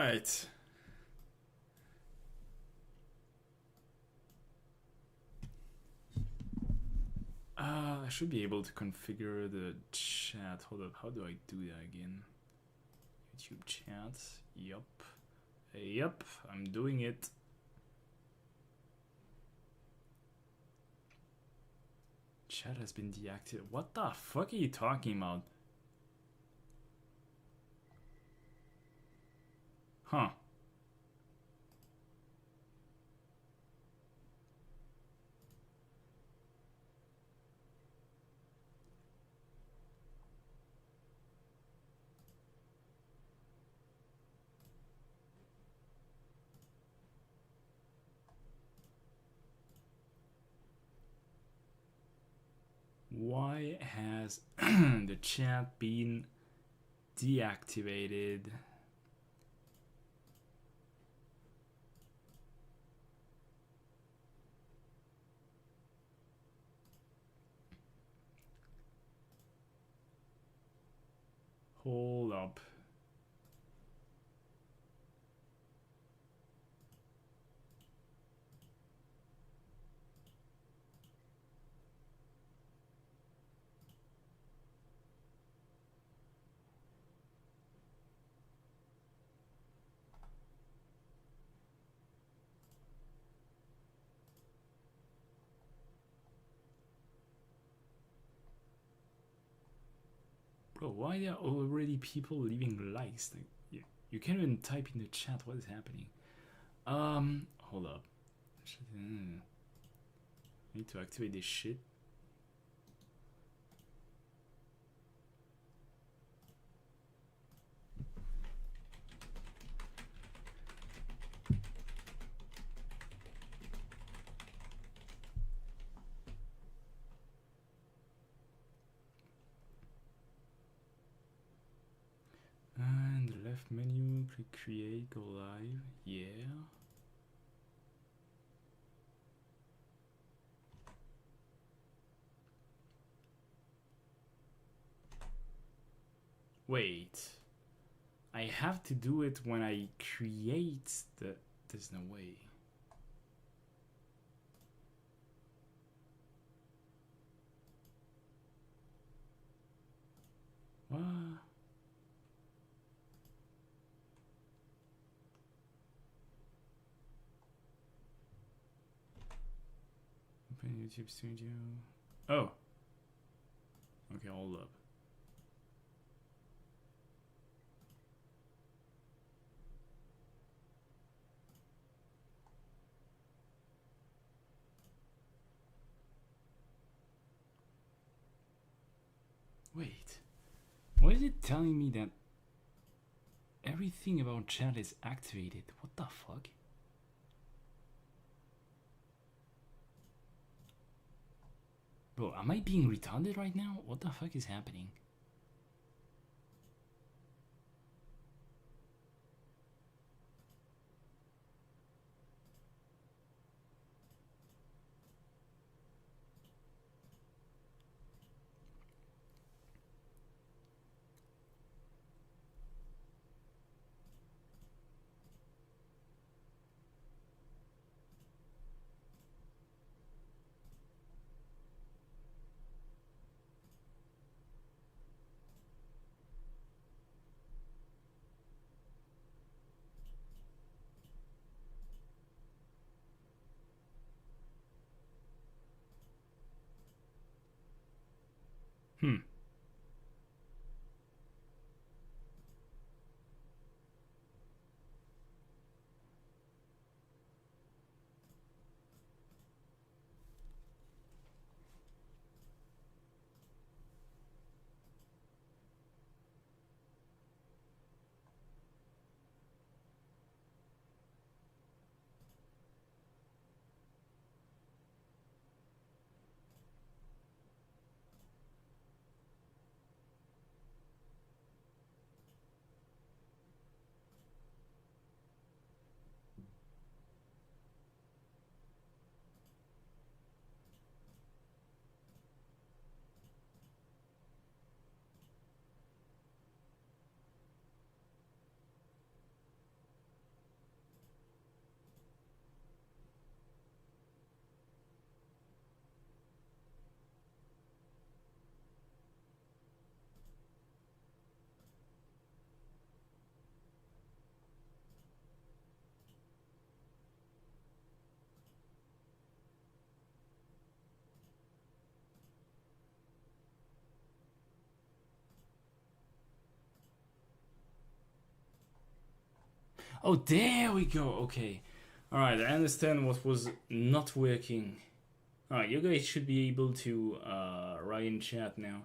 Alright. I should be able to configure the chat. Hold up, how do I do that again? YouTube chat. Yup. Yup, I'm doing it. Chat has been deactivated. What the fuck are you talking about? Huh. Why has the chat been deactivated? Hold up. Bro, why are there already people leaving likes? Like, you can't even type in the chat. What is happening? Hold up. I need to activate this shit. And the left menu, click create, go live. Yeah. Wait. I have to do it when I create the... There's no way. What? Open YouTube Studio. Oh. Okay, hold up. Wait. Why is it telling me that everything about chat is activated? What the fuck? Bro, am I being retarded right now? What the fuck is happening? Hmm. Oh, there we go. Okay. All right. I understand what was not working. All right. You guys should be able to write in chat now.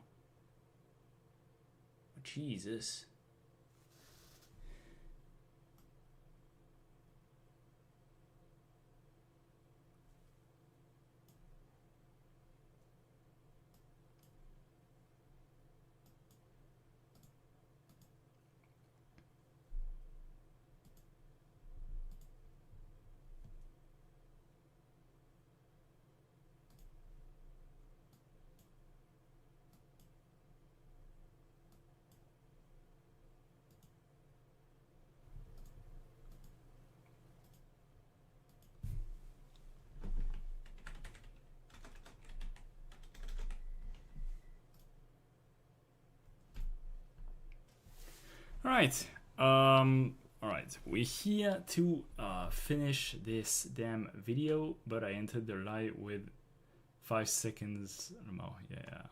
Jesus. Alright, alright, we're here to finish this damn video, but I entered the live with 5 seconds more, yeah.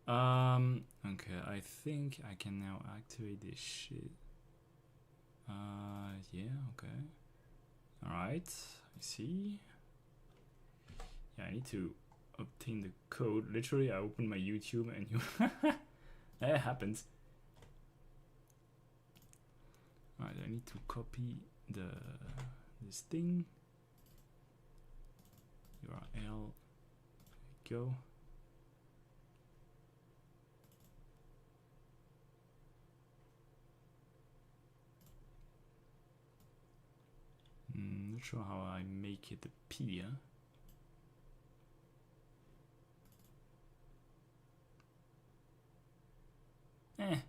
Okay, I think I can now activate this shit. Yeah, okay. Alright, I see. Yeah, I need to obtain the code. Literally, I opened my YouTube and you... That happens. Alright, I need to copy this thing. URL. Go. Not sure how I make it appear.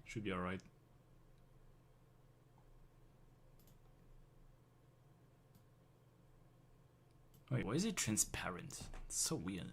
Should be alright. Wait, why is it transparent? It's so weird.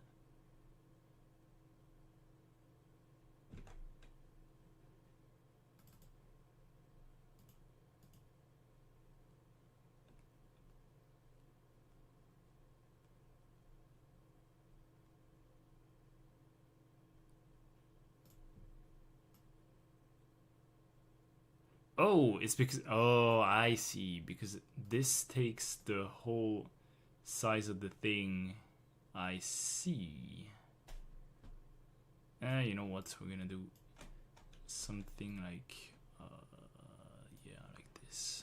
Oh, it's because... Oh, I see. Because this takes the whole size of the thing. I see. You know what? We're gonna do something like... yeah, like this.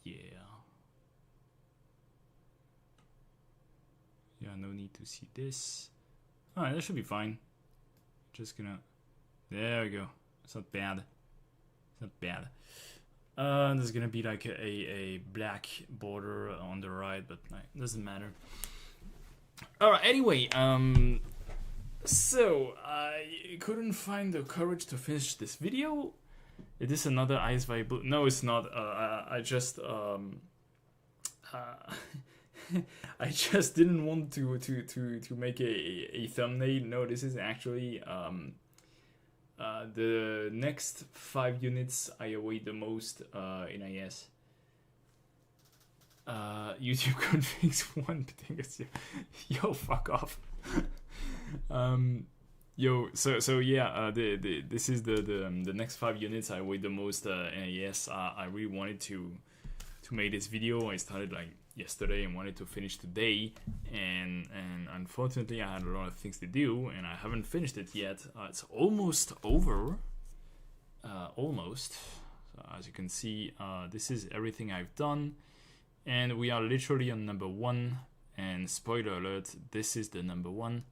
Yeah. Yeah, no need to see this. Alright, that should be fine. Just gonna... There we go. It's not bad. It's not bad. There's gonna be like a black border on the right, but it doesn't matter. Alright, anyway, so I couldn't find the courage to finish this video. Is this another Ice Vibe? No, it's not. I just I just didn't want to make a thumbnail. No, this is actually the next 5 units I await the most in IS. YouTube configs 1 Pitanger. Yo, fuck off. Yo, so yeah, this is the next 5 units I await the most in IS. I really wanted to make this video. I started like yesterday and wanted to finish today, and unfortunately I had a lot of things to do and I haven't finished it yet. It's almost over. Almost. So as you can see, this is everything I've done, and we are literally on number 1. And spoiler alert, this is the number 1.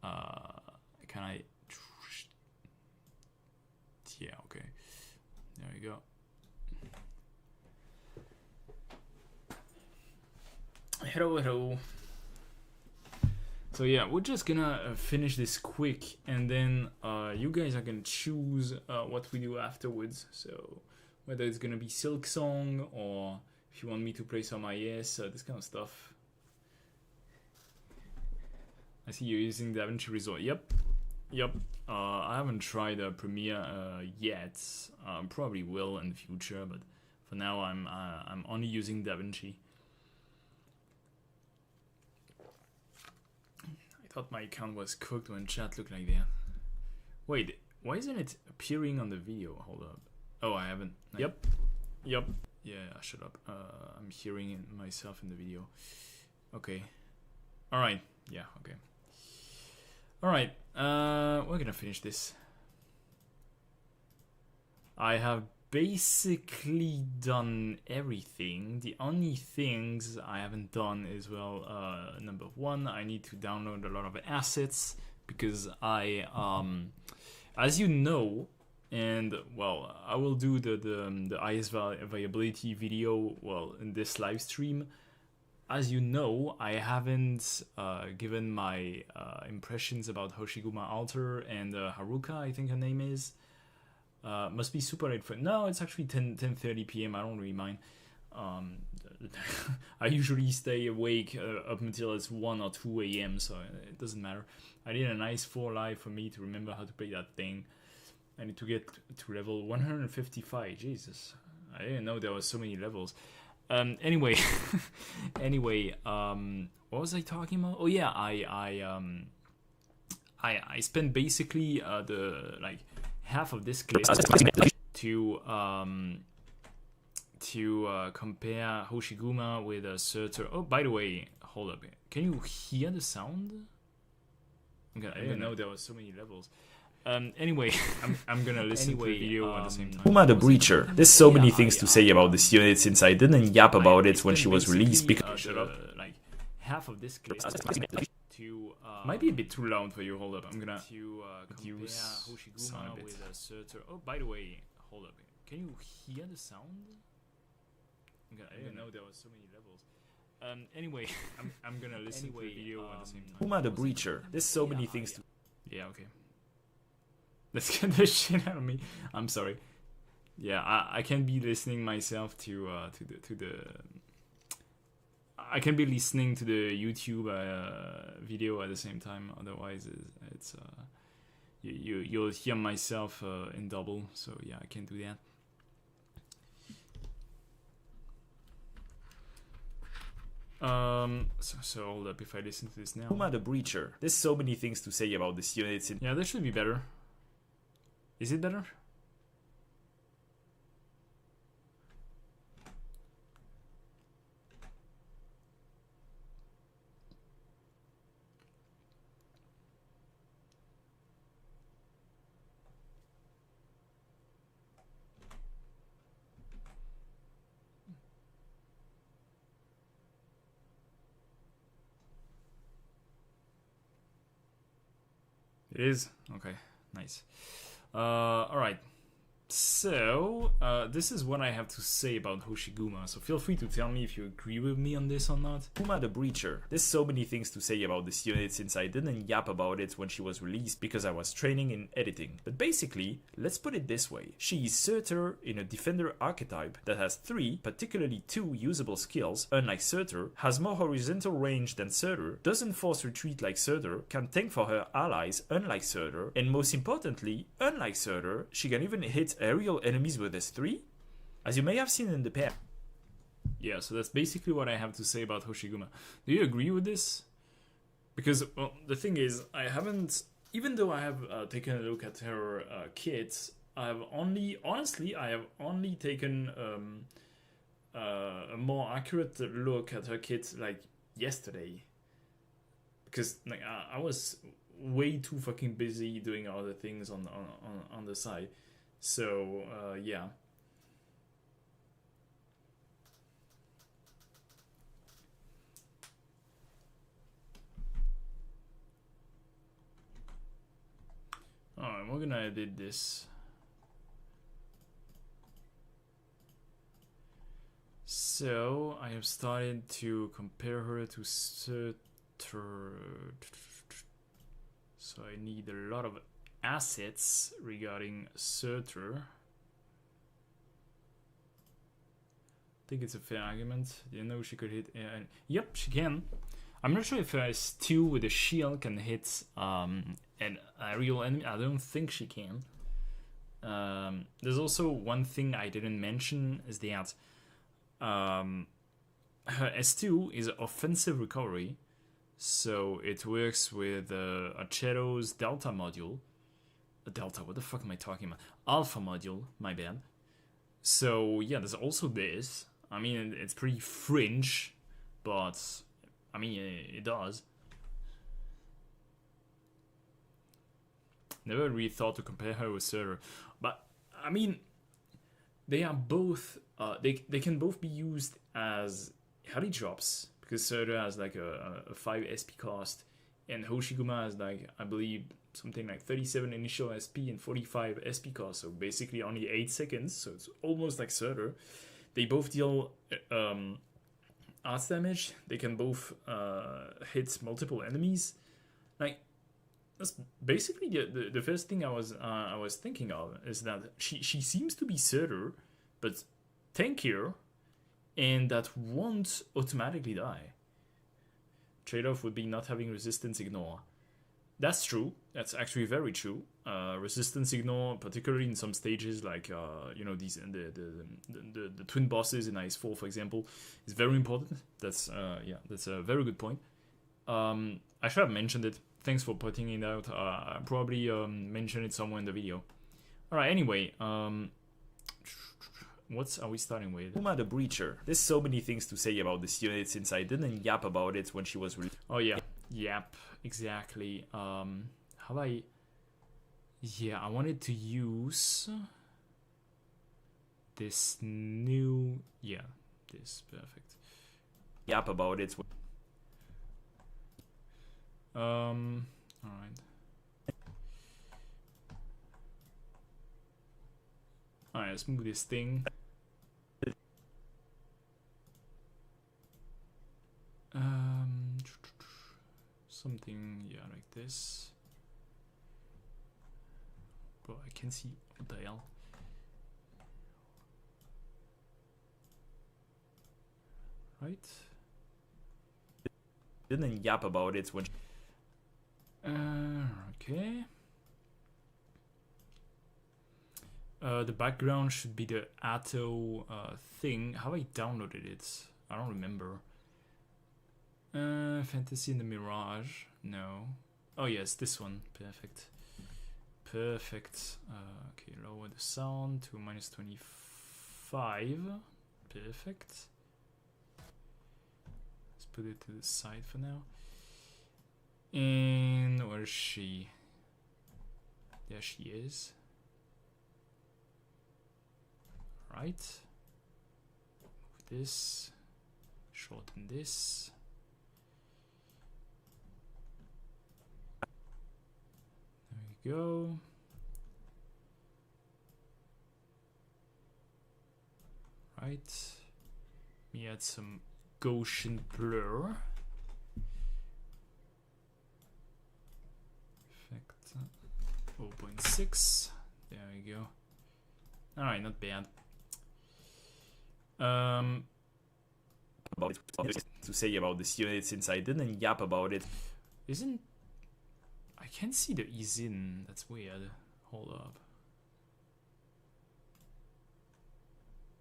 Can I? Yeah, okay. There we go. Hello. So yeah, we're just gonna finish this quick, and then you guys are gonna choose what we do afterwards. So whether it's gonna be Silk Song, or if you want me to play some IS, this kind of stuff. I see you're using DaVinci Resolve. Yep. I haven't tried Premiere yet. Probably will in the future, but for now I'm only using DaVinci. I thought my account was cooked when chat looked like that. Wait, Why isn't it appearing on the video? Hold up. Oh, I haven't. Yep. Yeah, shut up. I'm hearing myself in the video. Okay. Alright. Yeah, okay. Alright. We're gonna finish this. I have basically done everything. The only things I haven't done is, well, number one, I need to download a lot of assets because as you know, and well, I will do the highest availability video, well, in this live stream. As you know, I haven't given my impressions about Hoshiguma Alter and Haruka, I think her name is. Must be super late for... No, it's actually 10:30 p.m. I don't really mind. I usually stay awake up until it's 1 or 2 a.m. So it doesn't matter. I did a nice 4 live for me to remember how to play that thing. I need to get to level 155. Jesus, I didn't know there were so many levels. Anyway, what was I talking about? Oh yeah, I spent basically the half of this clip to compare Hoshiguma with a Surtur. Oh, by the way, hold up. Can you hear the sound? Okay, I didn't know there were so many levels. Anyway, I'm gonna listen to the video at the same time. Uma the Breacher. There's so many things to say about this unit since I didn't yap about it when she was released because... Shut up. Half of this clip to... might be a bit too loud for you. Hold up. I'm gonna reduce Hoshiguma with a Surtur. Oh, by the way, hold up. Can you hear the sound? Okay, I didn't know there were so many levels. Anyway, I'm gonna listen to the video at the same time. Uma the Breacher. There's so many things to... Yeah, okay. Let's get the shit out of me. I'm sorry. Yeah, I can't be listening myself to the I can be listening to the YouTube video at the same time. Otherwise, it's you'll hear myself in double. So yeah, I can't do that. So hold up. If I listen to this now, Uma the Breacher. There's so many things to say about this unit. Yeah, that should be better. Is it better? It is? Okay, nice. Alright. So, this is what I have to say about Hoshiguma, so feel free to tell me if you agree with me on this or not. Uma the Breacher. There's so many things to say about this unit since I didn't yap about it when she was released because I was training in editing. But basically, let's put it this way. She is Surtur in a defender archetype that has 3, particularly 2 usable skills, unlike Surtur, has more horizontal range than Surtur, doesn't force retreat like Surtur, can tank for her allies unlike Surtur, and most importantly, unlike Surtur, she can even hit aerial enemies with S3, as you may have seen in the past. Yeah, so that's basically what I have to say about Hoshiguma. Do you agree with this? Because, well, the thing is, I haven't, even though I have taken a look at her kits, I have only taken a more accurate look at her kit like yesterday. Because like I was way too fucking busy doing other things on the side. So, yeah. Alright, we're gonna edit this. So, I have started to compare her to Surtur. So I need a lot of assets regarding Surtur. I think it's a fair argument. Didn't know she could hit. Yep, she can. I'm not sure if a stew with a shield can hit an aerial enemy. I don't think she can. There's also one thing I didn't mention is that her S2 is offensive recovery. So it works with Acero's Delta module. Delta, what the fuck am I talking about? Alpha module, my bad. So yeah, there's also this. I mean, it's pretty fringe, but I mean, it does. Never really thought to compare her with Surtur, but I mean, they are both. They can both be used as heli drops because Surtur has like a 5 SP cost, and Hoshiguma has like, I believe, something like 37 initial SP and 45 SP cost, so basically only 8 seconds. So it's almost like Surtur. They both deal arts damage. They can both hit multiple enemies. Like, that's basically the first thing I was thinking of, is that she seems to be Surtur, but tankier, and that won't automatically die. Trade-off would be not having resistance ignore. That's true. That's actually very true. Resistance ignore, particularly in some stages, like you know, these the twin bosses in Ice 4, for example, is very important. That's yeah, that's a very good point. I should have mentioned it. Thanks for putting it out. I probably mentioned it somewhere in the video. All right. Anyway, what are we starting with? Uma the Breacher. There's so many things to say about this unit since I didn't yap about it when she was released. Oh yeah, yep, exactly. How I? Yeah, I wanted to use this new. Yeah, this perfect. Yap about it. All right. All right, let's move this thing. Something, yeah, like this. Bro, I can see, what the hell? Right? Didn't yap about it when. Okay. The background should be the Atto thing. How I downloaded it? I don't remember. Fantasy in the Mirage. No. Oh yes, this one. Perfect. Perfect. Okay, lower the sound to -25. Perfect. Let's put it to the side for now. And where is she? There she is. Right. Move this. Shorten this. There we go. Right. We add some Gaussian blur. Effect 0.6. There we go. Alright, not bad. About it to say about this unit since I didn't yap about it. Isn't... I can't see the ease in. That's weird. Hold up.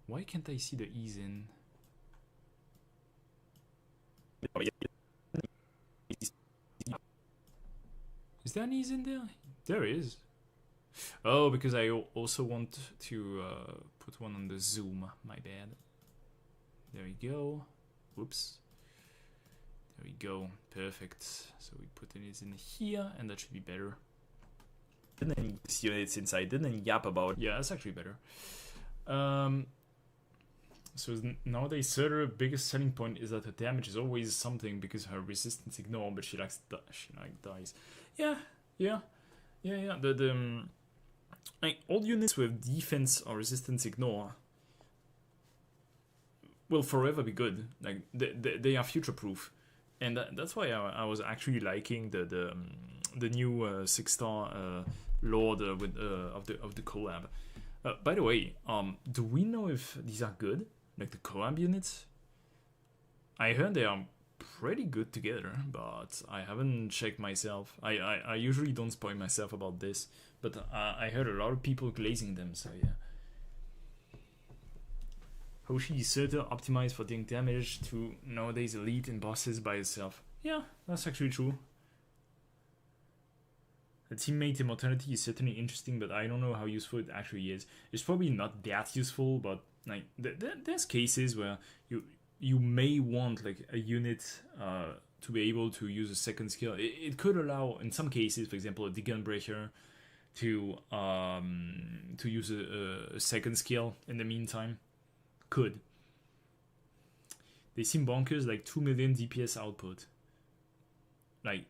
Why can't I see the ease in? Is there an ease in there? There is. Oh, because I also want to put one on the zoom. My bad. There we go. Whoops. There we go. Perfect. So we put it in here, and that should be better. This unit since I didn't yap about. Yeah, that's actually better. So nowadays, Surtur's biggest selling point is that her damage is always something because her resistance ignore, but she likes dies. Yeah. Like, all units with defense or resistance ignore will forever be good. Like they are future proof, and that's why I was actually liking the new 6-star Lord with of the collab. By the way, do we know if these are good? Like the collab units? I heard they are pretty good together, but I haven't checked myself. I usually don't spoil myself about this, but I heard a lot of people glazing them, so yeah. Hoshi is Surtur optimized for dealing damage to nowadays elite in bosses by itself. Yeah, that's actually true. The teammate immortality is certainly interesting, but I don't know how useful it actually is. It's probably not that useful, but like there's cases where you may want like a unit to be able to use a second skill. It could allow, in some cases, for example, a Deacon Breaker to use a second skill in the meantime. Could. They seem bonkers, like 2 million DPS output. Like,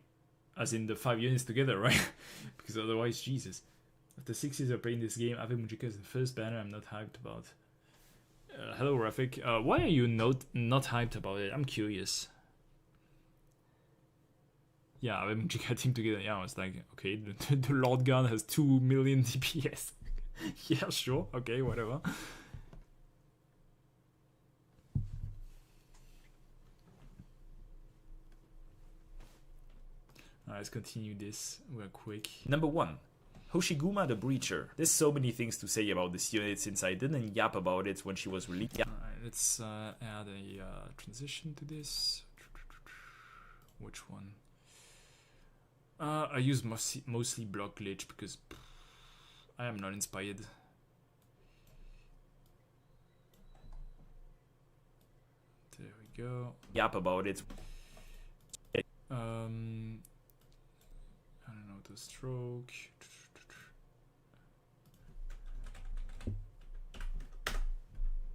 as in the 5 units together, right? Because otherwise, Jesus. After 6 years of playing this game, Ave Mujica is the first banner I'm not hyped about. Hello, Rafik. Why are you not hyped about it? I'm curious. Yeah, Ave Mujica team together. Yeah, I was like, okay, the Lord God has 2 million DPS. Yeah, sure. Okay, whatever. Let's continue this real quick. Number 1. Hoshiguma the Breacher. There's so many things to say about this unit since I didn't yap about it when she was released. Alright, let's add a transition to this. Which one? I use mostly block glitch because I am not inspired. There we go. Yap about it. I don't know, the stroke.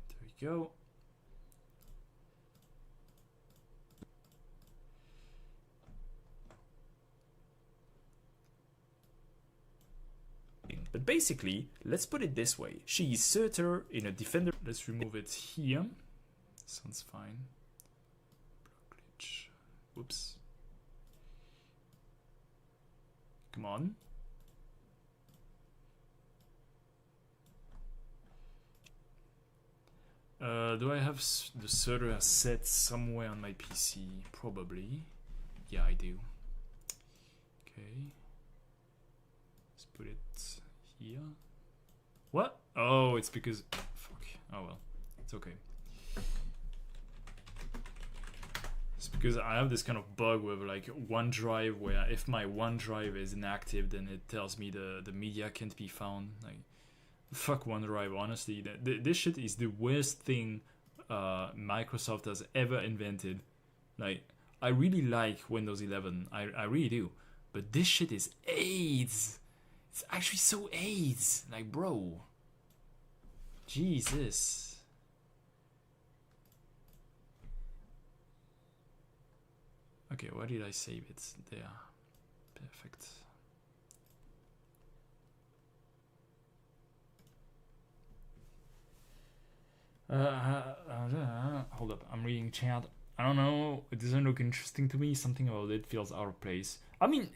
There we go. But basically, let's put it this way. She is Surtur in a defender. Let's remove it here. Sounds fine. Block glitch. Whoops. Come on. Do I have the Surtur set somewhere on my PC? Probably. Yeah, I do. Okay. Let's put it here. What? Oh, it's because... Fuck. Oh well. It's okay. It's because I have this kind of bug with like OneDrive where if my OneDrive is inactive, then it tells me the media can't be found. Like, fuck OneDrive, honestly. This shit is the worst thing Microsoft has ever invented. Like, I really like Windows 11. I really do. But this shit is AIDS. It's actually so AIDS. Like, bro. Jesus. Okay, where did I save it? There. Perfect. Hold up, I'm reading chat. I don't know, it doesn't look interesting to me. Something about it feels out of place. I mean,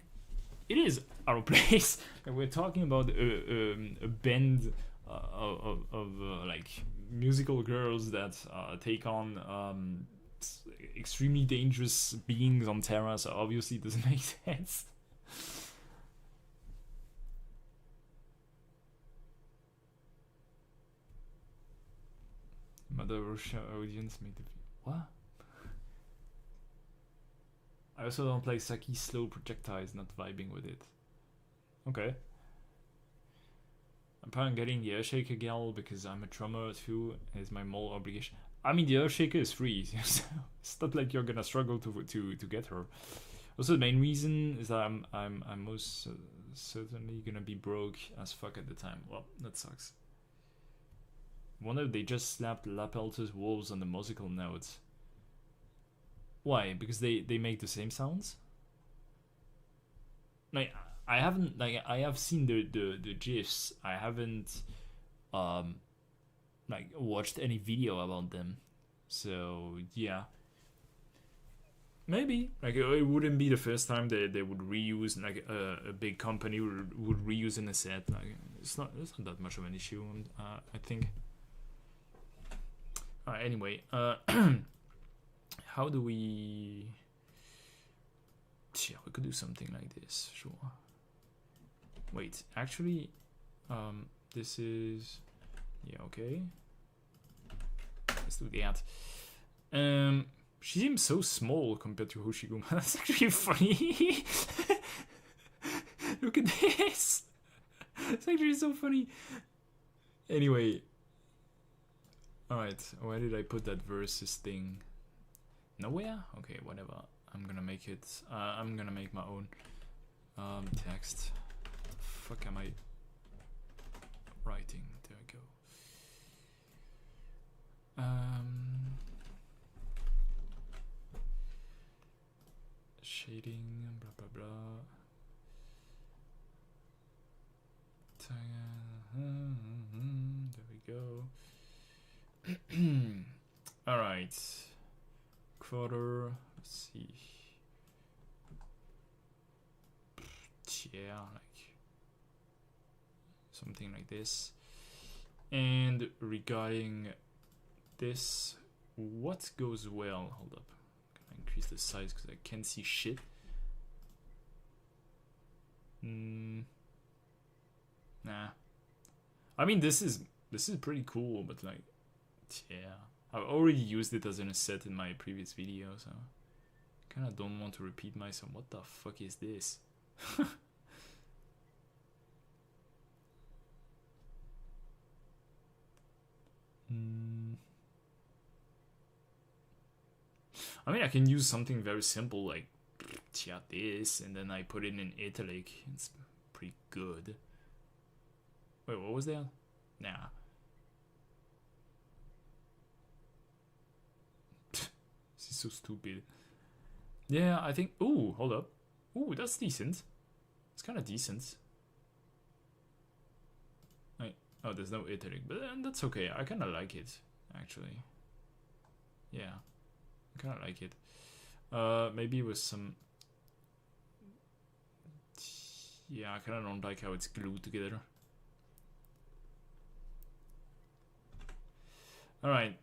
it is out of place. We're talking about a band of like musical girls that take on extremely dangerous beings on Terra, so obviously it doesn't make sense. Mother Russia audience made the... What? I also don't play Saki's slow projectiles, not vibing with it. Okay. I'm probably getting the Earthshaker gal because I'm a drummer too, is my mole obligation. I mean, the Earthshaker is free, so it's not like you're gonna struggle to get her. Also, the main reason is that I'm most certainly gonna be broke as fuck at the time. Well, that sucks. Wonder if they just slapped Lapelter's wolves on the musical notes. Why? Because they make the same sounds? Like, I haven't, like, I have seen the GIFs. I haven't like watched any video about them. So yeah, maybe like it wouldn't be the first time they would reuse, like a big company would reuse in a set. Like, it's not that much of an issue. I think. Anyway, how do we... Yeah, we could do something like this, sure. Wait, actually, this is... Yeah, okay. Let's do that. She seems so small compared to Hoshiguma. That's actually funny. Look at this. It's actually so funny. Anyway. Alright, where did I put that versus thing? Nowhere? Okay, whatever. I'm gonna make it. I'm gonna make my own text. What the fuck am I writing? There we go. Shading, blah blah blah. There we go. All right. Quarter. Let's see. Yeah, like something like this. And regarding this, what goes well? Hold up. Can I increase the size because I can't see shit? Nah. I mean, this is pretty cool, but like, yeah, I've already used it as an asset in my previous video, so kind of don't want to repeat myself. What the fuck is this? I mean, I can use something very simple like this, and then I put it in italic. It's pretty good. Wait, what was that? Nah. This is so stupid. Yeah, I think. Ooh, hold up. Ooh, that's decent. It's kind of decent. Oh, there's no italic, but that's okay. I kind of like it, actually. Yeah, I kind of like it. Maybe with some. Yeah, I kind of don't like how it's glued together. All right.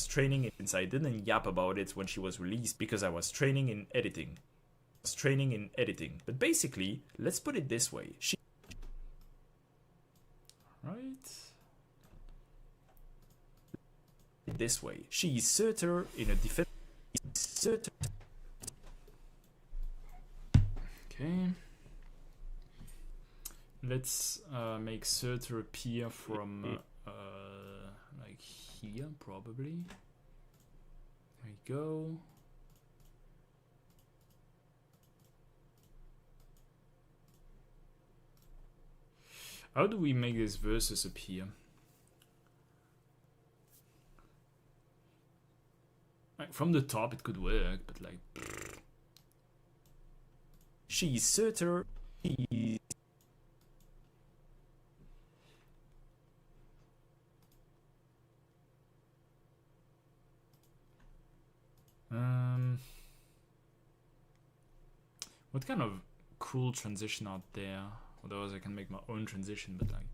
Training it since I didn't yap about it when she was released because I was training in editing. But basically, let's put it this way. She is Surtur in a defense. Okay. Let's make Surtur appear from like here, probably. There we go. How do we make this versus appear? Like from the top it could work, but like she is Surtur. What kind of cool transition out there? Otherwise I can make my own transition, but like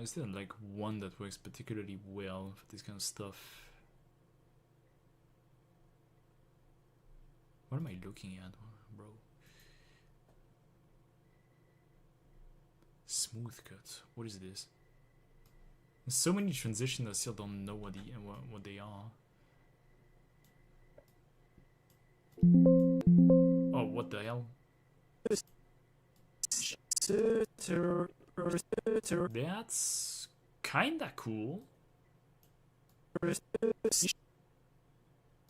is there like one that works particularly well for this kind of stuff? What am I looking at, bro? Smooth cut. What is this? There's so many transitions I still don't know what they are. Oh, what the hell? That's kinda cool.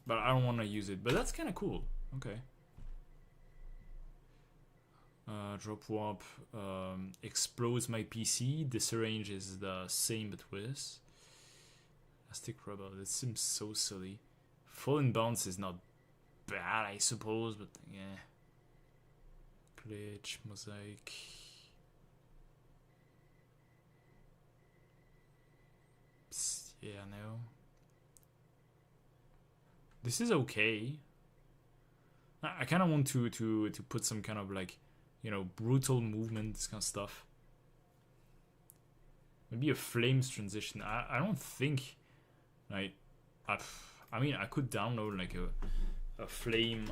But I don't want to use it. But that's kinda cool. Okay. Drop warp explodes my PC. Disarrange is the same but worse. Plastic rubber. That seems so silly. Fallen bounce is not bad, I suppose, but yeah. Glitch, mosaic. Yeah, no. This is okay. I kind of want to put some kind of like, you know, brutal movement, this kind of stuff. Maybe a flames transition. I don't think, like, I mean, I could download like a flame.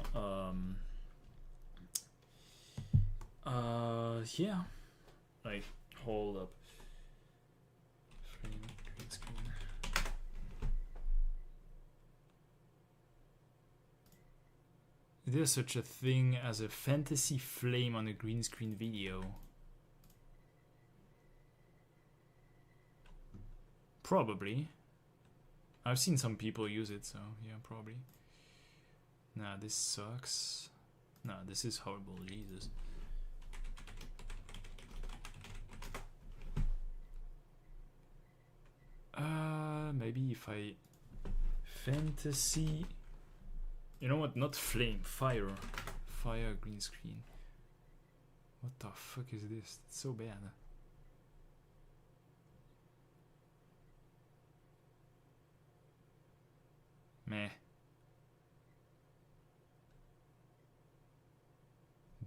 Yeah. Like, hold up. Flame green screen. Is there such a thing as a fantasy flame on a green screen video? Probably. I've seen some people use it, so yeah, probably. Nah, this sucks. Nah, this is horrible, Jesus. Maybe if I... Fantasy... You know what? Not flame, fire. Fire green screen. What the fuck is this? It's so bad. Meh.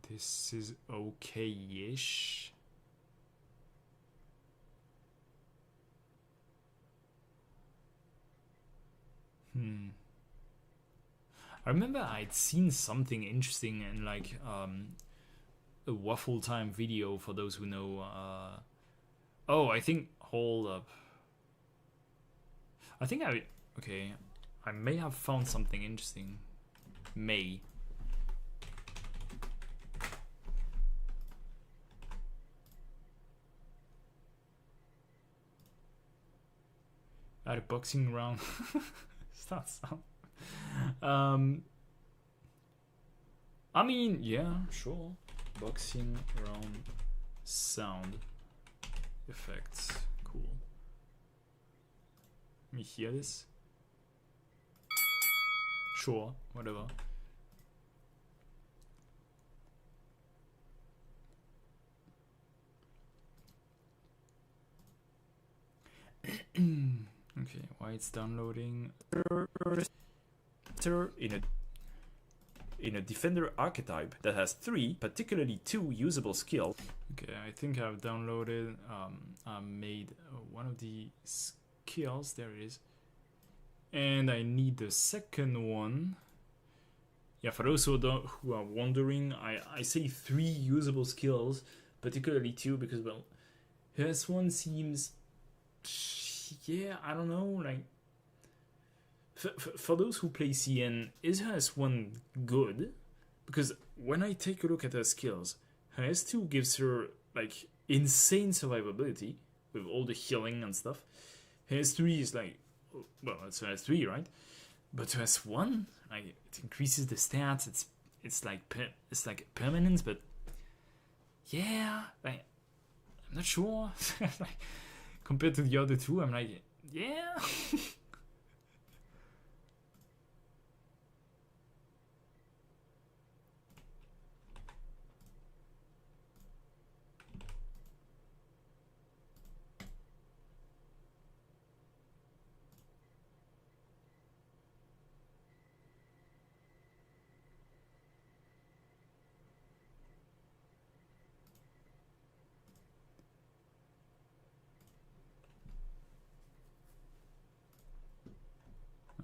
This is okay-ish. I remember I'd seen something interesting in like a Waffle Time video, for those who know. Oh, I think... Hold up. I think okay, I may have found something interesting. May. At a boxing round. Start sound. I mean, yeah, sure. Boxing round sound effects. Cool. Let me hear this. Sure, whatever. Okay, why it's downloading? In a defender archetype that has 3, particularly 2 usable skills. Okay, I think I've downloaded. I made one of the skills. There it is. And I need the second one. Yeah, for those who are wondering, I say 3 usable skills, particularly 2, because, well, this one seems... Yeah, I don't know, like... For those who play CN, is her S1 good? Because when I take a look at her skills, her S2 gives her, like, insane survivability, with all the healing and stuff. Her S3 is like... Well, it's her S3, right? But her S1, like, it increases the stats, it's like permanence, but... Yeah, like... I'm not sure. Like, compared to the other two, I'm like... Yeah...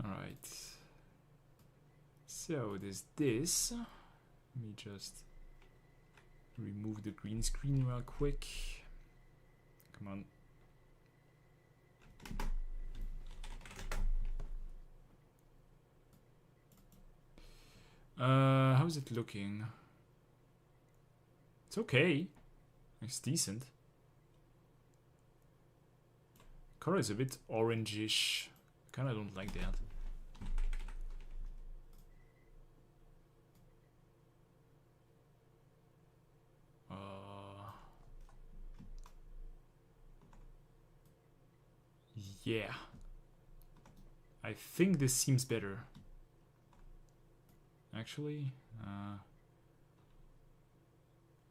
Alright, so there's this. Let me just remove the green screen real quick. Come on. How's it looking? It's okay. It's decent. Color is a bit orangish. Kinda don't like that. Yeah. I think this seems better. Actually,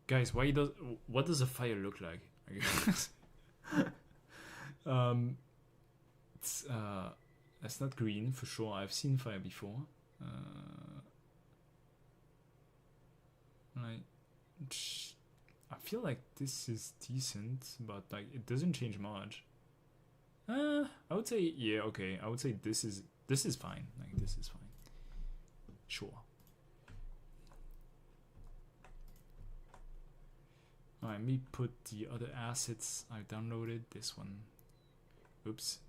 guys, what does a fire look like? It's that's not green for sure. I've seen fire before. I feel like this is decent, but like it doesn't change much. I would say, yeah, okay. I would say this is fine. Like this is fine. Sure. Alright, let me put the other assets I downloaded. This one. Oops.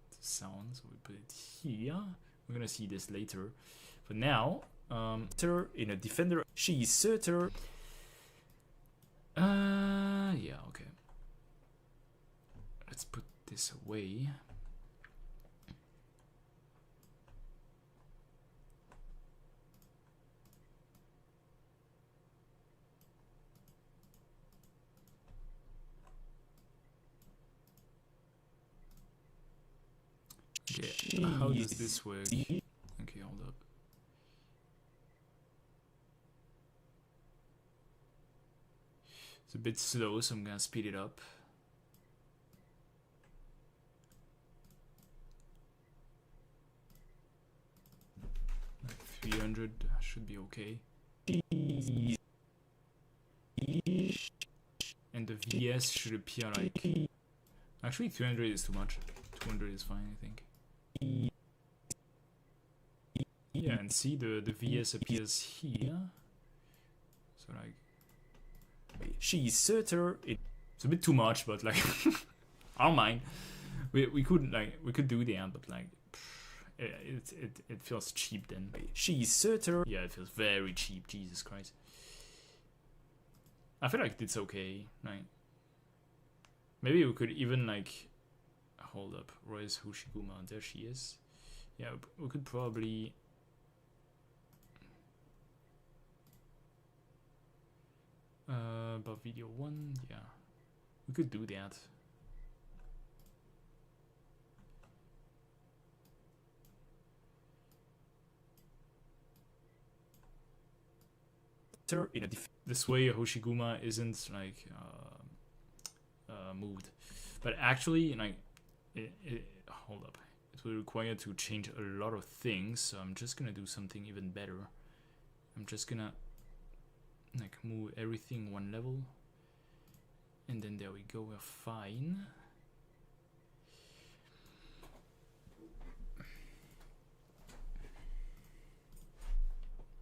The sound. So we put it here. We're gonna see this later. For now, In a defender, she is Surtur. Yeah, okay. Let's put this away. Okay, how does this work? Okay, hold up. It's a bit slow, so I'm gonna speed it up. Like 300 should be okay. And the VS should appear like... Actually, 300 is too much. 200 is fine, I think. Yeah, and see, the VS appears here. So like... She is Surtur. It's a bit too much, but like... I don't mind. We could do that, but like... It feels cheap then. She is Surtur. Yeah, it feels very cheap, Jesus Christ. I feel like it's okay, like... Maybe we could even like... Hold up, where is Hoshiguma? There she is. Yeah, we could probably... About video 1, yeah. We could do that. This way Hoshiguma isn't like moved. But actually, like, hold up. It will require to change a lot of things, so I'm just gonna do something even better. I'm just gonna like move everything one level, and then there we go, we're fine.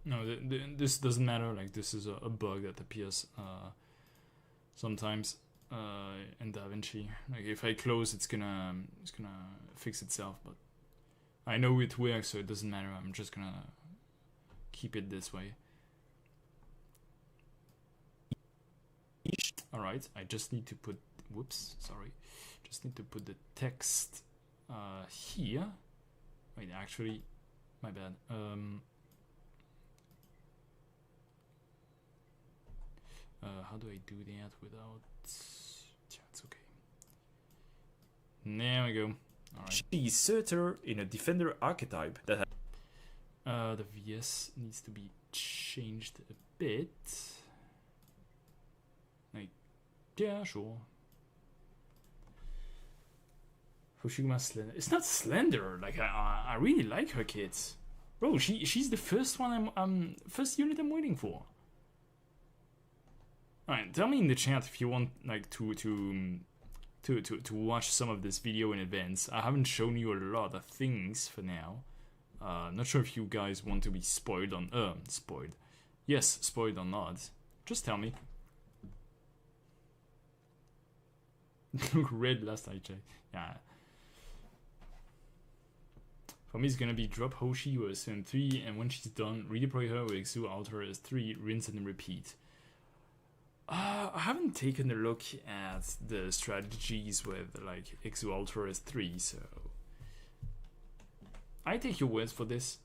No, this doesn't matter, like this is a bug that appears sometimes in DaVinci. Like if I close, it's gonna fix itself, but I know it works, so it doesn't matter. I'm just gonna keep it this way. Alright, I just need to put, whoops, sorry. Just need to put the text here. Wait, actually, my bad. How do I do that without... Yeah, it's okay. There we go. Alright. She is Surtur in a defender archetype that has... The VS needs to be changed a bit. Like, yeah, sure. Hoshiguma slender. It's not slender. Like I really like her kids. Bro, she's the first one first unit I'm waiting for. Alright, tell me in the chat if you want like to watch some of this video in advance. I haven't shown you a lot of things for now. Not sure if you guys want to be spoiled on spoiled. Yes, spoiled or not. Just tell me. Look red last I checked. Yeah. For me, it's gonna be drop Hoshi with SM3, and when she's done, redeploy her with Exu Alter as 3, rinse and repeat. I haven't taken a look at the strategies with like Exu Alter as 3, so I take your words for this.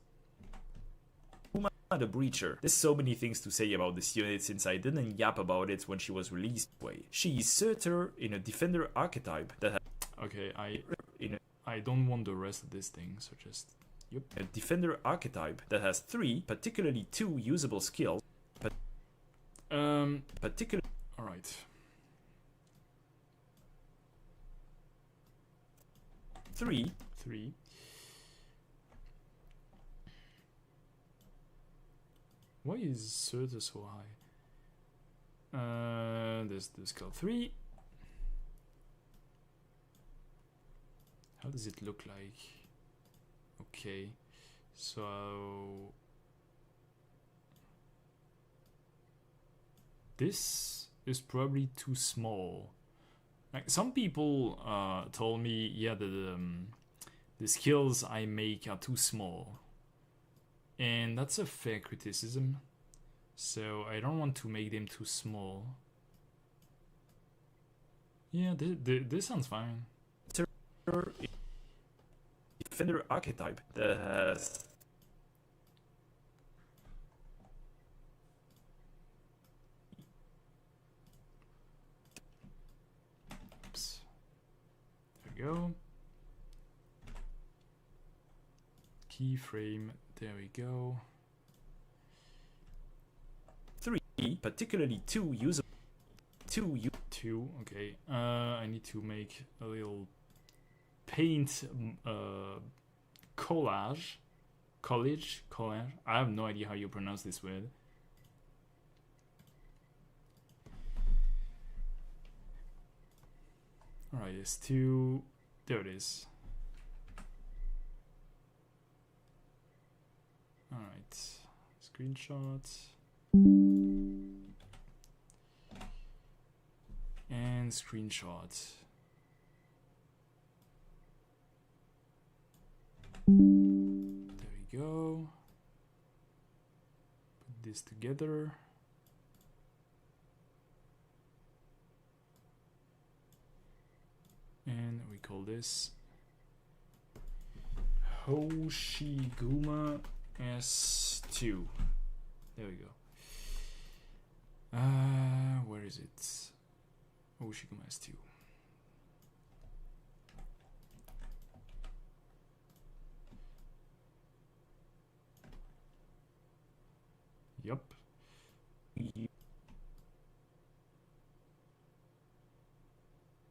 The Breacher. There's so many things to say about this unit since I didn't yap about it when she was released. She is Surtur in a defender archetype that has... Okay, I don't want the rest of this thing, so just... Yep. A defender archetype that has 3, particularly 2 usable skills. Alright. 3. Why is Surtur so high? There's the skill 3. How does it look like? Okay, so this is probably too small. Like some people told me, yeah, the skills I make are too small. And that's a fair criticism. So I don't want to make them too small. Yeah, this sounds fine. Defender archetype that has Oops. There we go. Keyframe. There we go. 3, particularly 2 usable. 2. Okay. I need to make a little paint collage. Collage. I have no idea how you pronounce this word. Alright, it's 2. There it is. Alright. Screenshot. And screenshot. There we go. Put this together. And we call this Hoshiguma S2. There we go. Where is it? Hoshiguma S2. Yup.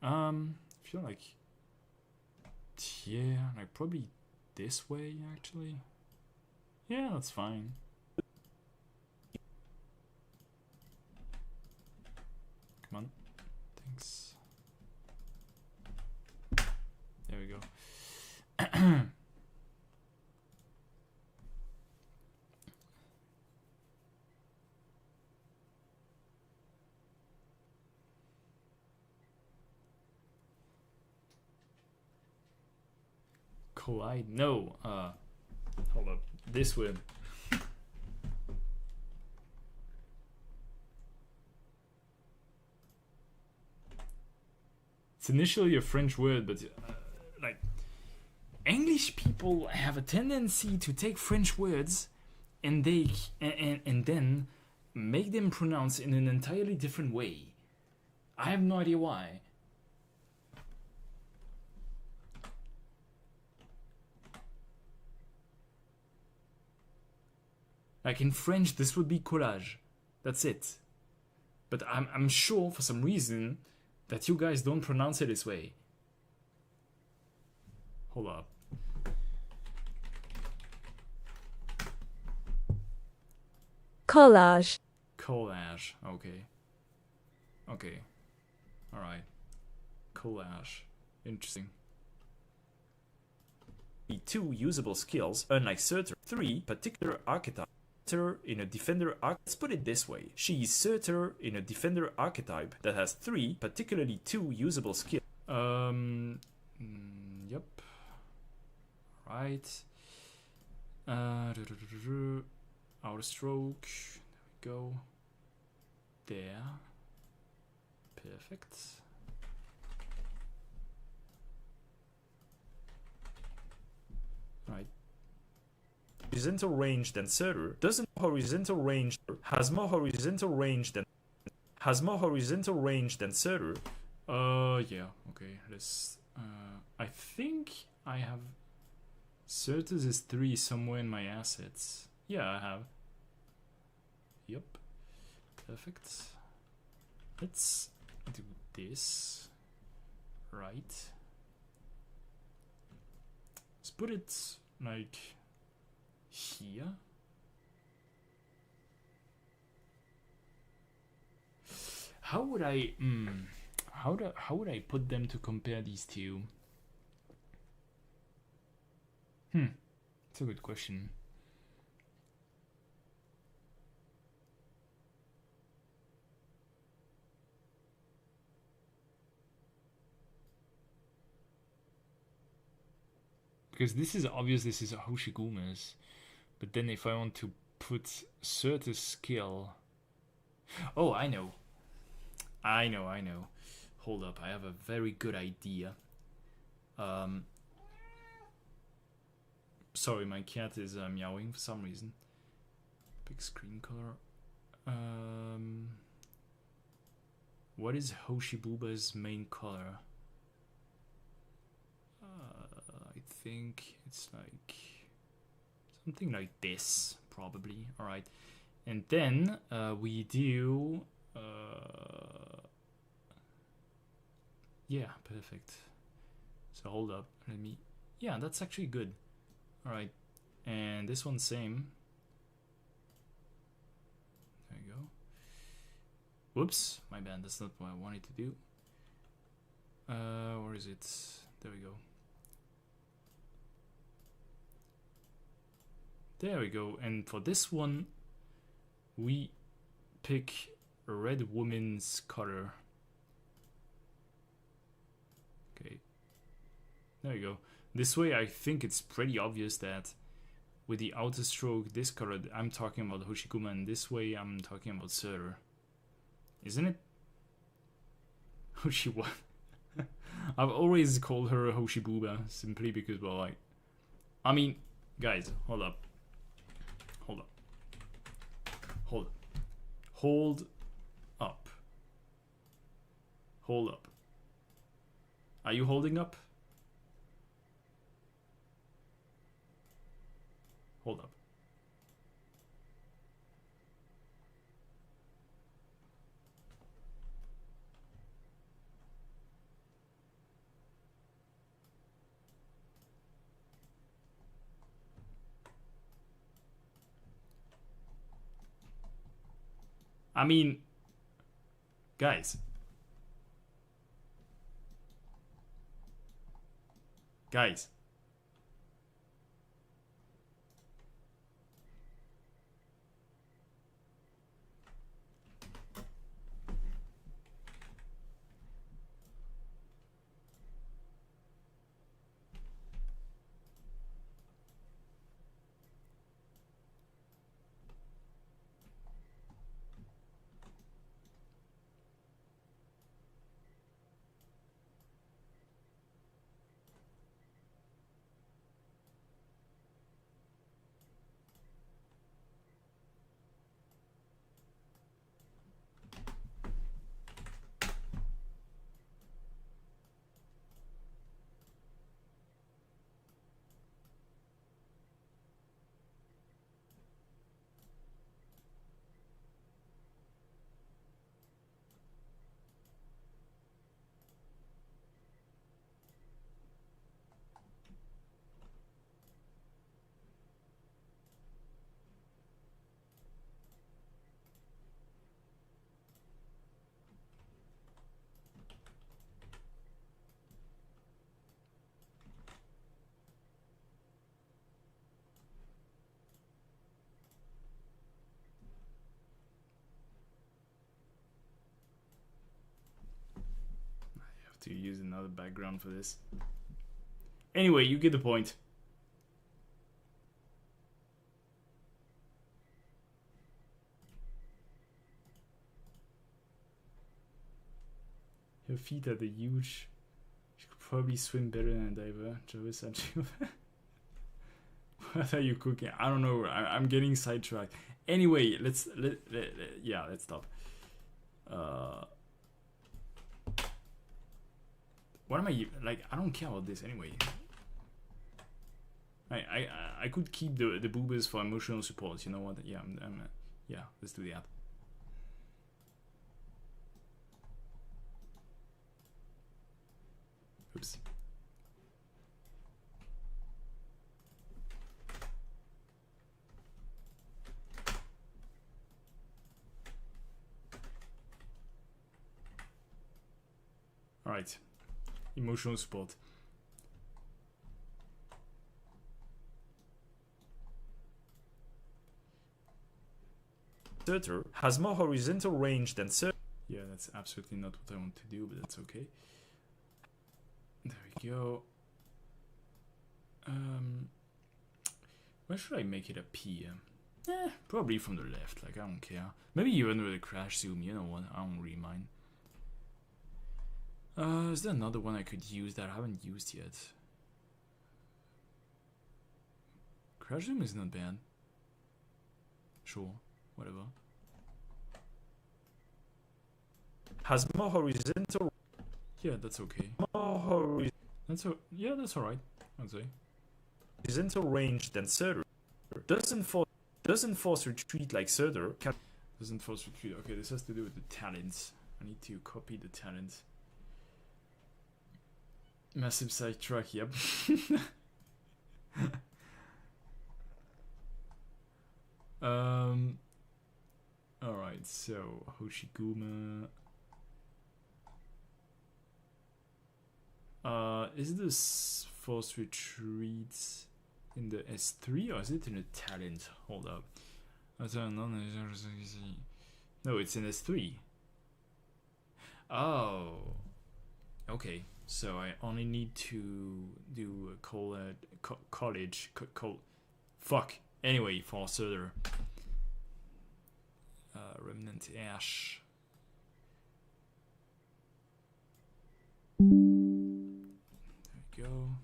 I feel like, yeah, like probably this way actually. Yeah, that's fine. Come on. Thanks. There we go. Collide? No. Hold up. This word. It's initially a French word, but like English people have a tendency to take French words and they and then make them pronounce in an entirely different way. I have no idea why. Like in French, this would be collage. That's it. But I'm sure for some reason that you guys don't pronounce it this way. Hold up. Collage. Collage. Okay. Okay. Alright. Collage. Interesting. 2 usable skills, unlike Surtur. 3 particular archetype. In a defender let's put it this way. She is Surtur in a defender archetype that has 3, particularly 2 usable skills. Yep. Right. Outer stroke. There we go. There. Perfect. Right. Horizontal range than Surtur doesn't horizontal range has more horizontal range than Surtur. Yeah, okay, let's I think I have Surtus is 3 somewhere in my assets. Yeah, I have. Yep. Perfect. Let's do this. Right. Let's put it like here. How would I how would I put them to compare these two? It's a good question. Because this is obvious, this is a Hoshiguma's, But then if I want to put certain skill... Oh, I know. Hold up, I have a very good idea. Sorry, my cat is meowing for some reason. Big screen color. What is Hoshibuba's main color? I think it's like something like this, probably. All right, and then we do. Yeah, perfect. So hold up, let me. Yeah, that's actually good. All right, and this one same. There you go. Whoops, my bad. That's not what I wanted to do. Where is it? There we go. There we go. And for this one, we pick a red woman's color. Okay. There you go. This way, I think it's pretty obvious that with the outer stroke, this color, I'm talking about Hoshikuma, and this way, I'm talking about Surter. Isn't it? Hoshiwa. I've always called her Hoshibuba simply because, well, like, I mean, guys, hold up. Hold up. Hold up. Hold up. Hold up. Are you holding up? Hold up. I mean, guys. Guys. To use another background for this. Anyway, you get the point. Her feet are the huge. She could probably swim better than a diver. What are you cooking? I don't know. I'm getting sidetracked. Anyway, let's stop. What am I like? I don't care about this anyway. I could keep the boobas for emotional support. You know what? Yeah, yeah. Let's do that. Oops. All right. Emotional support. Surter has more horizontal range than Surter. Yeah, that's absolutely not what I want to do, but that's okay. There we go. Where should I make it appear? Probably from the left, like I don't care. Maybe even with a crash zoom, you know what, I don't really mind. Is there another one I could use that I haven't used yet? Crash zoom is not bad. Sure, whatever. Has more horizontal. Yeah, that's okay. More yeah, that's alright, I'd say. Horizontal range than Surtur. Doesn't force retreat like Surtur. Doesn't force retreat. Okay, this has to do with the talents. I need to copy the talent. Massive sidetrack, yep. Alright, so Hoshiguma. Is this force retreat in the S3 or is it in the talent? Hold up. No, it's in S3. Oh. Okay, so I only need to do a college. Fuck. Anyway, for Surtur. Remnant Ash. There we go.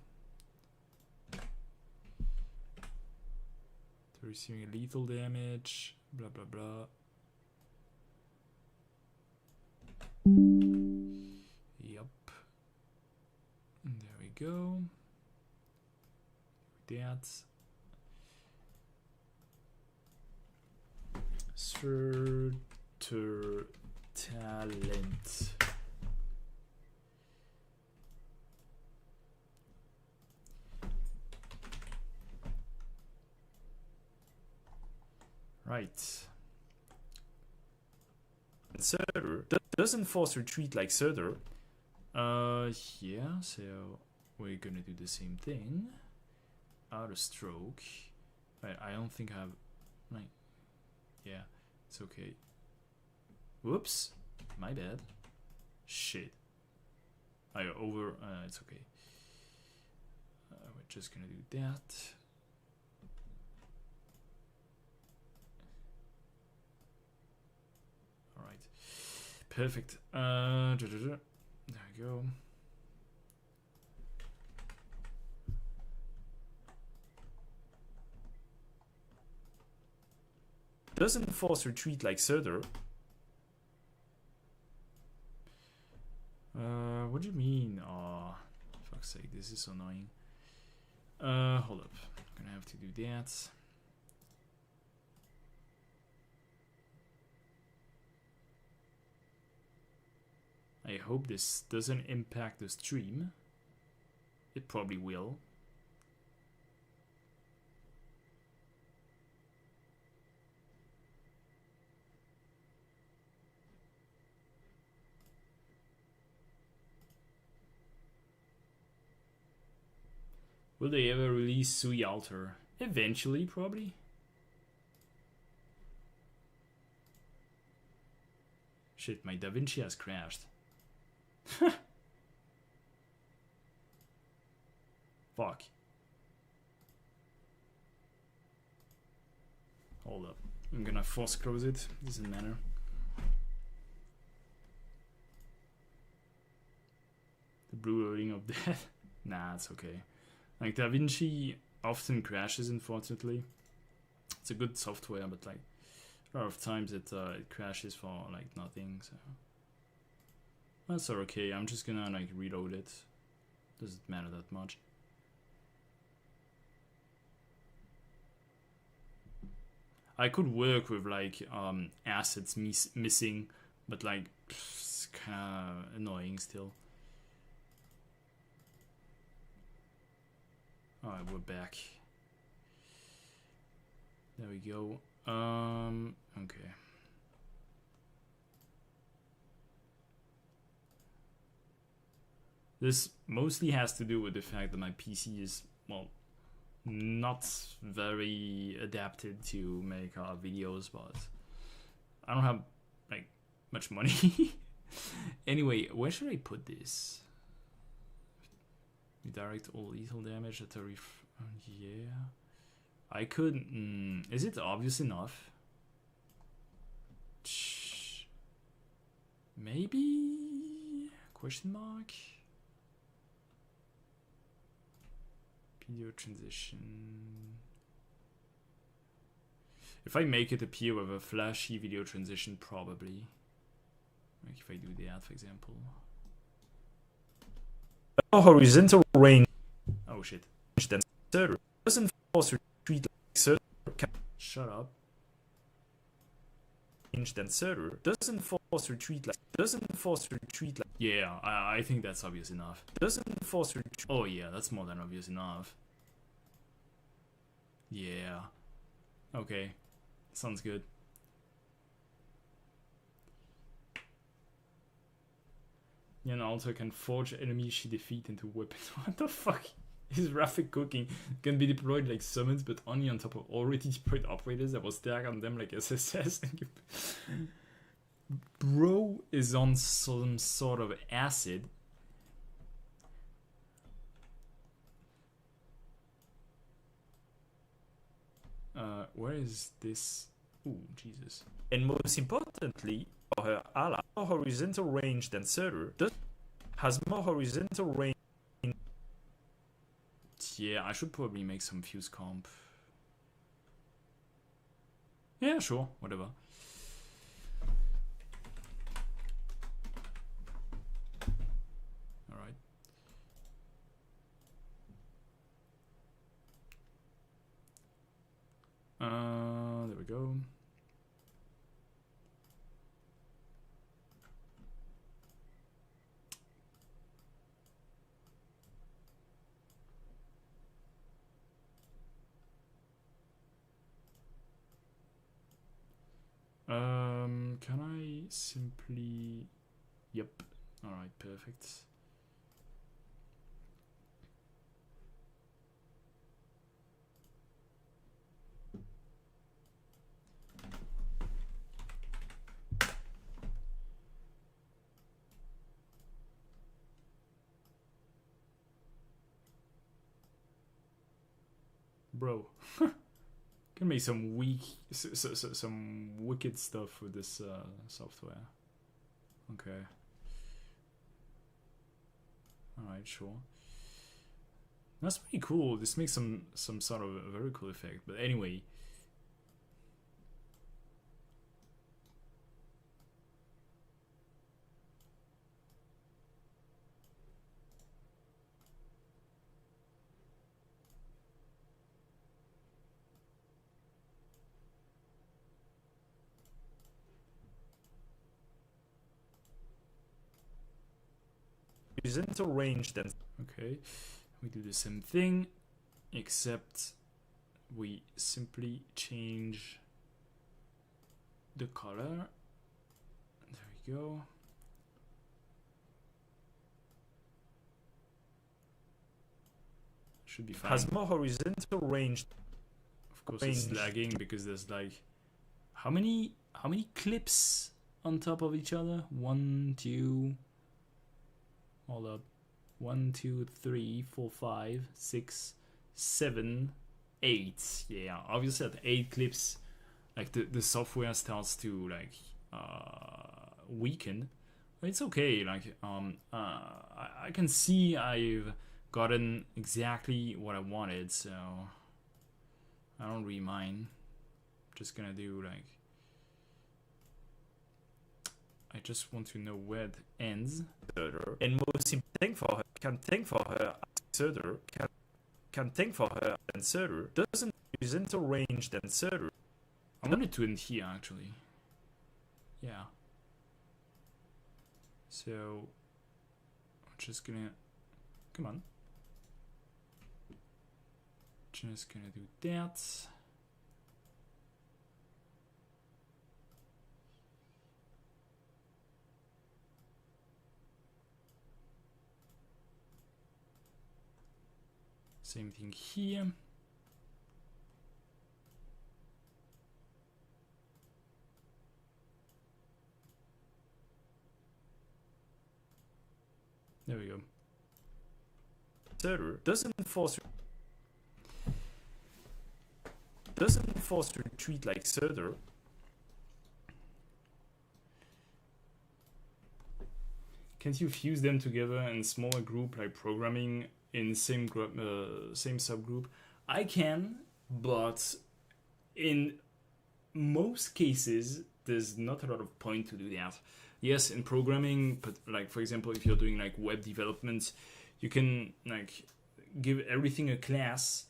To receiving lethal damage. Blah blah blah. Yup. There we go. That. Surtur talent. Right. Surtur doesn't force retreat like Surtur. Yeah, so we're gonna do the same thing. Out of stroke. I don't think I have, like, yeah, it's okay. Whoops, my bad. Shit. It's okay. We're just gonna do that. Alright. Perfect. There we go. Doesn't force retreat like Surtur. What do you mean? Oh, fuck's sake, this is annoying. Hold up. I'm gonna have to do that. I hope this doesn't impact the stream. It probably will. Will they ever release Sui Alter? Eventually, probably. Shit, my DaVinci has crashed. Fuck. Hold up. I'm gonna force close it. Doesn't matter. The blue loading of death. Nah, it's okay. Like, DaVinci often crashes, unfortunately. It's a good software, but like a lot of times it crashes for like nothing. So that's okay. I'm just gonna like reload it. Doesn't matter that much. I could work with like assets missing, but like it's kind of annoying still. Alright, we're back. There we go. Okay. This mostly has to do with the fact that my PC is, well, not very adapted to make videos, but I don't have like much money. Anyway, where should I put this? Redirect all lethal damage at a yeah. I could... is it obvious enough? Maybe? Question mark? Video transition... If I make it appear with a flashy video transition, probably. Like if I do that, for example. Horizontal range. Oh shit. Then server doesn't force retreat like server. Shut up. Then server doesn't force retreat like Yeah, I think that's obvious enough. Doesn't force retreat. Oh yeah, that's more than obvious enough. Yeah. Okay. Sounds good. Yeah, and also can forge enemies she defeat into weapons. What the fuck? Is graphic cooking can be deployed like summons, but only on top of already deployed operators that will stack on them like SSS. Bro is on some sort of acid. Where is this? Ooh, Jesus. And most importantly, for her ally, more horizontal range than server has more horizontal range. Yeah, I should probably make some fuse comp. Yeah, sure, whatever. Alright. There we go. Can I simply... Yep. Alright, perfect. Bro. Can make some some wicked stuff with this software. Okay. Alright, sure. That's pretty cool. This makes some sort of a very cool effect. But anyway. Horizontal range then. Okay. We do the same thing, except we simply change the color. There we go. Should be fine. Has more horizontal range. Of course, it's lagging because there's like how many clips on top of each other? 1, 2. Hold up. 1, 2, 3, 4, 5, 6, 7, 8. Yeah, obviously at 8 clips, like the software starts to like weaken. But it's okay. Like I can see I've gotten exactly what I wanted, so I don't really mind. Just gonna do like I just want to know where it ends. And most important for her can think for her server can think for her and server doesn't horizontal range than server. I wanted to end here actually. Yeah. So I'm just gonna come on. Just gonna do that. Same thing here. There we go. Server doesn't force. doesn't force retreat like Surtur. Can't you fuse them together in smaller group, like programming in same group, same subgroup? I can, but in most cases, there's not a lot of point to do that. Yes, in programming, but like for example, if you're doing like web development, you can like give everything a class,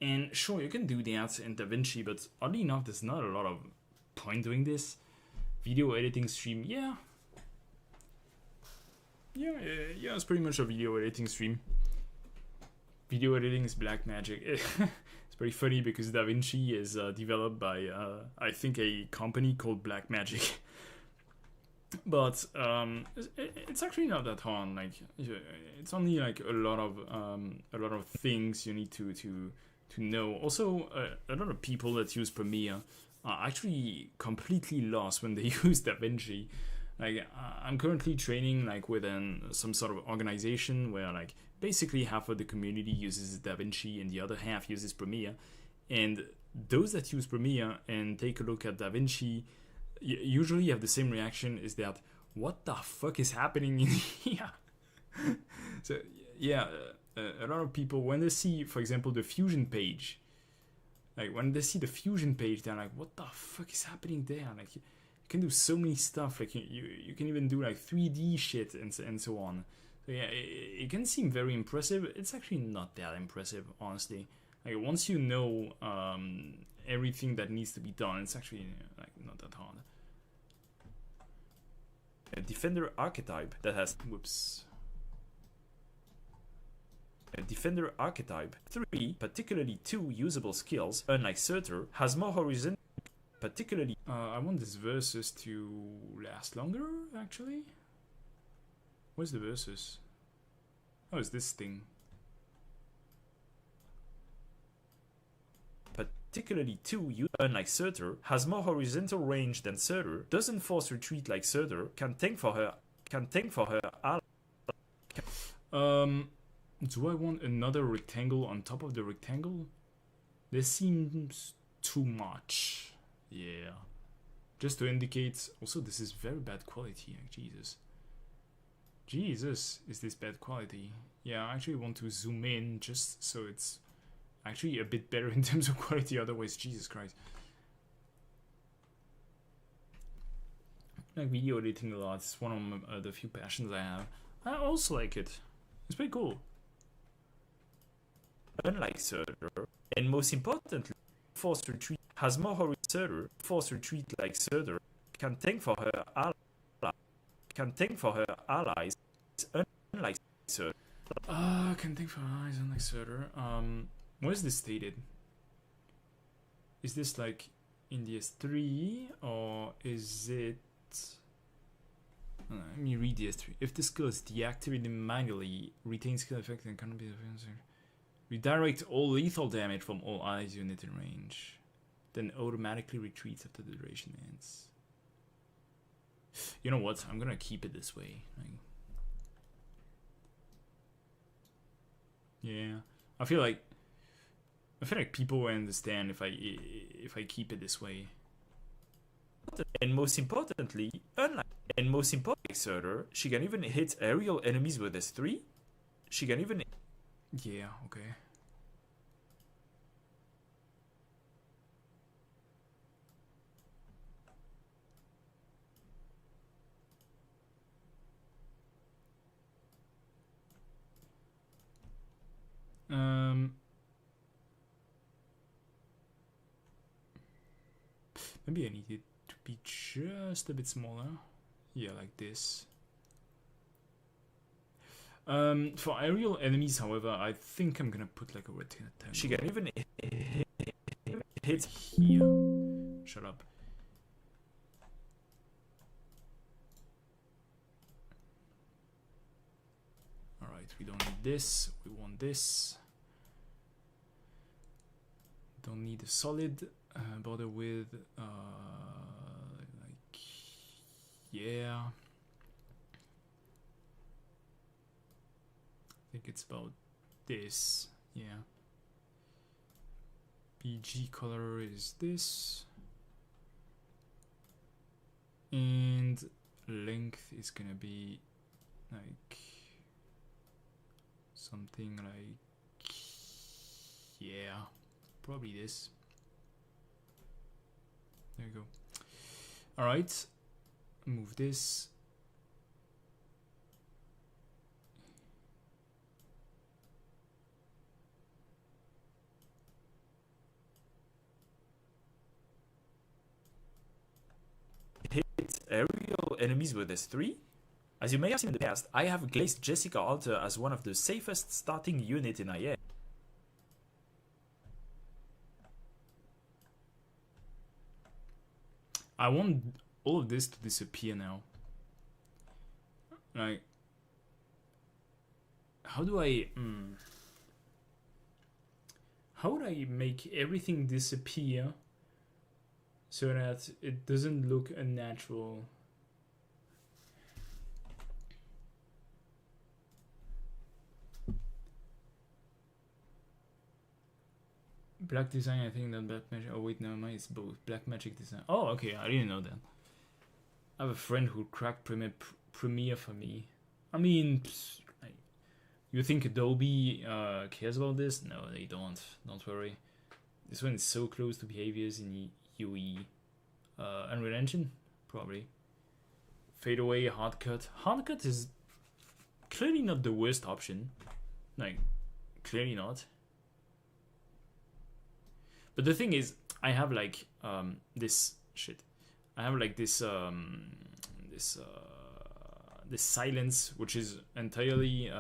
and sure you can do that in DaVinci, but oddly enough, there's not a lot of point doing this. Video editing stream, yeah, it's pretty much a video editing stream. Video editing is black magic. It's pretty funny because DaVinci is developed by I think a company called Black Magic. But it's actually not that hard. Like it's only like a lot of things you need to know. Also, a lot of people that use Premiere are actually completely lost when they use DaVinci. Like I'm currently training like within some sort of organization where like basically half of the community uses DaVinci and the other half uses Premiere. And those that use Premiere and take a look at DaVinci usually have the same reaction, is that what the fuck is happening in here? So yeah, a lot of people, when they see, for example, the Fusion page, like when they see the Fusion page, they're like, what the fuck is happening there? Like you can do so many stuff. Like you can even do like 3D shit and so on. So yeah, it can seem very impressive. It's actually not that impressive, honestly. Like once you know everything that needs to be done, it's actually like not that hard. A Defender archetype that has A Defender archetype 3, particularly 2 usable skills, unlike Surtur, has more horizontal. Particularly, I want this versus to last longer. Actually, where's the versus? Oh, it's this thing. Particularly 2, unlike Surtur, has more horizontal range than Surtur, doesn't force retreat like Surtur, can tank for her ally. Do I want another rectangle on top of the rectangle? This seems too much. Yeah. Just to indicate, also this is very bad quality, like Jesus. Jesus, is this bad quality? Yeah, I actually want to zoom in just so it's actually a bit better in terms of quality, otherwise, Jesus Christ. I like video editing a lot. It's one of the few passions I have. I also like it. It's pretty cool. Unlike Surtur, and most importantly, force retreat has more horizontal. Force retreat like Surtur can tank for her allies. Unlike Surtur. Can tank for allies unlike Surtur. What is this stated? Is this like in the S3 or is it? Let me read the S3. If the skill is deactivated manually, retain skill effect and cannot be redirect all lethal damage from all allies unit in range. Then automatically retreats after the duration ends. You know what? I'm gonna keep it this way. Yeah, I feel like people will understand if I keep it this way. And most importantly, unlike Surtur, she can even hit aerial enemies with S3. She can even. Yeah. Okay. Maybe I need it to be just a bit smaller. Yeah, like this. For aerial enemies, however, I think I'm gonna put like a rectangle. She can even hit here. Shut up. Alright, we don't need this. We want this. Don't need a solid. Bother with like, yeah, I think it's about this. Yeah, BG color is this, and length is gonna be like something like, yeah, probably this. There you go. All right, move this. Hit aerial enemies with S3. As you may have seen in the past, I have glazed Jessica Alter as one of the safest starting unit in IM. I want all of this to disappear now. Like, how do I... how would I make everything disappear so that it doesn't look unnatural? Black design, I think, not black magic. Oh wait, no, mine is both. Black magic design. Oh, okay, I didn't know that. I have a friend who cracked Premiere for me. I mean, you think Adobe cares about this? No, they don't. Don't worry. This one is so close to behaviors in UE. Unreal Engine? Probably. Fade away, hard cut. Hard cut is clearly not the worst option. Like, clearly not. But the thing is, I have like this shit. I have like this this silence, which is entirely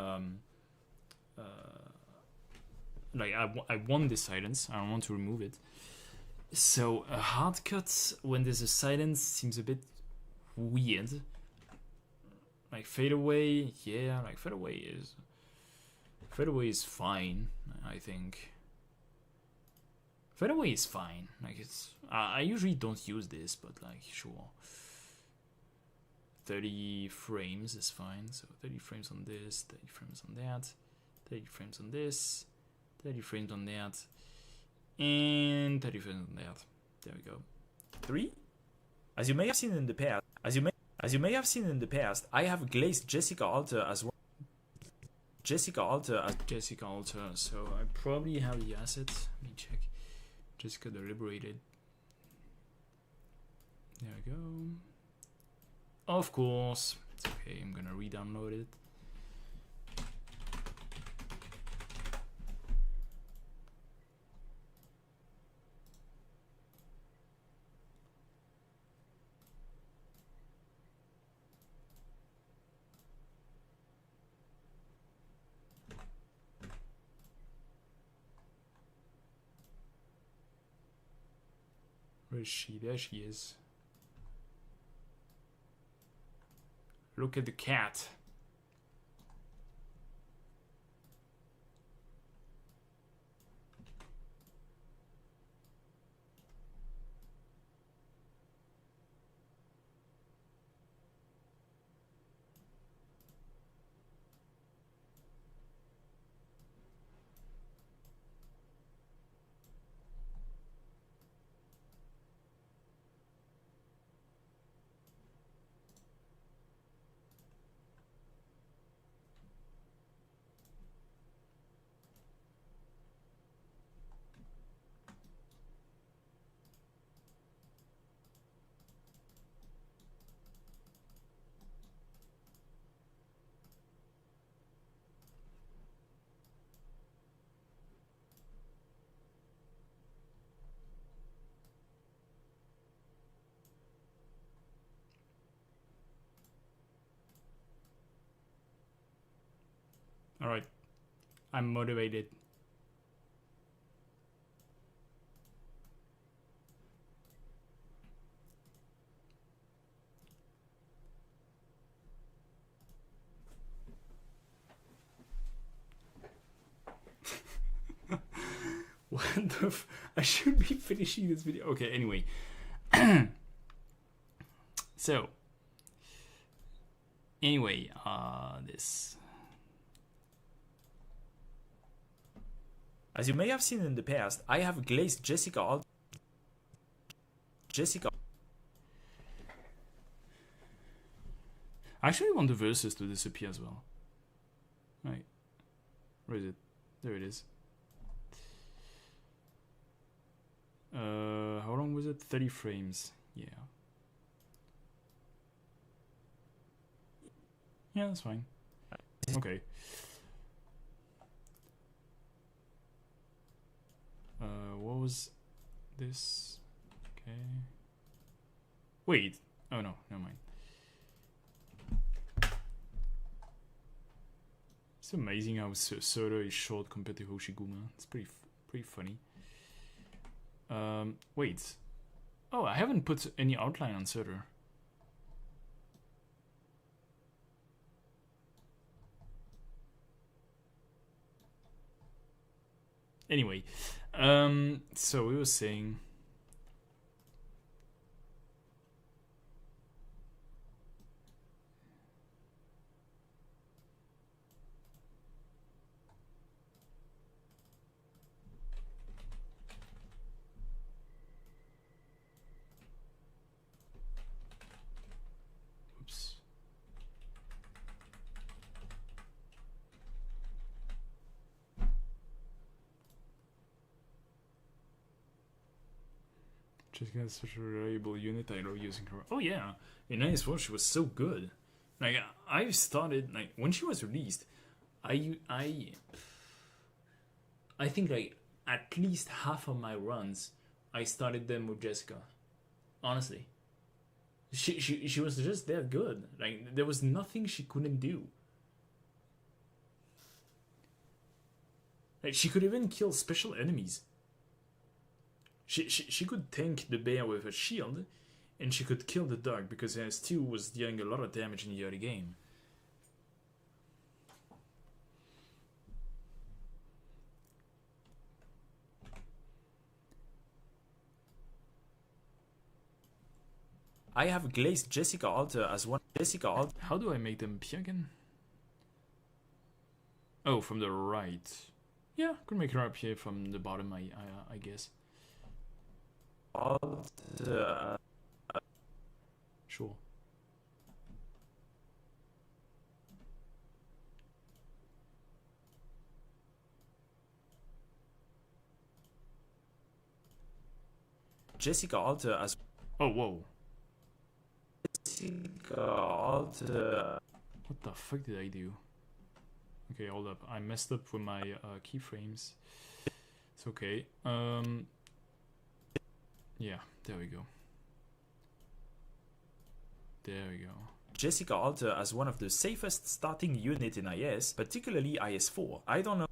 like I want this silence. I don't want to remove it. So a hard cut when there's a silence seems a bit weird. Like fade away, yeah. Like fade away is fine. I think. Fadeaway is fine. Like it's, I usually don't use this, but like sure. 30 frames is fine. So 30 frames on this, 30 frames on that, 30 frames on this, 30 frames on that, and 30 frames on that. There we go. 3. As you may have seen in the past, I have glazed Jessica Alter as one. Jessica Alter. So I probably have the asset. Let me check. Jessica the Liberated. There we go. Of course. It's okay, I'm gonna re-download it. Where is she? There she is. Look at the cat. Alright. I'm motivated. What the I should be finishing this video. Okay, anyway. So. Anyway, this. As you may have seen in the past, I have glazed Jessica. I actually want the verses to disappear as well. Right. Where is it? There it is. How long was it? 30 frames. Yeah. Yeah, that's fine. Okay. What was this? Okay. Wait. Oh no, never mind. It's amazing how Soda is short compared to Hoshiguma. It's pretty funny. Wait. Oh, I haven't put any outline on Soda. Anyway, so we were saying. Oops. Jessica is such a reliable unit. I love using her. Oh yeah, in IS4 she was so good. Like I started like when she was released, I think like at least half of my runs I started them with Jessica. Honestly, she was just that good. Like there was nothing she couldn't do. Like she could even kill special enemies. She could tank the bear with a shield, and she could kill the dog because S2 was dealing a lot of damage in the early game. I have glazed Jessica Alter as one. How do I make them appear again? Oh, from the right. Yeah, could make her appear from the bottom. I guess. Sure. Jessica Alter as. Oh, whoa. Jessica Alter. What the fuck did I do? Okay, hold up. I messed up with my keyframes. It's okay. Yeah, there we go. There we go. Jessica Alter as one of the safest starting unit in IS, particularly IS4. I don't know.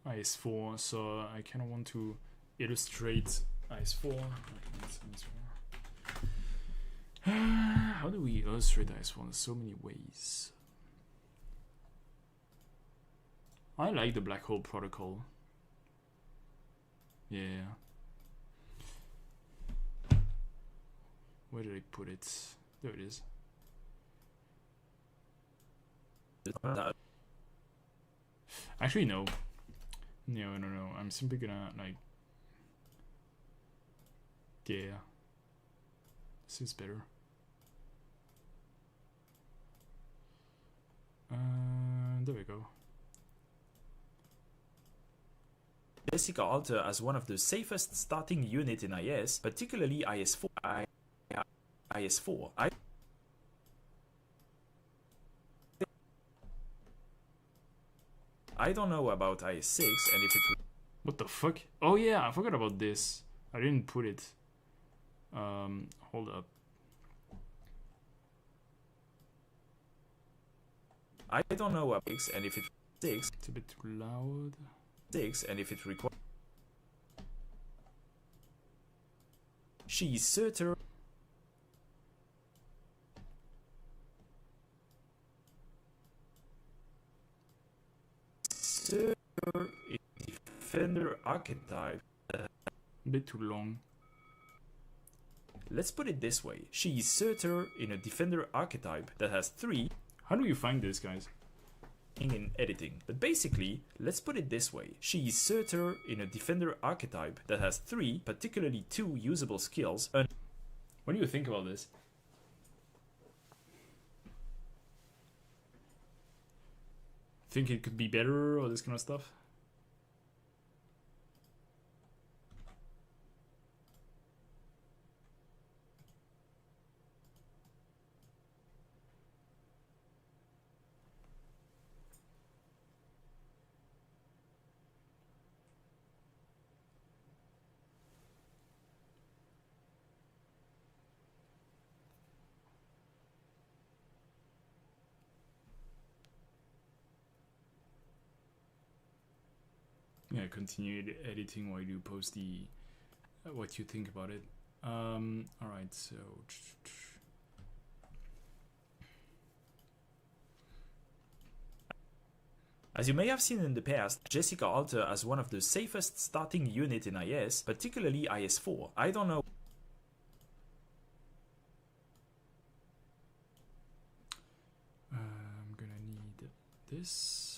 IS4, so I kind of want to illustrate IS4. How do we illustrate IS4? There's so many ways. I like the black hole protocol. Yeah. Where did I put it? There it is. Actually, no. No. I'm simply gonna, like... Yeah. This is better. There we go. Jessica Alter as one of the safest starting unit in IS, particularly IS4. IS4. I don't know about IS6 and if it. What the fuck? Oh yeah, I forgot about this. I didn't put it. Hold up. I don't know about 6 and if it 6. It's a bit too loud. 6 and if it requires. She's certain. Defender archetype. A bit too long. Let's put it this way. She is Surtur in a defender archetype that has 3 How do you find this, guys? In editing. But basically, let's put it this way. She is Surtur in a defender archetype that has 3, particularly 2 usable skills. What do you think about this? Think it could be better or this kind of stuff? Yeah, continue editing while you post the what you think about it. All right, so as you may have seen in the past, Jessica Alter as one of the safest starting unit in IS, particularly IS4. I don't know. I'm gonna need this.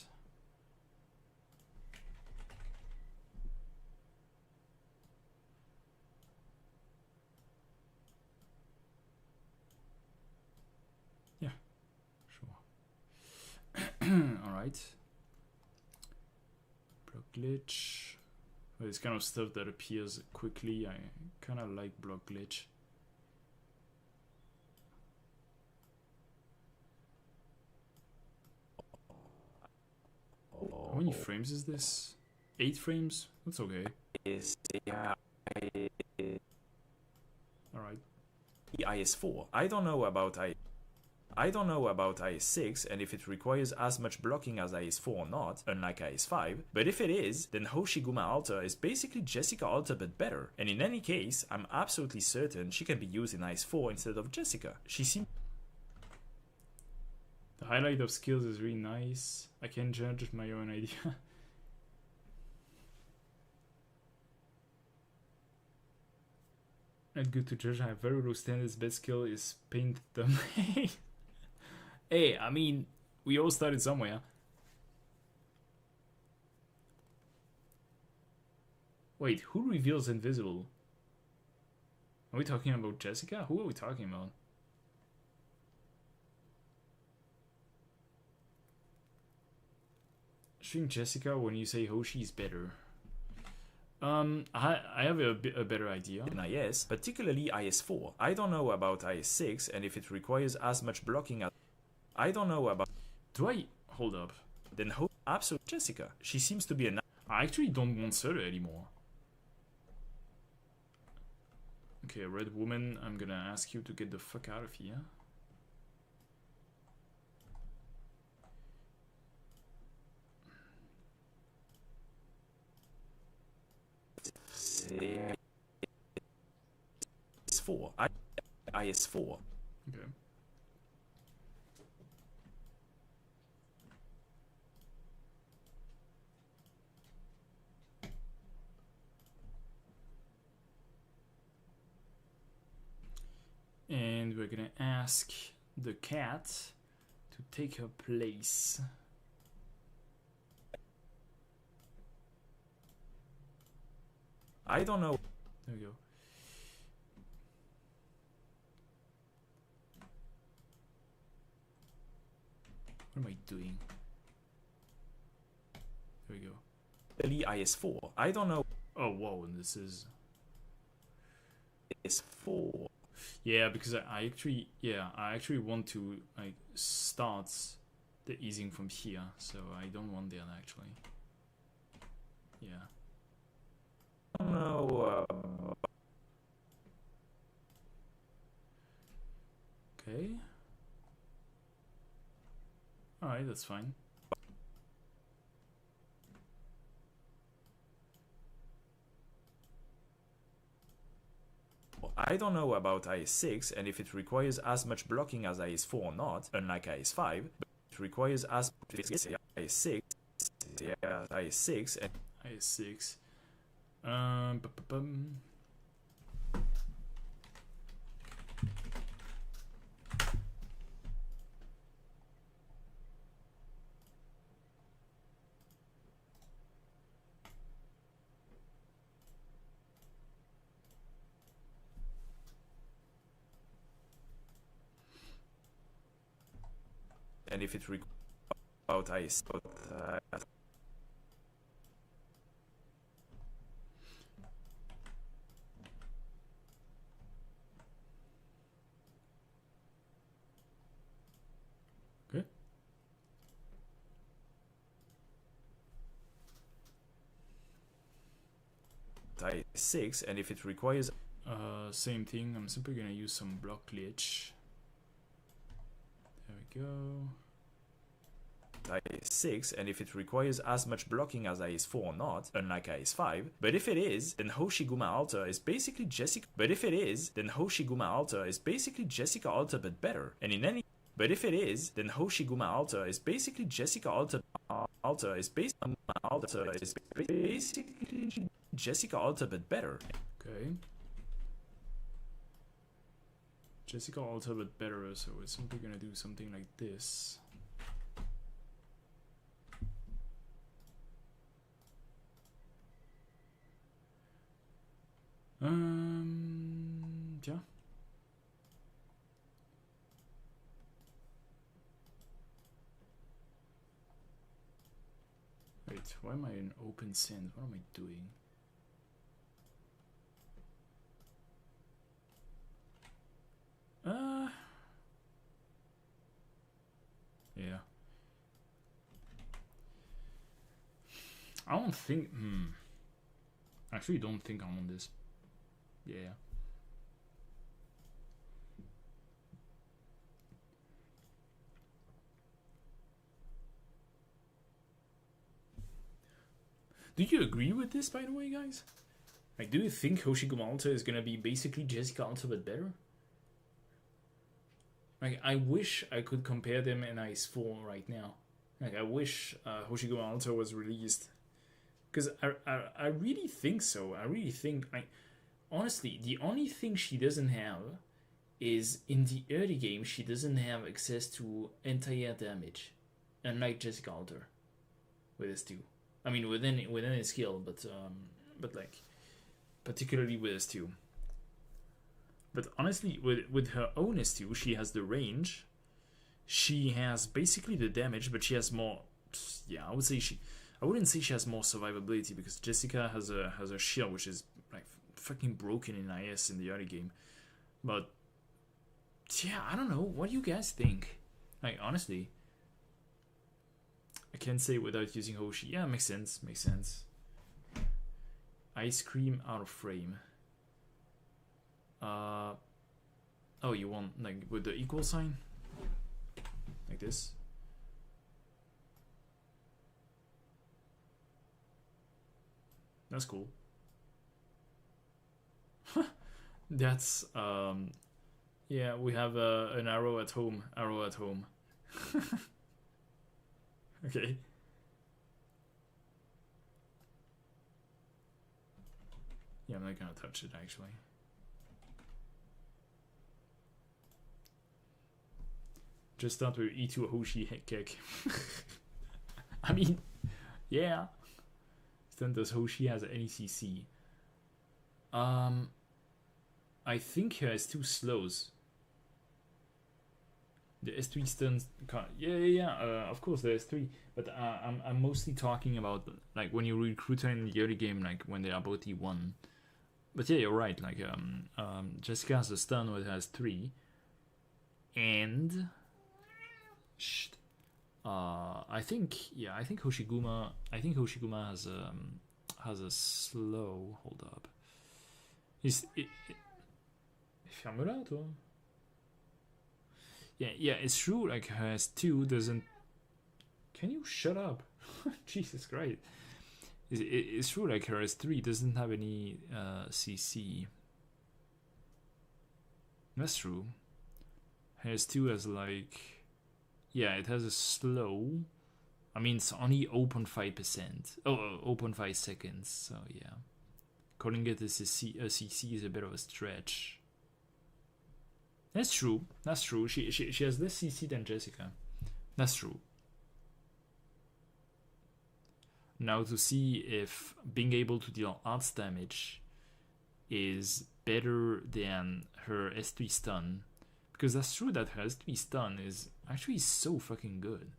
Yeah, sure. All right. Block glitch. Well, it's kind of stuff that appears quickly. I kind of like block glitch. How many frames is this? 8 frames? That's okay. Alright. IS4. I don't know about IS6 and if it requires as much blocking as IS4 or not, unlike IS5, but if it is, then Hoshiguma Alter is basically Jessica Alter but better, and in any case, I'm absolutely certain she can be used in IS4 instead of Jessica. She seems... The highlight of skills is really nice. I can judge my own idea. Not good to judge. I have very low standards. Best skill is paint them. Hey, I mean, we all started somewhere. Wait, who reveals invisible? Are we talking about Jessica? Who are we talking about? Showing Jessica when you say Hoshi is better. I have a better idea. In IS, particularly IS4. I don't know about IS6 and if it requires as much blocking as... I don't know about... Do I... Hold up. Then absolute Jessica. She seems to be a... I actually don't want Surtur anymore. Okay, Red Woman, I'm gonna ask you to get the fuck out of here. IS4. IS4. Okay. And we're gonna ask the cat to take her place. I don't know. There we go. What am I doing? There we go. IS4. I don't know. Oh, whoa, and this is... IS4. Yeah, because I actually want to like start the easing from here, so I don't want that actually. Yeah. No. Okay. Alright, that's fine. I don't know about IS6 and if it requires as much blocking as IS4 or not, unlike IS5, but it requires as IS6, IS6 and IS6. and if it requires out ice. Okay. Type 6, and if it requires same thing. I'm simply gonna use some block glitch. There we go. IS6, and if it requires as much blocking as IS4 or not, unlike IS5. But if it is, then Hoshiguma Alter is basically Jessica. But if it is, then Hoshiguma Alter is basically Jessica Alter but better. And in any but if it is, then Hoshiguma Alter is basically Jessica Alter. Alter is basically Jessica Alter but better. Okay. Jessica Alter but better, so we're simply gonna do something like this. Yeah. Wait, why am I in open send? What am I doing? Yeah. I don't think. Actually, don't think I'm on this. Yeah. Do you agree with this, by the way, guys? Like, do you think Hoshiguma Alter is gonna be basically Jessica Alter but better? Like, I wish I could compare them in IS4 right now. Like, I wish Hoshiguma Alter was released. Because I really think so. I really think... honestly, the only thing she doesn't have is in the early game, she doesn't have access to entire damage. Unlike Jessica Alter with S2. I mean, within his skill, but like, particularly with S2. But honestly, with her own S2, she has the range. She has basically the damage, but she has more. Yeah, I wouldn't say she has more survivability because Jessica has a shield which is like fucking broken in IS in the early game. But yeah, I don't know. What do you guys think? Like, honestly, I can't say without using Hoshi. Yeah, makes sense. Makes sense. Ice cream out of frame. Oh, you want like with the equal sign? Like this? That's cool. That's yeah, we have an arrow at home. Arrow at home. Okay. Yeah, I'm not gonna touch it actually. Just start with E2 Hoshi head kick. I mean, yeah. Then does Hoshi has any CC? I think he has two slows. The S3 stuns can't. Yeah. Of course the S3, but I'm mostly talking about like when you recruit her in the early game, like when they are both E1. But yeah, you're right. Like Jessica has a stun with has 3, and I think Hoshiguma has a slow. Hold up. Ferme-la, toi. Yeah, it's true. Like her S2 doesn't. Can you shut up? Jesus Christ. It's true. Like her S3 doesn't have any CC. That's true. Her S2 has like. Yeah, it has a slow. I mean, it's only 0.5%. Oh, 0.5 seconds. So yeah, calling it a CC is a bit of a stretch. That's true. That's true. She has less CC than Jessica. That's true. Now to see if being able to deal arts damage is better than her S3 stun, Because that's true that has to be stun is actually so fucking good.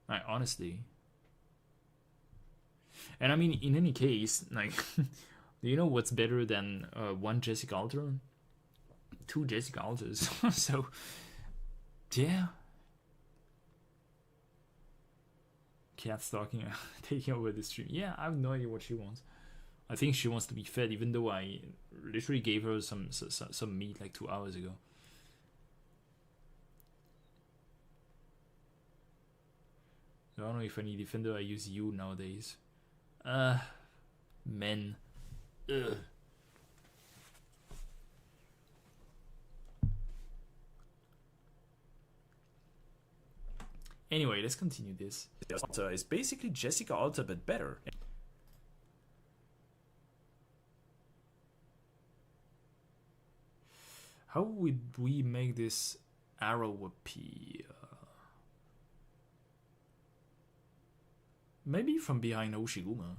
Like, honestly. And I mean, in any case, like, do you know what's better than one Jessica Alter? Two Jessica Alters. So, yeah. Cat's talking, taking over the stream. Yeah, I have no idea what she wants. I think she wants to be fed, even though I literally gave her some meat like 2 hours ago. I don't know if any defender I use you nowadays. Men. Ugh. Anyway, let's continue this. Alter is basically Jessica Alter but better. How would we make this arrow appear? Maybe from behind Oshiguma.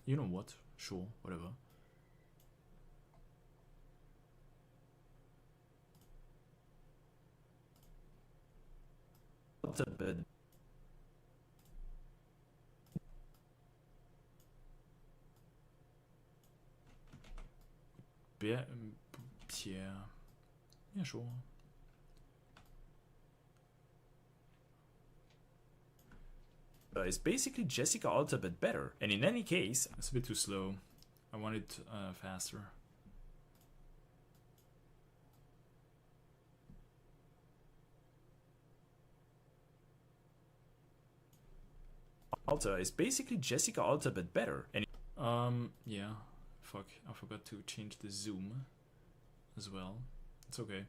You know what? Sure, whatever. Alter but Yeah, sure. Is basically Jessica Alter but better. And in any case, it's a bit too slow. I want it faster. Alter is basically Jessica Alter but better. And yeah. Fuck, I forgot to change the zoom as well. It's okay.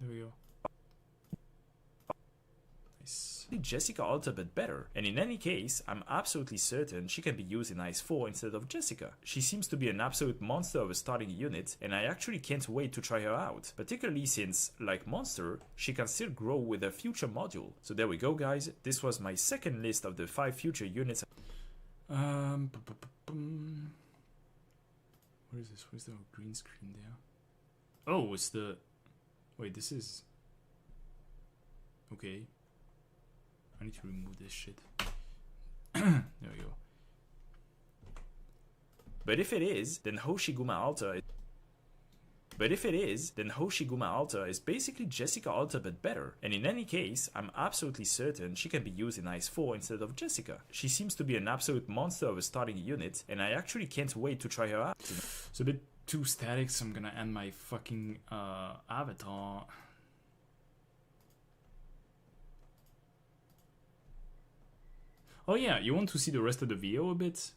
There we go. Nice. Jessica Alter but better. And in any case, I'm absolutely certain she can be used in Ice 4 instead of Jessica. She seems to be an absolute monster of a starting unit, and I actually can't wait to try her out. Particularly since, like Monster, she can still grow with a future module. So there we go, guys. This was my second list of the 5 future units. What is this? Where's the green screen there? Oh, it's the... Wait, this is... Okay. I need to remove this shit. There we go. But if it is, then Hoshiguma Alter is basically Jessica Alter but better. And in any case, I'm absolutely certain she can be used in Ice 4 instead of Jessica. She seems to be an absolute monster of a starting unit, and I actually can't wait to try her out. It's a bit too static, so I'm gonna end my fucking avatar. Oh yeah, you want to see the rest of the video a bit?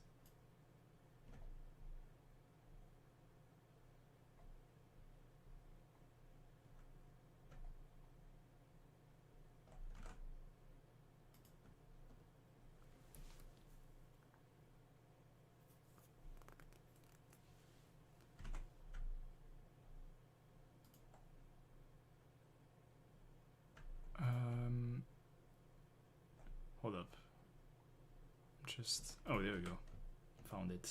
Hold up. Just... Oh, there we go. Found it.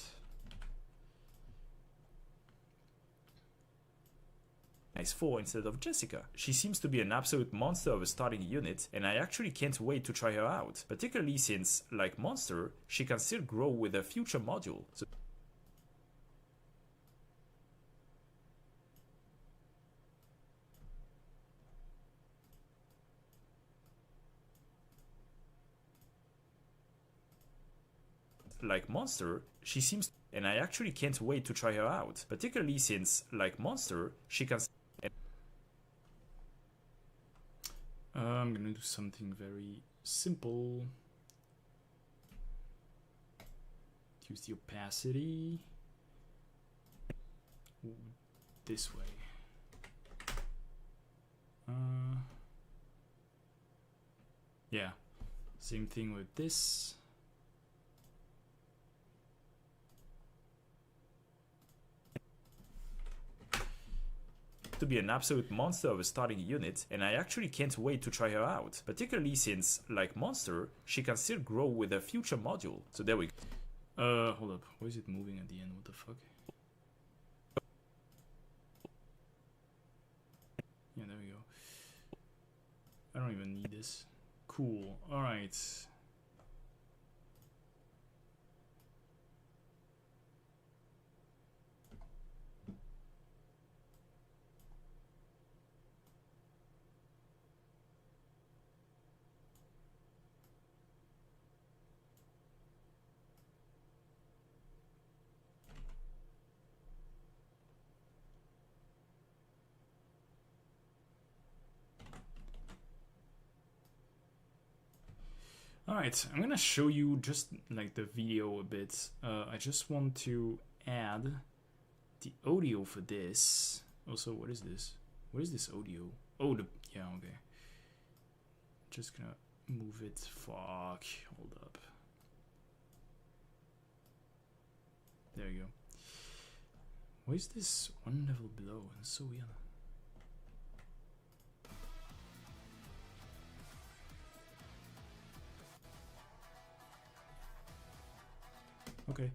Ice 4 instead of Jessica. She seems to be an absolute monster of a starting unit, and I actually can't wait to try her out. Particularly since, like Monster, she can still grow with a future module. So like Monster, she seems, and I actually can't wait to try her out. Particularly since, like Monster, she can. I'm gonna do something very simple. Use the opacity. Ooh, this way. Yeah, same thing with this. to be an absolute monster of a starting unit, and I actually can't wait to try her out, particularly since, like Monster, she can still grow with a future module. So there we go. Hold up. Why is it moving at the end? What the fuck? Yeah, there we go. I don't even need this. Cool. Alright. Alright, I'm gonna show you just like the video a bit. I just want to add the audio for this. Also, what is this? What is this audio? Oh, yeah, okay. Just gonna move it. Fuck, hold up. There you go. Why is this one level below? It's so weird. Okay.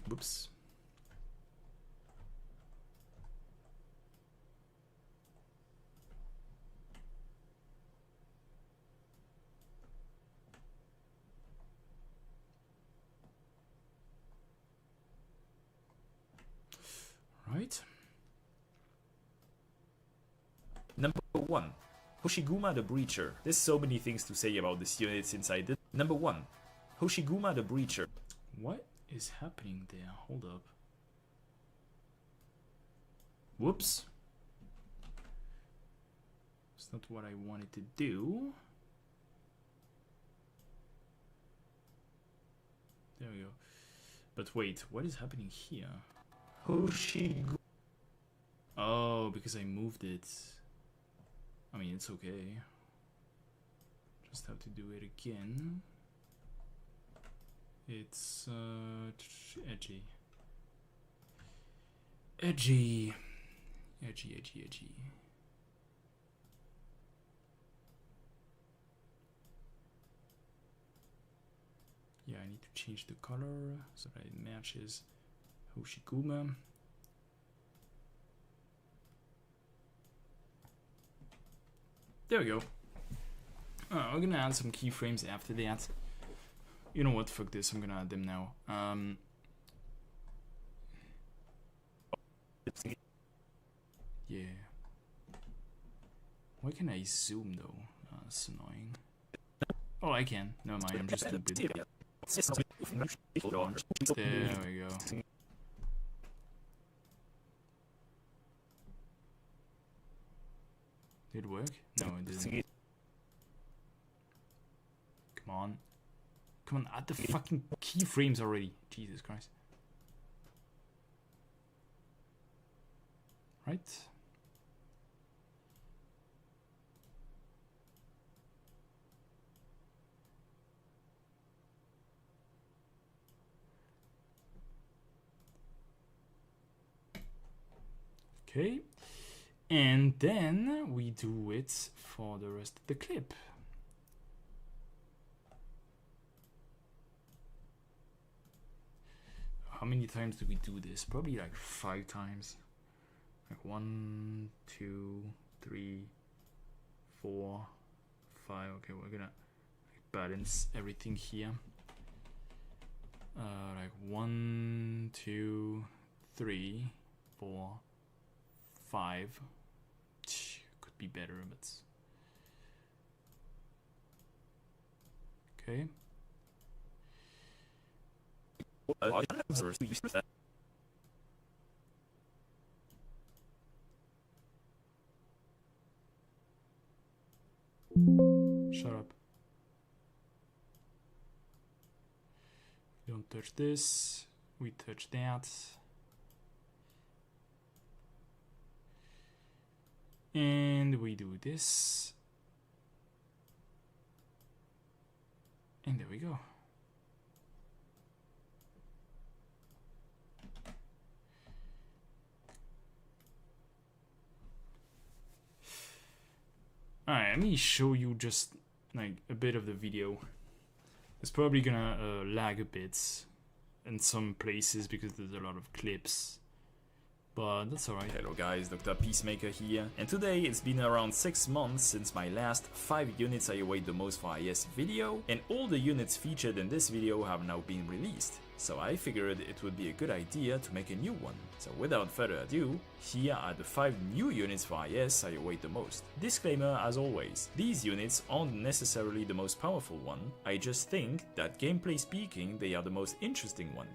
Whoops. Right. Number 1. Hoshiguma the Breacher. There's so many things to say about this unit since I did. Number 1. Hoshiguma the Breacher. What is happening there? Hold up. Whoops. It's not what I wanted to do. There we go. But wait, what is happening here? Hoshiguma. Oh, because I moved it. I mean, it's okay. Just have to do it again. It's edgy. Edgy. Edgy, edgy, edgy. Yeah, I need to change the color so that it matches Hoshiguma. There we go. We're gonna add some keyframes after that. You know what? Fuck this. I'm gonna add them now. Yeah. Why can I zoom though? That's annoying. Oh, I can. Never mind. I'm just stupid. There we go. Did it work? No, it didn't. Come on. Come on, add the fucking keyframes already. Jesus Christ. Right. Okay. And then we do it for the rest of the clip. How many times do we do this? Probably like 5 times. Like 1, 2, 3, 4, 5. Okay, we're gonna balance everything here. Like 1, 2, 3, 4, 5. Could be better, but okay. Shut up. Don't touch this. We touch that. And we do this. And there we go. Alright, let me show you just like a bit of the video. It's probably gonna lag a bit in some places because there's a lot of clips. But that's alright. Hello guys, Dr. Peacemaker here, and today it's been around 6 months since my last 5 units I await the most for IS video, and all the units featured in this video have now been released. So I figured it would be a good idea to make a new one. So without further ado, here are the 5 new units for IS I await the most. Disclaimer as always, these units aren't necessarily the most powerful one, I just think that gameplay speaking they are the most interesting one.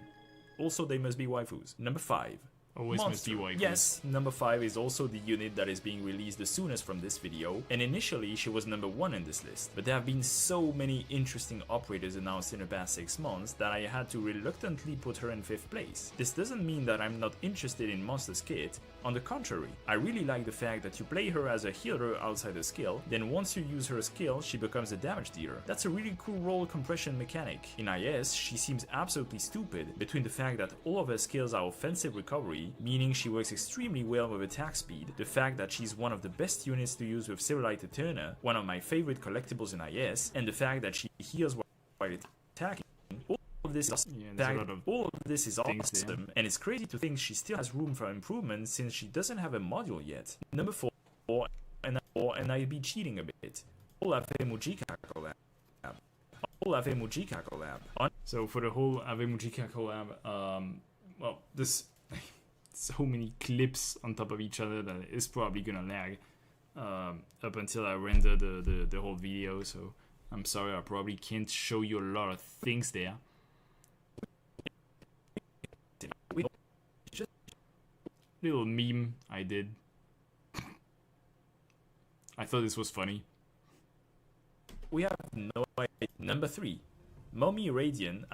Also they must be waifus. Number 5. Always Monster. must be waifus. Yes, number 5 is also the unit that is being released the soonest from this video, and initially she was number 1 in this list, but there have been so many interesting operators announced in the past 6 months that I had to reluctantly put her in 5th place. This doesn't mean that I'm not interested in Monster's kit, on the contrary, I really like the fact that you play her as a healer outside her skill, then once you use her skill she becomes a damage dealer. That's a really cool role compression mechanic. In IS she seems absolutely stupid between the fact that all of her skills are offensive recovery, meaning she works extremely well with attack speed, the fact that she's one of the best units to use with Civilite Eterna, one of my favorite collectibles in IS, and the fact that she heals while attacking. All of this is awesome, and it's crazy to think she still has room for improvement since she doesn't have a module yet. Number 4, and I'd be cheating a bit. All Ave Mujika collab. All Ave Mujika collab. So for the whole Ave Mujika collab, well, this so many clips on top of each other that it's probably gonna lag up until I render the whole video. So I'm sorry, I probably can't show you a lot of things there. Little meme I did. I thought this was funny. We have no idea. Number 3. Mommy Radiant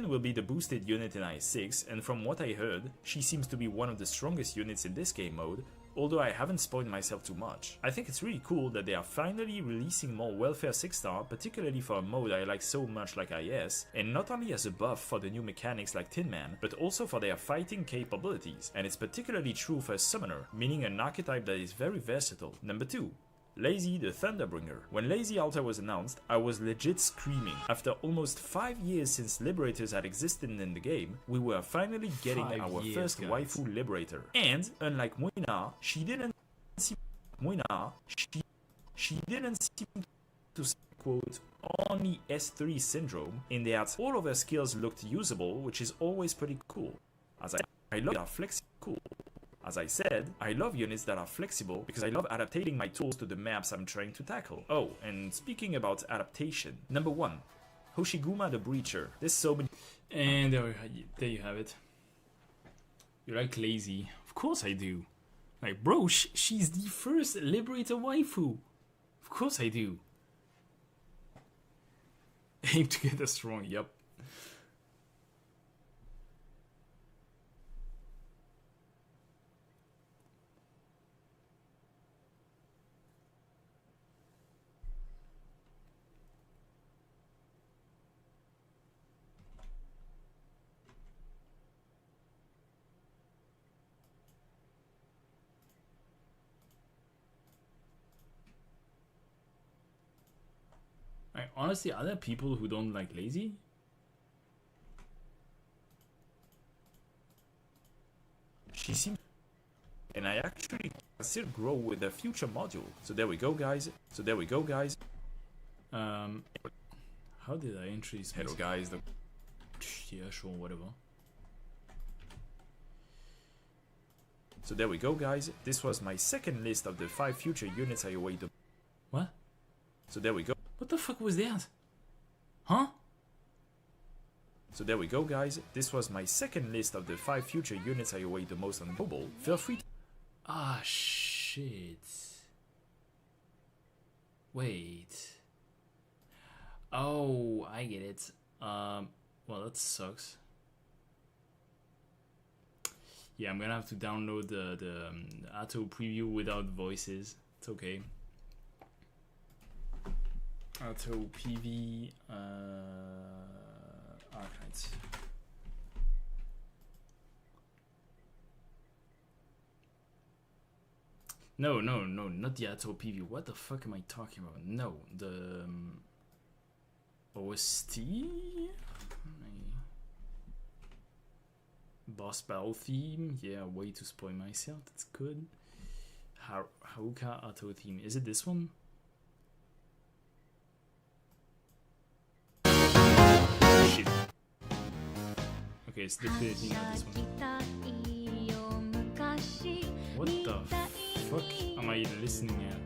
will be the boosted unit in I6, and from what I heard, she seems to be one of the strongest units in this game mode, although I haven't spoiled myself too much. I think it's really cool that they are finally releasing more welfare 6-star, particularly for a mode I like so much like IS, and not only as a buff for the new mechanics like Tin Man, but also for their fighting capabilities, and it's particularly true for a summoner, meaning an archetype that is very versatile. Number 2. Lazy the Thunderbringer. When Lazy Altar was announced, I was legit screaming. After almost 5 years since Liberators had existed in the game, we were finally getting our first waifu Liberator. And, unlike Moina, she didn't seem to quote only S3 syndrome, in that all of her skills looked usable, which is always pretty cool. As I love that flexible. As I said, I love units that are flexible because I love adaptating my tools to the maps I'm trying to tackle. Oh, and speaking about adaptation, number 1, Hoshiguma the Breacher. There's so many. And there you have it. You like Lazy? Of course I do. Like, bro, she's the first Liberator waifu. Of course I do. Aim to get us strong, yep. Honestly, are there people who don't like Lazy? She seems, and I actually consider grow with a future module. So there we go, guys. How did I introduce Hello, guys. Yeah, sure, whatever. So there we go, guys. This was my second list of the 5 future units I await the. What? So there we go. What the fuck was that? Huh? So there we go, guys. This was my second list of the 5 future units I await the most on mobile. Feel free to... Ah, shit. Wait. Oh, I get it. Well, that sucks. Yeah, I'm gonna have to download the Atto preview without voices. It's okay. Atto PV archives. No, not the Ato PV. What the fuck am I talking about? No, the OST? Boss battle theme? Yeah, way to spoil myself. That's good. Haruka Ato theme. Is it this one? Shit. Okay, it's definitely not this one. What the fuck am I listening at?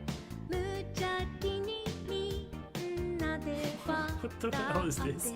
What the hell is this?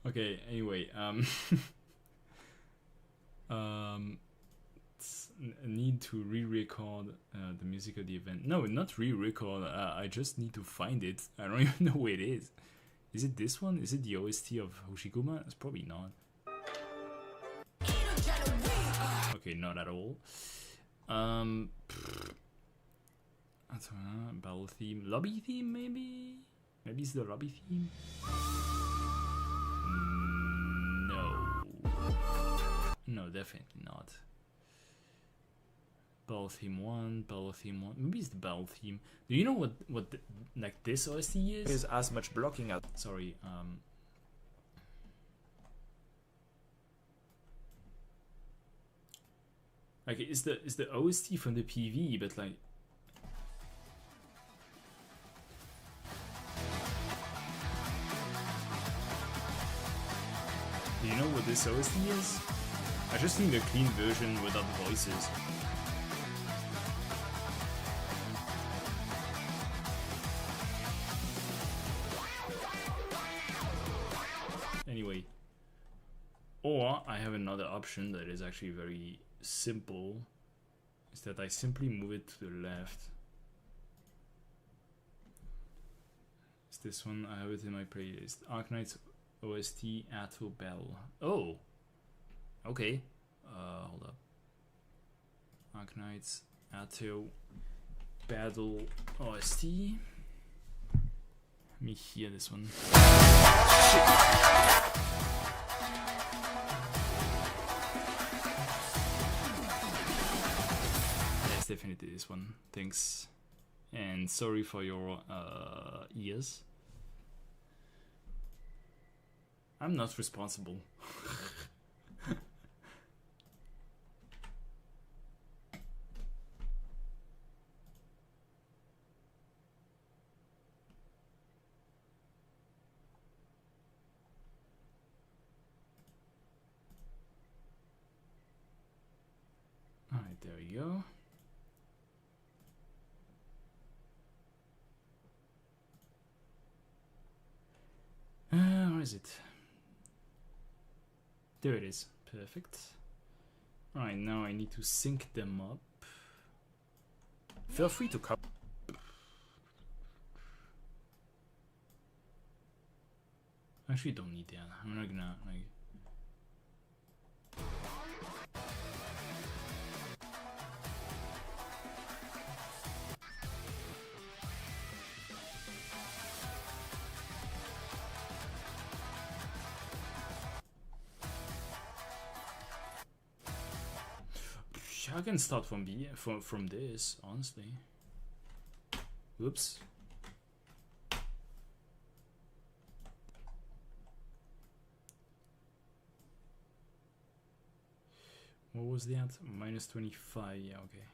Okay, anyway, need to re-record the music of the event. No, not re-record, I just need to find it. I don't even know where it is. Is it this one? Is it the OST of Hoshiguma? It's probably not. Okay, not at all. Battle theme. Lobby theme, maybe? Maybe it's the lobby theme? No, definitely not. Battle theme 1, battle theme 1. Maybe it's the battle theme. Do you know what like this OST is? There's as much blocking out. Sorry, like it's the OST from the PV, but like do you know what this OST is? I just need a clean version without the voices. Anyway. Or I have another option that is actually very simple. Is that I simply move it to the left. It's this one. I have it in my playlist. Arknight's OST Ato Bell. Oh! Okay, hold up. Arknight's Ato Battle OST. Let me hear this one. Shit. Yes, definitely this one. Thanks. And sorry for your ears. I'm not responsible. Alright, there we go. Where is it? There it is. Perfect. Alright, now I need to sync them up. Feel free to come. Actually, don't need that. I'm not gonna like. I can start from this, honestly. Whoops. What was that? Minus 25, yeah, okay.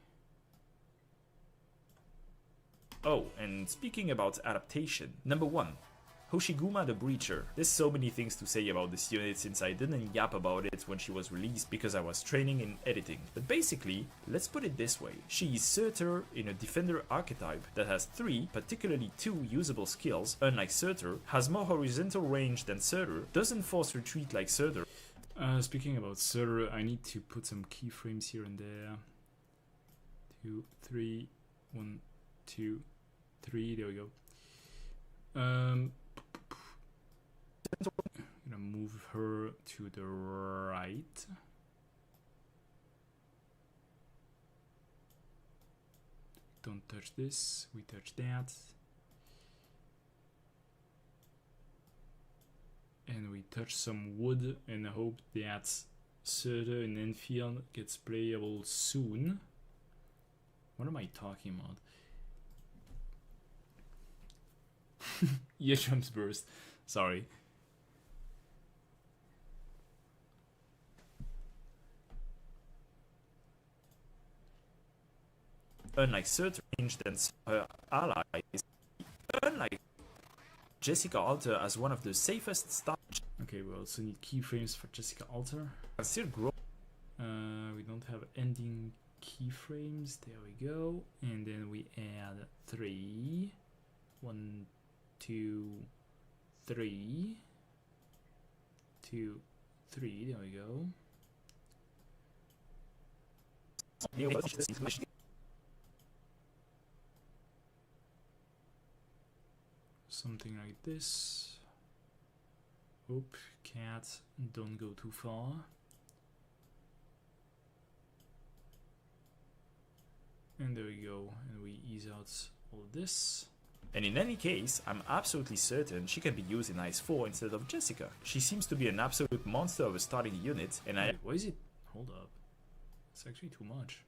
Oh, and speaking about adaptation, number 1. Hoshiguma the Breacher. There's so many things to say about this unit since I didn't yap about it when she was released because I was training in editing. But basically, let's put it this way. She is Surtur in a defender archetype that has 3, particularly 2 usable skills, unlike Surtur, has more horizontal range than Surtur, doesn't force retreat like Surtur. Speaking about server, I need to put some keyframes here and there. 2, 3, 1, 2, 3. There we go. I'm gonna move her to the right. Don't touch this. We touch that. And we touch some wood and hope that Sutter and Enfield gets playable soon. What am I talking about? Eardrums burst. Sorry. Unlike Surtur and her allies, unlike Jessica Alter as one of the safest start. Okay, we also need keyframes for Jessica Alter. Can still grow. We don't have ending keyframes. There we go. And then we add 3. 1, 2, 3. 2, 3. There we go. Something like this. Oop, cat, don't go too far. And there we go, and we ease out all of this. And in any case, I'm absolutely certain she can be used in Ice 4 instead of Jessica. She seems to be an absolute monster of a starting unit, and Wait, why is it? Hold up. It's actually too much.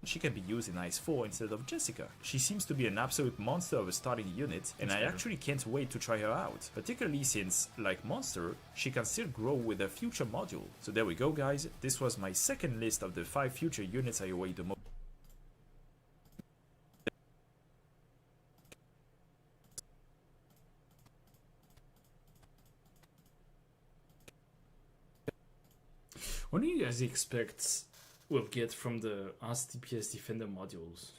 She can be used in Ice 4 instead of Jessica. She seems to be an absolute monster of a starting unit, and I actually can't wait to try her out. Particularly since, like Monster, she can still grow with a future module. So there we go guys, this was my second list of the 5 future units I await the most. What do you guys expect we'll get from the RCTPS Defender modules?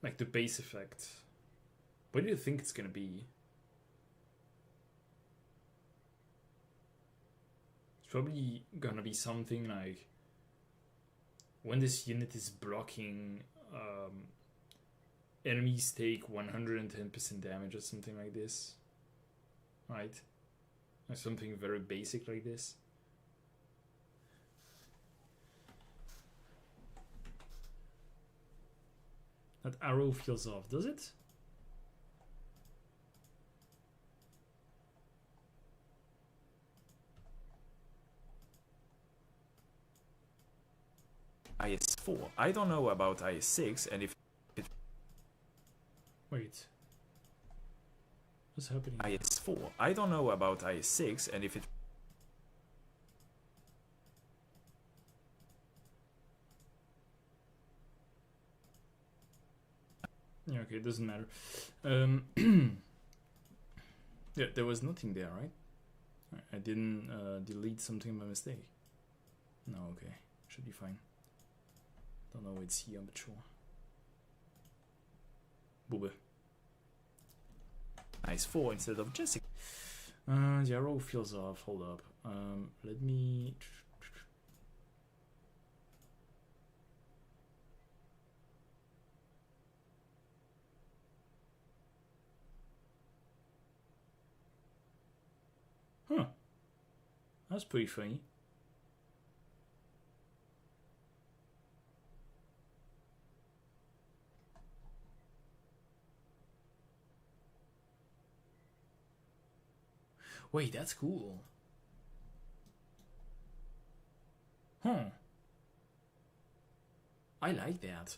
Like the base effect. What do you think it's gonna be? It's probably gonna be something like when this unit is blocking, enemies take 110% damage or something like this. Right? Or something very basic like this. That arrow feels off, does it? IS4. I don't know about IS6 and if it... Wait. What's happening? IS4. I don't know about IS6 and if it... Yeah, okay, it doesn't matter. Yeah, there was nothing there, right? I didn't delete something by mistake. No, okay. Should be fine. Don't know it's here, but sure. Booba. IS4 instead of Jessica. The arrow feels off. Hold up. Let me... Huh. That's pretty funny. Wait, that's cool. Huh. I like that.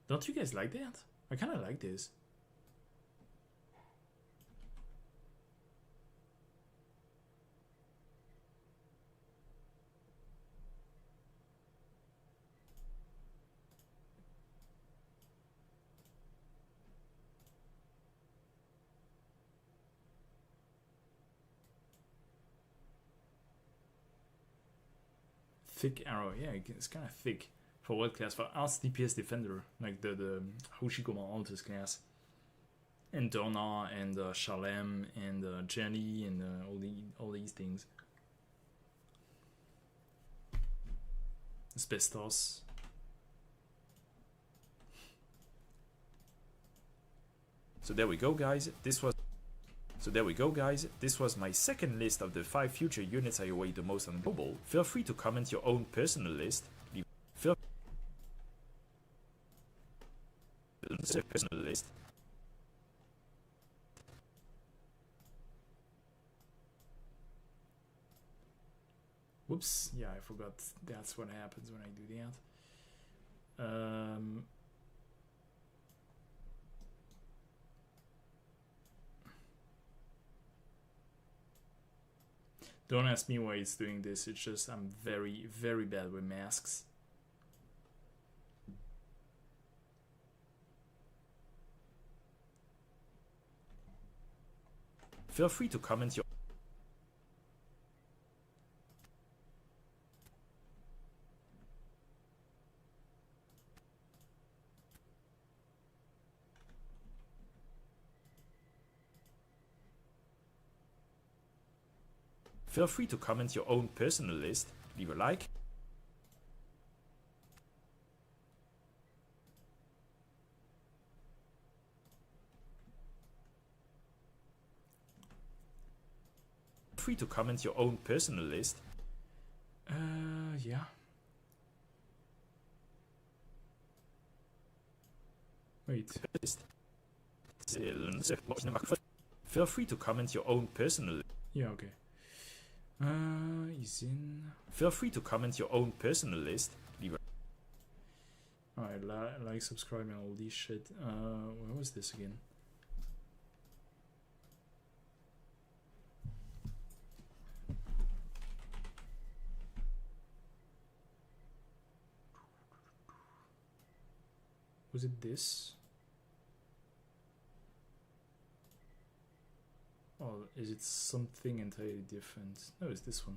Don't you guys like that? I kind of like this. Thick arrow, yeah, it's kind of thick For what class? For Arts DPS Defender, like the Hoshikoma Altus class. And Donna and Shalem and Jenny and all these things. Asbestos. So there we go, guys. This was my second list of the 5 future units I await the most on global. Feel free to comment your own personal list. Personal list. Whoops, yeah, I forgot that's what happens when I do that. Don't ask me why it's doing this, it's just I'm very, very bad with masks. Feel free to comment your own personal list, leave a like. Free to comment your own personal list. Yeah. Wait. Feel free to comment your own personal. Yeah, okay. Is in. Feel free to comment your own personal list. Leave a. Alright, like, subscribe, and all this shit. Where was this again? Was it this? Or is it something entirely different? No, it's this one.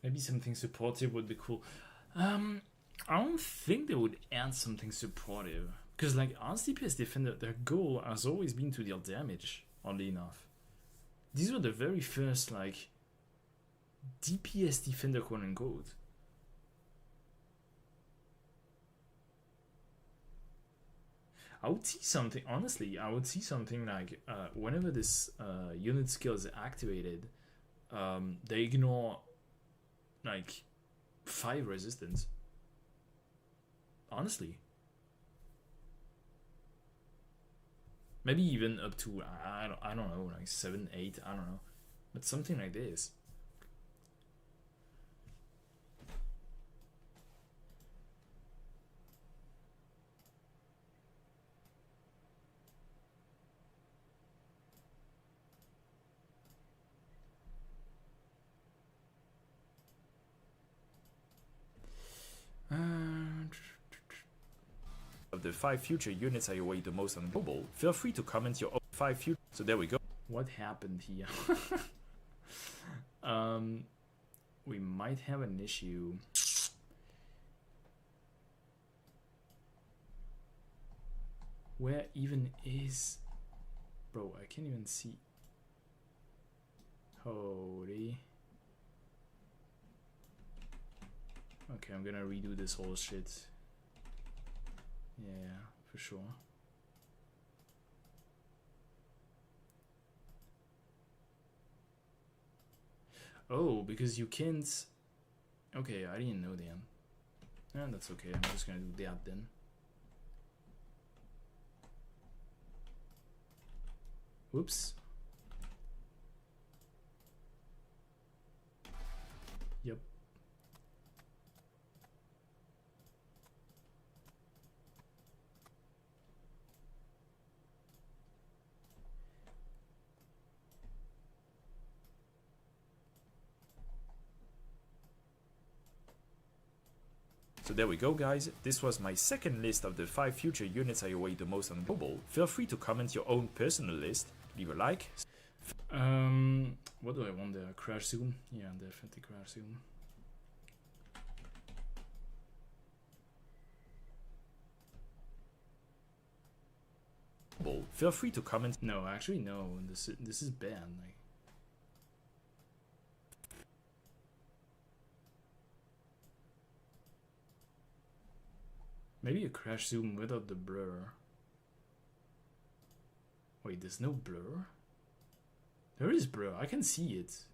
Maybe something supportive would be cool. I don't think they would add something supportive. Because, like, Arts DPS Defender, their goal has always been to deal damage, oddly enough. These were the very first, like, DPS Defender, quote unquote. I would see something, honestly, I would see something like, whenever this unit skill is activated, they ignore, like, 5 resistance. Honestly. Maybe even up to, I don't know, like 7, 8, I don't know. But something like this. Of the 5 future units I await the most on global, feel free to comment your own 5 future. So there we go. What happened here? We might have an issue. Where even is... Bro, I can't even see. Holy. Okay, I'm gonna redo this whole shit. Yeah, for sure. Oh, because you can't... Okay, I didn't know that. Yeah, that's okay, I'm just gonna do that then. Whoops. Yep. So there we go, guys. This was my second list of the 5 future units I await the most on mobile. Feel free to comment your own personal list. Leave a like. What do I want there? Crash zoom? Yeah, definitely crash zoom. Feel free to comment. No, actually no. This is bad. Like, maybe a crash zoom without the blur. Wait, there's no blur? There is blur. I can see it.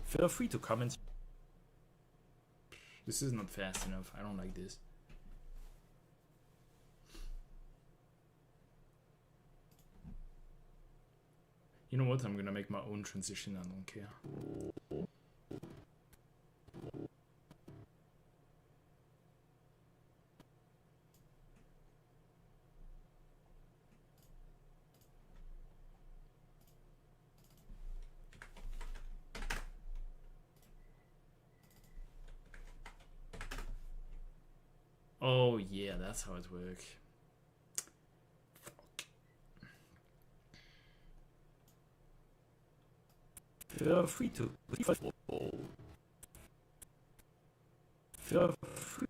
Feel free to comment. This is not fast enough. I don't like this. You know what? I'm gonna make my own transition. I don't care. Oh yeah, that's how it works. Feel free to. Feel free.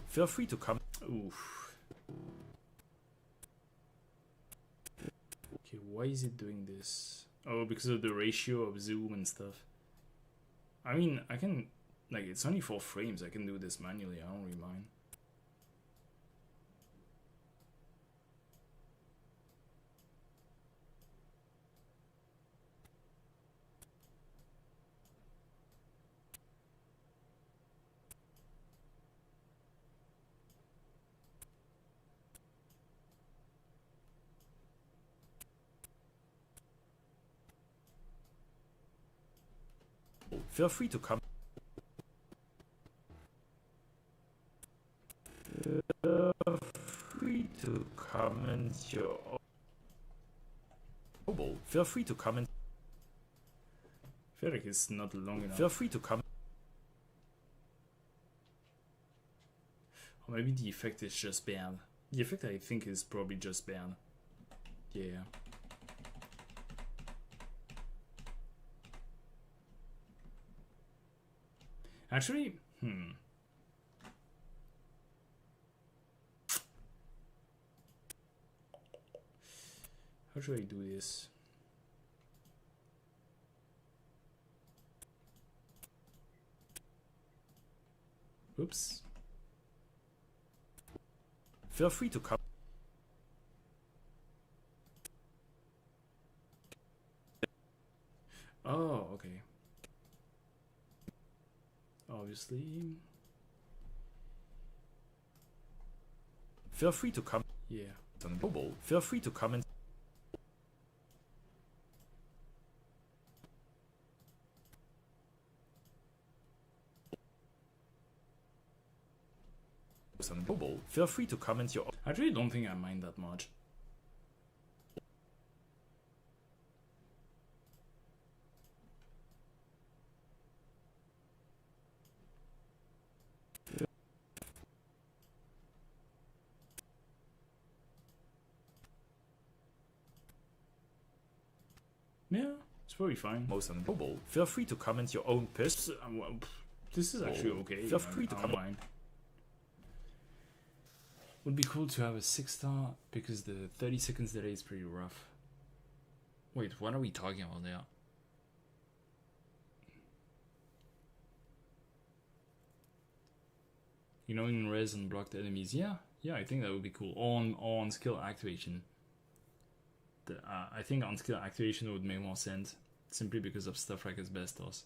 Feel free to come. Oof. Okay, why is it doing this? Oh, because of the ratio of zoom and stuff. I mean, I can, like, it's only 4 frames. I can do this manually. I don't really mind. Feel free to come. Feel free to comment your. Feel free to comment. I feel like it's not long enough. Feel free to comment. Or maybe the effect is just bad. The effect I think is probably just bad. Yeah. Actually, how should I do this? Oops. Feel free to come. Oh, okay. Obviously. Feel free to come. Yeah. On mobile. Feel free to comment. On mobile. Feel free to comment your. I really don't think I mind that much. Yeah, it's probably fine. Most on mobile. Feel free to comment your own person. Well, this is actually okay. Feel free to comment. Would be cool to have a 6-star because the 30 seconds delay is pretty rough. Wait, what are we talking about there? Ignoring res and blocked enemies. Yeah, I think that would be cool. On skill activation. I think on skill activation would make more sense, simply because of stuff like asbestos.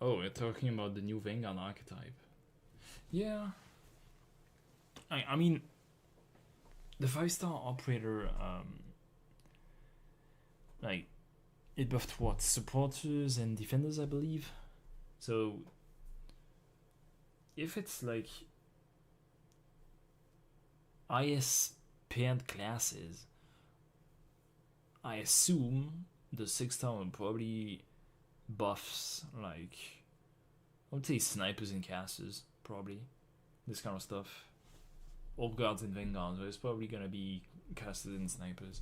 Oh, we're talking about the new Vanguard archetype. Yeah. I mean, the 5-star operator, like, it buffed what? Supporters and defenders, I believe. So, if it's like IS paired classes, I assume the 6-star will probably buffs like, I would say snipers and casters, probably. This kind of stuff. All guards and vanguards, but it's probably gonna be casters and snipers.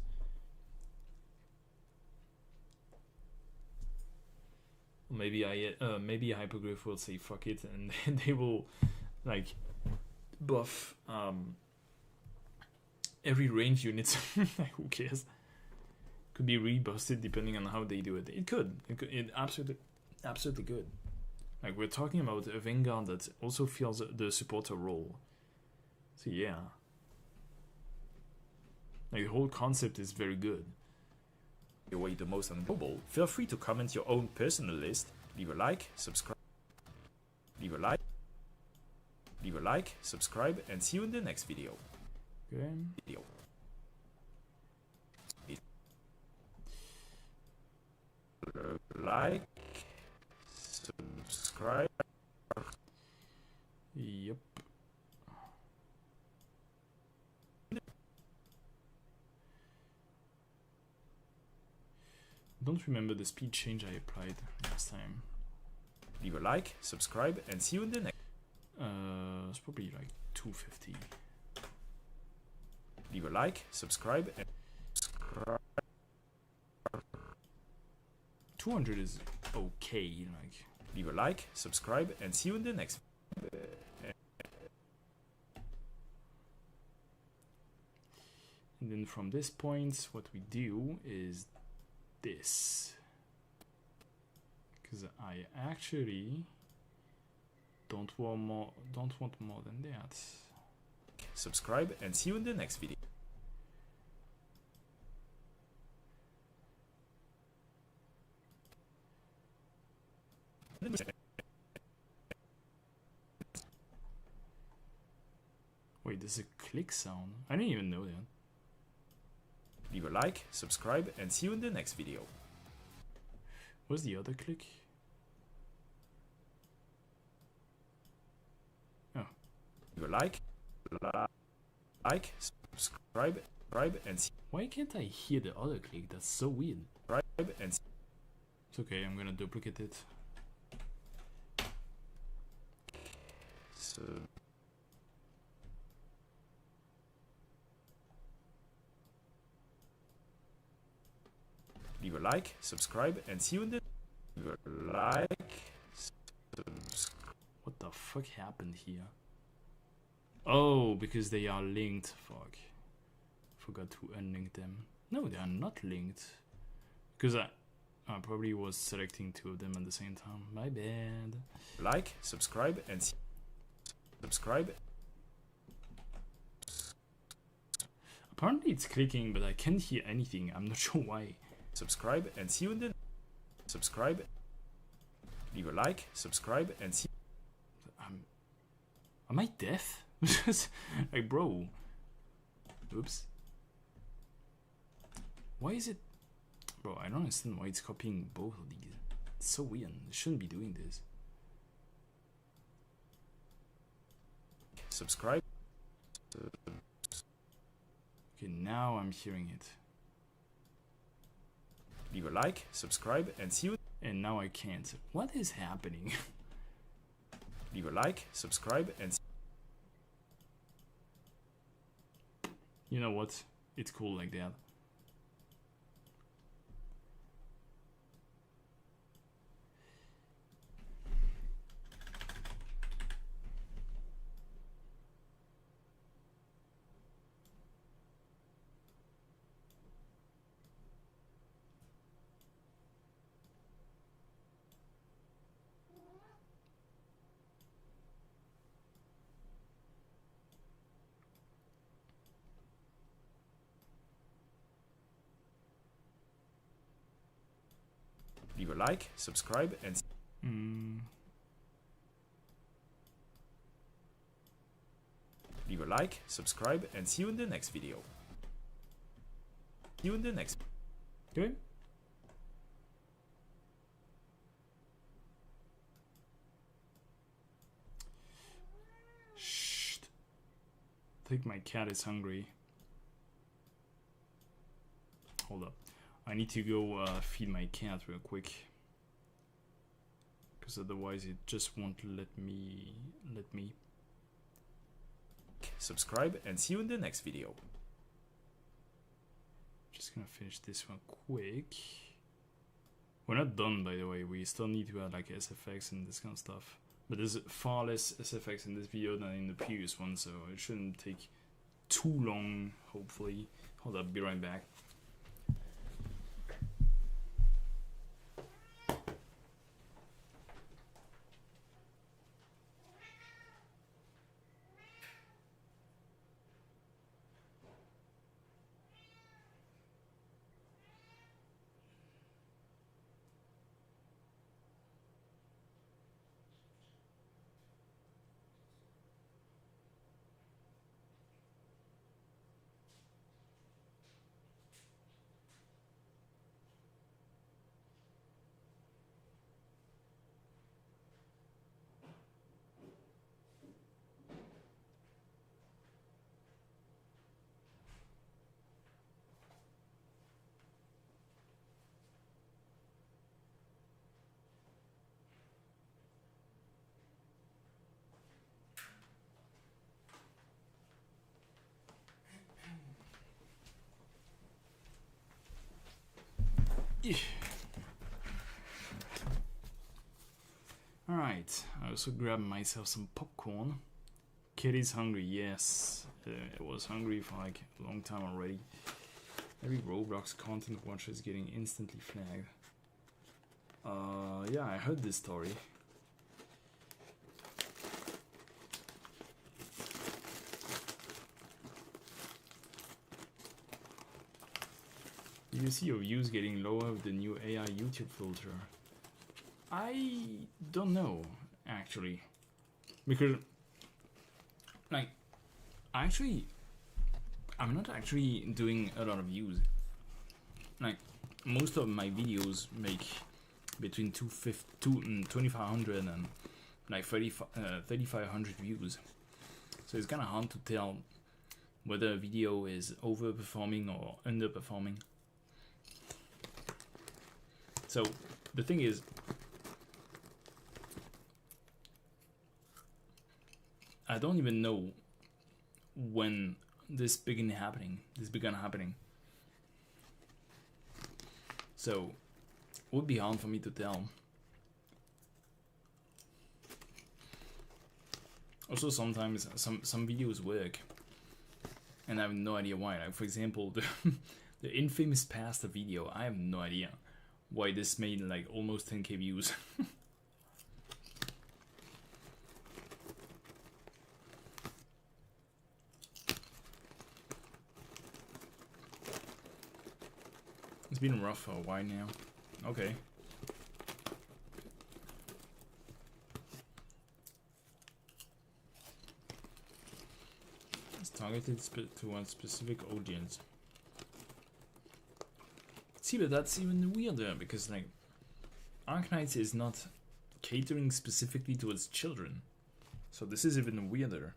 Maybe maybe Hyperglyph will say fuck it and they will like buff every range unit. Like, who cares? Could be rebusted depending on how they do it. It absolutely could. Like, we're talking about a Vanguard that also fills the supporter role. So yeah. Like, the whole concept is very good. Your way the most on global. Feel free to comment your own personal list. Leave a like, subscribe. Leave a like, subscribe, and see you in the next video. Okay. Like, subscribe. Yep. Don't remember the speed change I applied last time. Leave a like, subscribe, and see you in the next. It's probably like 250. Leave a like, subscribe, and 200 is okay. Like, leave a like, subscribe, and see you in the next. And then from this point, what we do is this, because I actually don't want more than that. Subscribe and see you in the next video. Wait, there's a click sound. I didn't even know that. Leave a like, subscribe, and see you in the next video. What's the other click? Oh. Leave a like, subscribe, and see. Why can't I hear the other click? That's so weird. Subscribe and see. It's okay, I'm gonna duplicate it. So. Leave a like, subscribe, and see you in the. Leave a like, subscribe. What the fuck happened here? Oh, because they are linked. Fuck. Forgot to unlink them. No, they are not linked. Because I probably was selecting two of them at the same time. My bad. Like, subscribe, and see. Subscribe. Apparently it's clicking, but I can't hear anything. I'm not sure why. Subscribe and see you in the. Subscribe. Leave a like, subscribe, and see. Am I deaf? Like, bro. Oops. Why is it? Bro, I don't understand why it's copying both of these. It's so weird. It shouldn't be doing this. Subscribe. Okay, now I'm hearing it. Leave a like, subscribe, and see you. And now I can't. What is happening? Leave a like, subscribe, and see. You know what? It's cool like that. Leave a like, subscribe, and leave a like, subscribe, and see you in the next video. See you in the next. Good. Shh. I think my cat is hungry. Hold up. I need to go feed my cat real quick. Because otherwise it just won't let me. Subscribe and see you in the next video. Just gonna finish this one quick. We're not done, by the way. We still need to add like SFX and this kind of stuff. But there's far less SFX in this video than in the previous one, so it shouldn't take too long, hopefully. Hold up, be right back. Alright, I also grabbed myself some popcorn. Kitty's hungry, yes. It was hungry for like a long time already. Every Roblox content watcher is getting instantly flagged. Yeah, I heard this story. You see your views getting lower with the new AI YouTube filter. I don't know, actually. Because, like, I'm not actually doing a lot of views. Like, most of my videos make between 2,500 and like 3,500 views. So it's kind of hard to tell whether a video is overperforming or underperforming. So the thing is, I don't even know when this began happening. So it would be hard for me to tell. Also, sometimes some videos work, and I have no idea why. Like, for example, the infamous pasta video. I have no idea why this made like almost 10k views. It's been rough for a while now. Okay. It's targeted to one specific audience. See, but that's even weirder because like Arknights is not catering specifically towards children. So this is even weirder.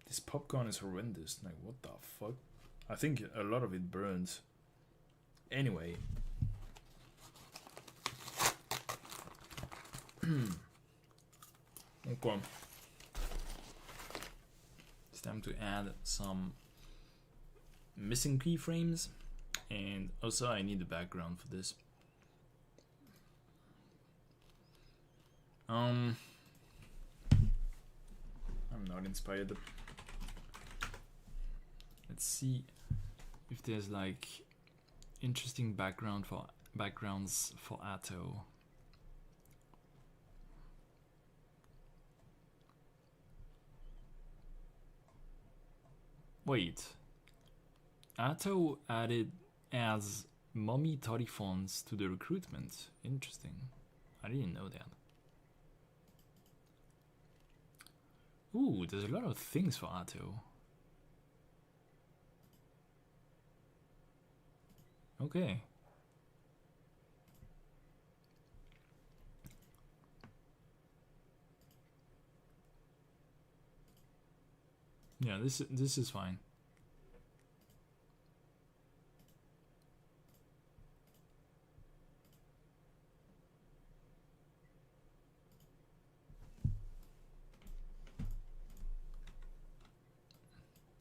This popcorn is horrendous. Like, what the fuck? I think a lot of it burns. Anyway. Okay. It's time to add some missing keyframes, and also I need the background for this. I'm not inspired. Let's see if there's like interesting backgrounds for Atto. Wait. Atto adds mommy toddy fonts to the recruitment. Interesting. I didn't know that. Ooh, there's a lot of things for Atto. Okay. Yeah, this is fine.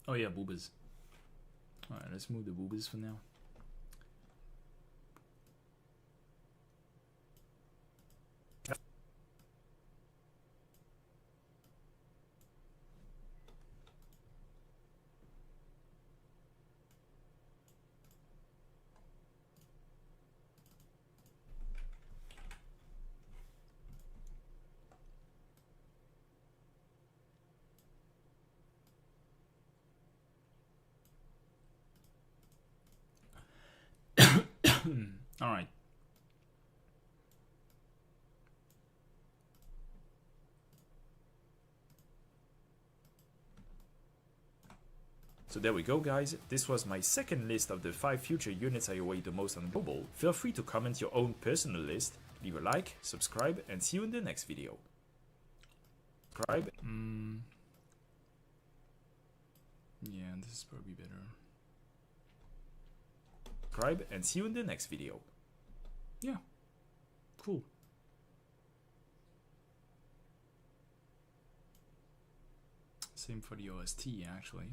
Oh yeah, boobas. Alright, let's move the boobas for now. Alright. So there we go, guys. This was my second list of the 5 future units I await the most on global. Feel free to comment your own personal list, leave a like, subscribe, and see you in the next video. Subscribe. Yeah, this is probably better. Subscribe and see you in the next video. Yeah. Cool. Same for the OST, actually.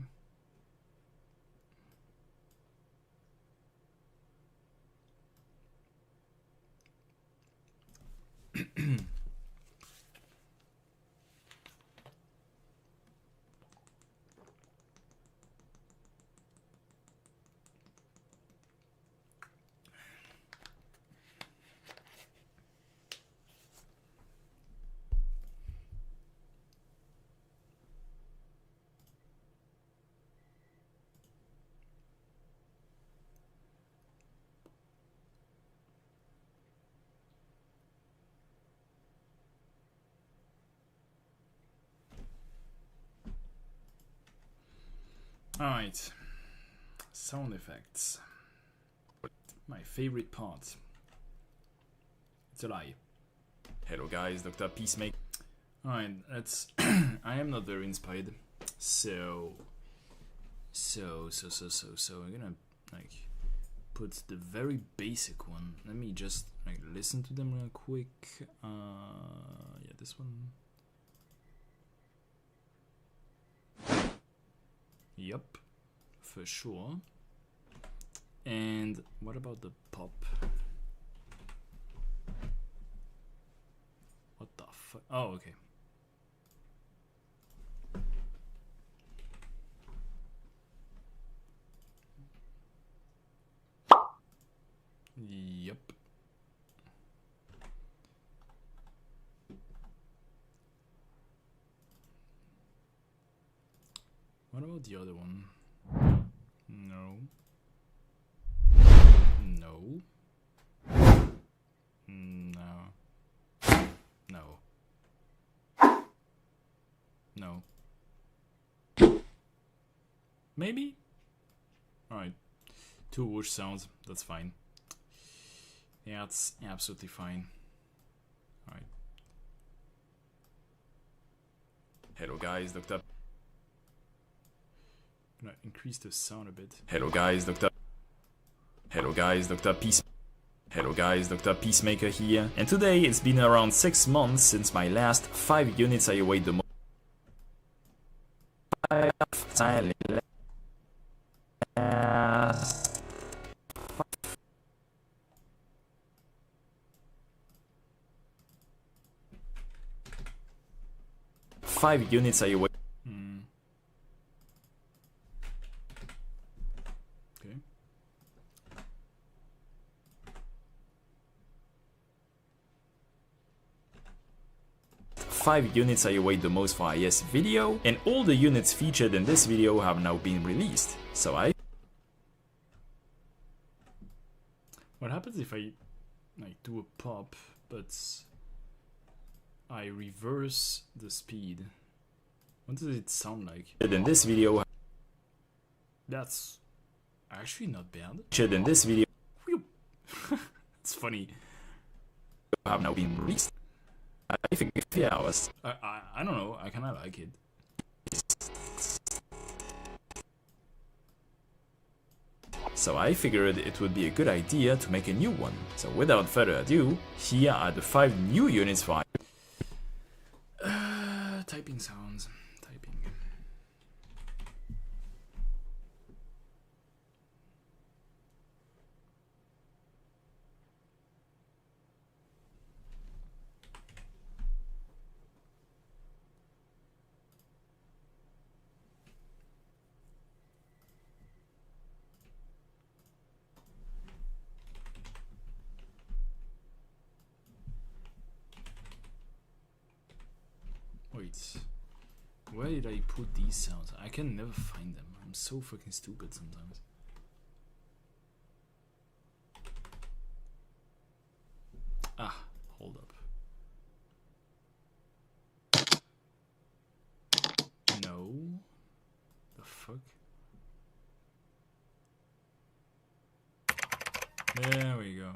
Alright. Sound effects. My favorite part. It's a lie. Hello guys, Dr. Peacemaker. Alright, let's... I am not very inspired. So I'm gonna, like, put the very basic one. Let me just, like, listen to them real quick. Yeah, this one. Yep, for sure. And what about the pop? What the fuck? Oh, okay. Yep. What about the other one? No. No. No. No. No. Maybe? Alright. 2 whoosh sounds, that's fine. Yeah, it's absolutely fine. Alright. Hello guys, Dr. I'm gonna increase the sound a bit. Hello guys, Dr. Peace. Hello guys, Dr. Peacemaker here. And today it's been around 6 months since my last 5 units I await the most. 5 units I await. Okay. 5 units I await the most for IS video, and all the units featured in this video have now been released. So What happens if I like do a pop, but I reverse the speed? What does it sound like? in this video, That's actually not bad. featured in this video It's funny. have now been released. I think yeah, I don't know. I kind of like it. So I figured it would be a good idea to make a new one. So without further ado, here are the 5 new units for Typing sounds. Typing. Wait, where did I put these sounds? I can never find them. I'm so fucking stupid sometimes. Ah, hold up. No. The fuck? There we go.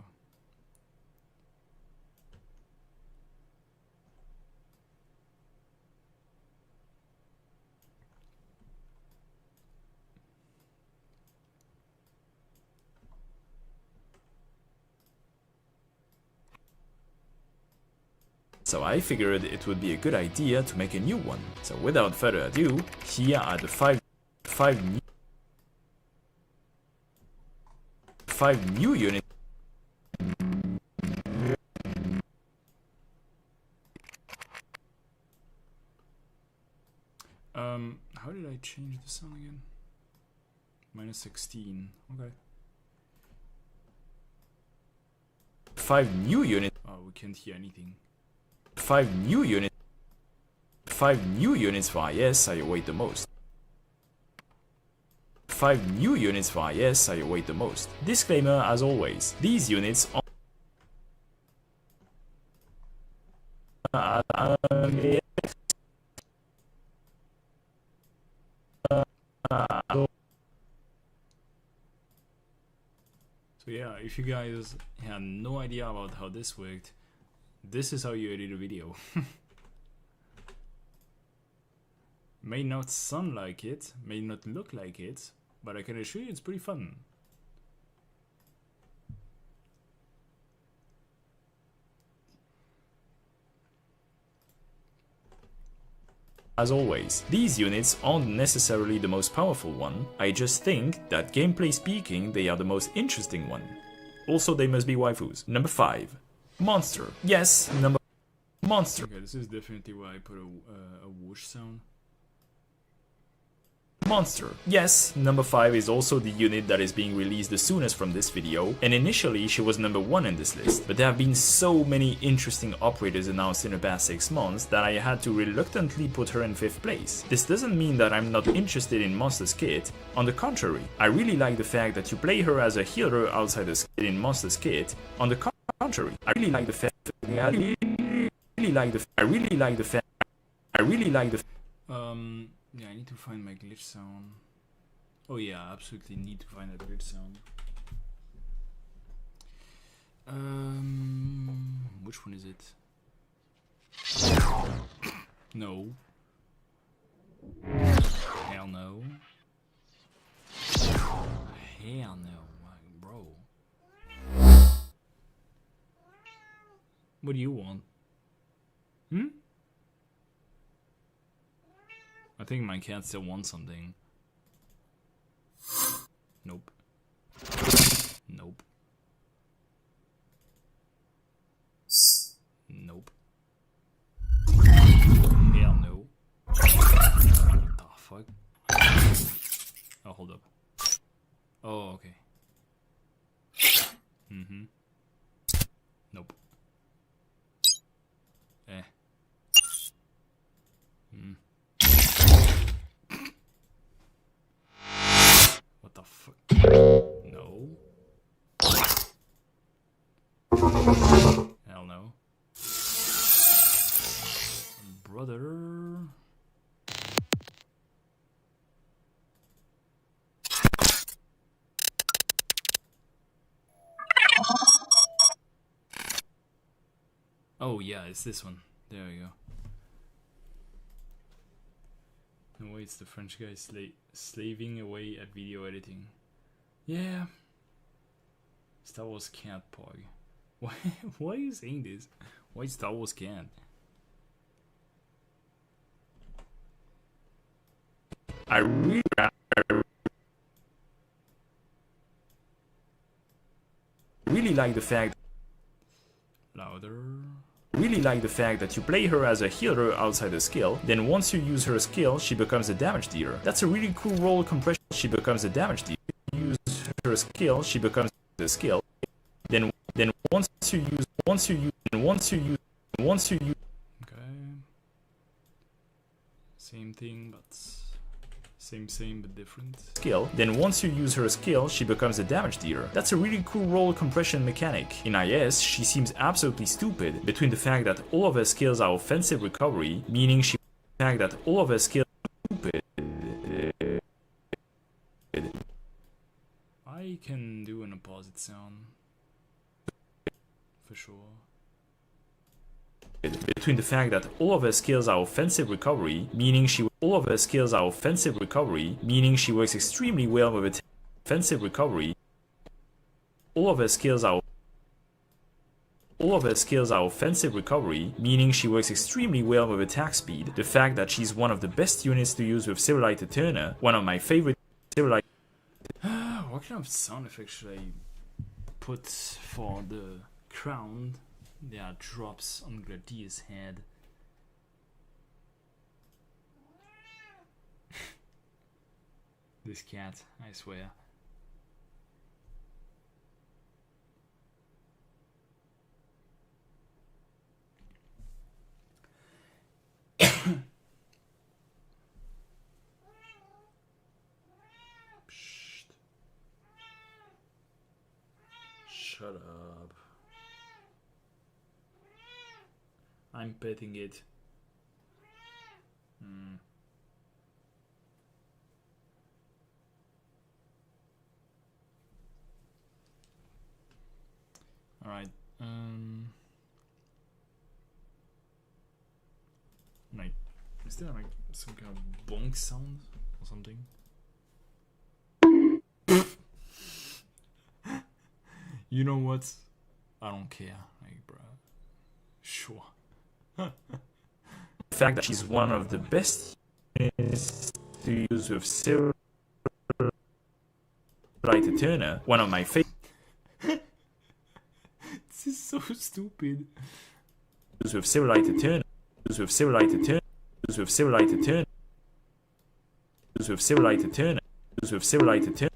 So I figured it would be a good idea to make a new one. So without further ado, here are the 5 new units. How did I change the sound again? -16. Okay. 5 new units. Oh, we can't hear anything. 5 new units. 5 new units for IS I await the most. 5 new units for IS I await the most. Disclaimer as always, these units So yeah, if you guys had no idea about how this worked, this is how you edit a video. May not sound like it, may not look like it, but I can assure you it's pretty fun. As always, these units aren't necessarily the most powerful one, I just think that gameplay speaking they are the most interesting one. Also they must be waifus. Number 5. Monster. Yes, number Monster. Okay, this is definitely where I put a whoosh sound. Monster. Yes, number 5 is also the unit that is being released the soonest from this video, and initially she was number 1 in this list, but there have been so many interesting operators announced in the past 6 months that I had to reluctantly put her in 5th place. This doesn't mean that I'm not interested in Monster's kit, on the contrary, I really like the fact that you play her as a healer outside the kit in Monster's kit. On the contrary, I really like the fact Yeah, I need to find my glitch sound. Oh yeah, absolutely need to find that glitch sound. Which one is it? No. Hell no. Hell no, bro. What do you want? I think my cat still wants something. Nope. Nope. Nope. Hell no. What the fuck? Oh, hold up. Oh, okay. Nope. Hell no. Brother. Oh yeah, it's this one. There we go. No way, it's the French guy slaving away at video editing. Yeah. Star Wars can't, Pog. Why are you saying this? Why Star Wars can't? I really like the fact. Louder. Really like the fact that you play her as a healer outside the skill, then once you use her skill, she becomes a damage dealer. That's a really cool role compression. She becomes a damage dealer. You use her skill, she becomes the skill. Then once you use. Okay. Same thing, but same but different. Skill. Then once you use her skill, she becomes a damage dealer. That's a really cool role compression mechanic. In IS, she seems absolutely stupid between the fact that all of her skills are offensive recovery, meaning she the fact that all of her skills are stupid. I can do an opposite sound. For sure. Between the fact that all of her skills are offensive recovery, meaning she works extremely well with offensive recovery. All of her skills are offensive recovery, meaning she works extremely well with attack speed. The fact that she's one of the best units to use with Civilite Turner, one of my favorite Civilite. What kind of sound effect should I put for the crown? There are drops on Gladier's head. This cat, I swear. Shut up. I'm petting it. Alright, like, is there like some kind of bonk sound or something? You know what? I don't care, like, bruh. Sure. The fact that she's one of the best units to use with Civilite Turner, one of my favorite. This is so stupid. Use with Civilite Turner. Use with Civilite Turner. Use with Civilite Turner. Use with Civilite Turner. Use with Civilite Turner.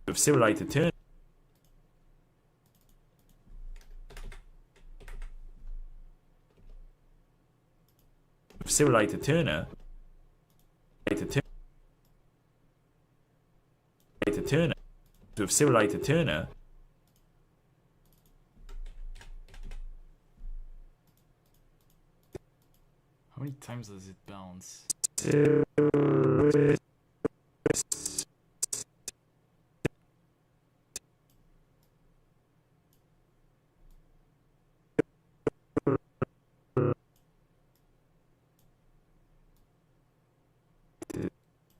With Civilite Turner. With Civilite Turner. Turner. With Civilite Turner. How many times does it bounce?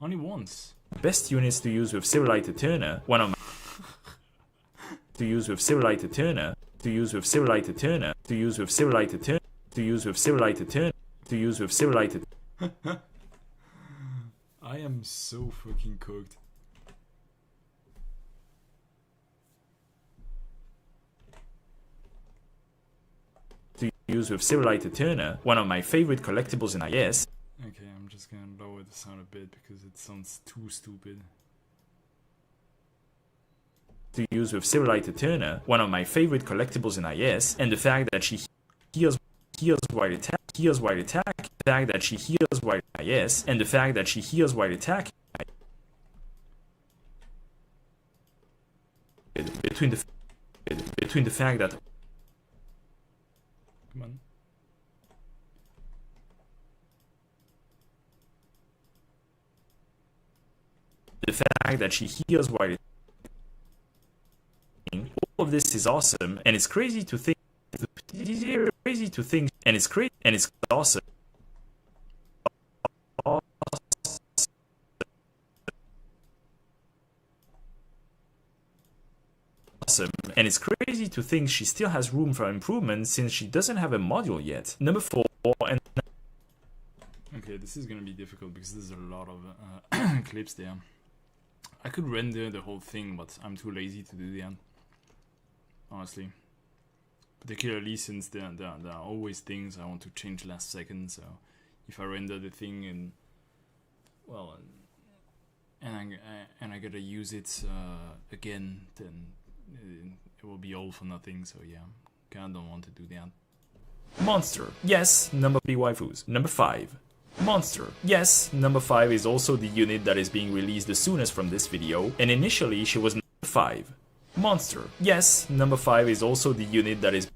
Only once. Best units to use with Civilite Turner. One of my to use with Civilite Turner. To use with Civilite Turner. To use with Civilite Turner. To use with Civilite Turner. To use with Civilite. I am so fucking cooked. To use with Civilite Turner. One of my favorite collectibles in IS. Okay, I'm just gonna lower the sound a bit because it sounds too stupid. To use with Civilite Turner, one of my favorite collectibles in IS, and the fact that she heals while attacking. heals while attacking, the fact that she heals while yes, and the fact that she heals while attacking. Between the fact that Come on. the fact that she heals while all of this is awesome, and it's crazy to think and it's great and it's awesome. And it's crazy to think she still has room for improvement since she doesn't have a module yet. Number 4, and okay, this is gonna be difficult because there's a lot of clips there. I could render the whole thing, but I'm too lazy to do that, honestly. Particularly since there are always things I want to change last second, so if I render the thing and, well, and I gotta use it again, then it will be all for nothing, so yeah, kinda don't want to do that. monster, yes, number 3 waifus. Number 5. Monster. Yes, number 5 is also the unit that is being released the soonest from this video, and initially she was number 5. Monster. Yes, number 5 is also the unit that is...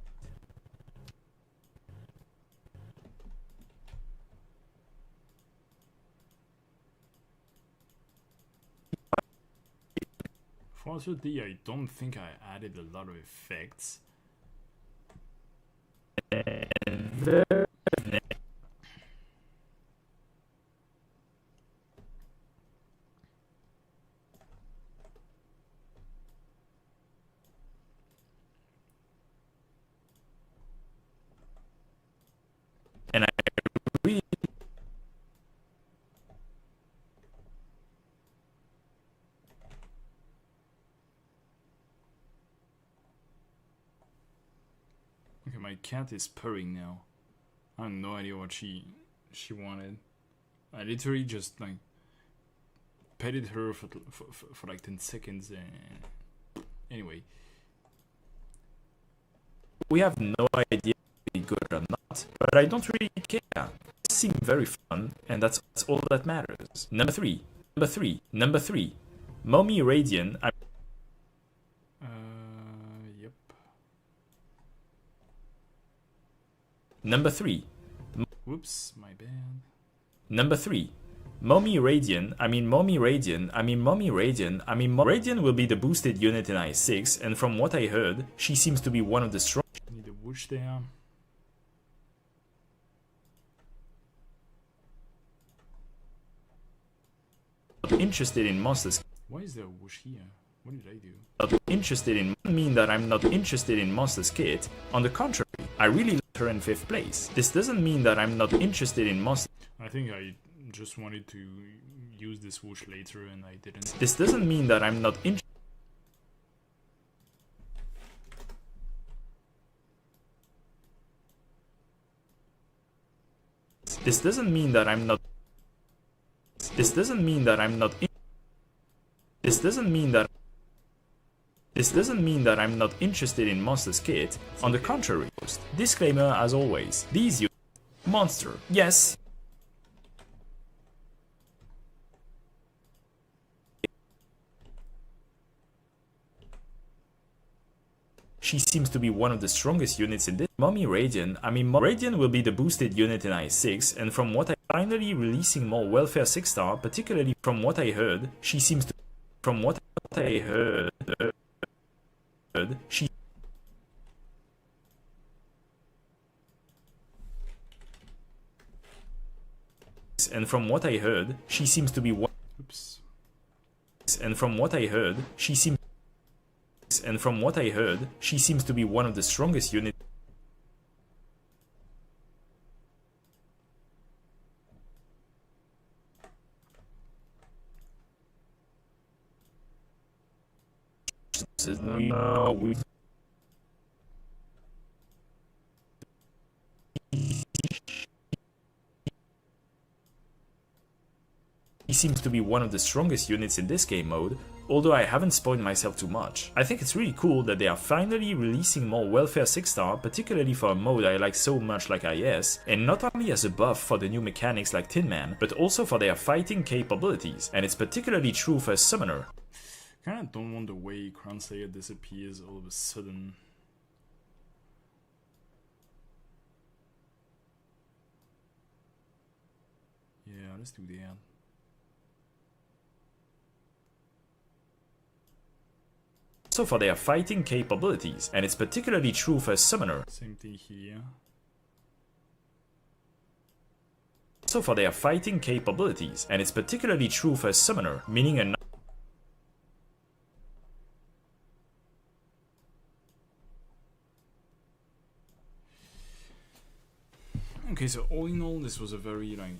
Fortunately, I don't think I added a lot of effects. And I really... Okay, my cat is purring now. I have no idea what she wanted. I literally just like petted her for like 10 seconds. Anyway, We have no idea if it's good or not, but I don't really care. It seems very fun, and that's all that matters. Number 3. Mommy Radiant. yep. Number 3. Whoops, my bad. Number 3. Mommy Radiant will be the boosted unit in I6, and from what I heard, she seems to be one of the strong... Need a whoosh there. interested in monsters. Why is there a whoosh here? What did I do? Not interested in mean that I'm not interested in Monsters Kit. On the contrary, I really like her in 5th place. This doesn't mean that I'm not interested in Monsters. I think I just wanted to use this whoosh later and I didn't. This doesn't mean that I'm not interested. This doesn't mean that I'm not. This doesn't mean that I'm not. This doesn't mean that. This doesn't mean that I'm not interested in Monsters Kit. On the contrary, disclaimer as always. These monster, yes. She seems to be one of the strongest units in this. Mommy Radiant, Radiant will be the boosted unit in I6, and from what I finally releasing more welfare 6-star, particularly from what I heard, she seems to... From what I heard, she... And from what I heard, she seems to be one... Oops. And from what I heard, she seems... And from what I heard, she seems to be one of the strongest units. No, we... He seems to be one of the strongest units in this game mode. although I haven't spoiled myself too much. I think it's really cool that they are finally releasing more Welfare 6-star, particularly for a mode I like so much like IS, and not only as a buff for the new mechanics like Tin Man, but also for their fighting capabilities, and it's particularly true for a summoner. Kinda don't want the way Crown Slayer disappears all of a sudden. Yeah, let's do that. Also for their fighting capabilities, and it's particularly true for a summoner. Same thing here. Also for their fighting capabilities, and it's particularly true for a summoner, meaning a Okay, so all in all, this was a very like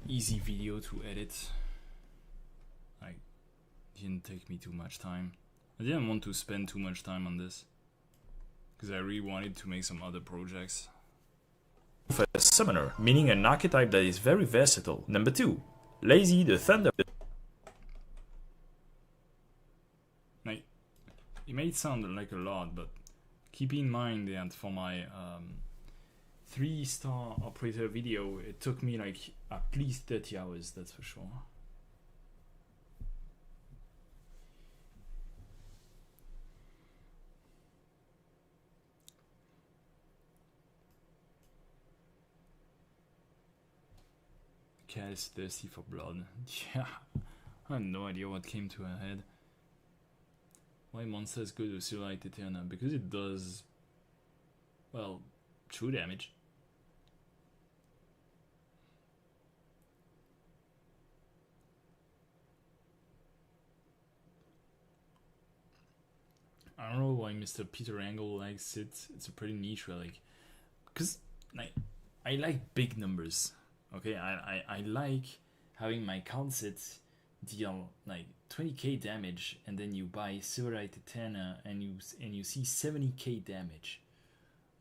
easy video to edit. Like, didn't take me too much time. I didn't want to spend too much time on this because I really wanted to make some other projects. For a summoner, meaning an archetype that is very versatile. Number 2, Lazy the Thunder. Like, it may sound like a lot, but keep in mind that for my 3-star operator video, it took me like at least 30 hours, that's for sure. Cat is thirsty for blood. Yeah, I have no idea what came to her head. Why monster is good with Silverlight Eterna? Because it does, well, true damage. I don't know why Mr. Pitanger likes it. It's a pretty niche relic. Because like, I like big numbers. Okay, I like having my card sets deal like 20k damage, and then you buy Silverlight Eterna and you see 70k damage.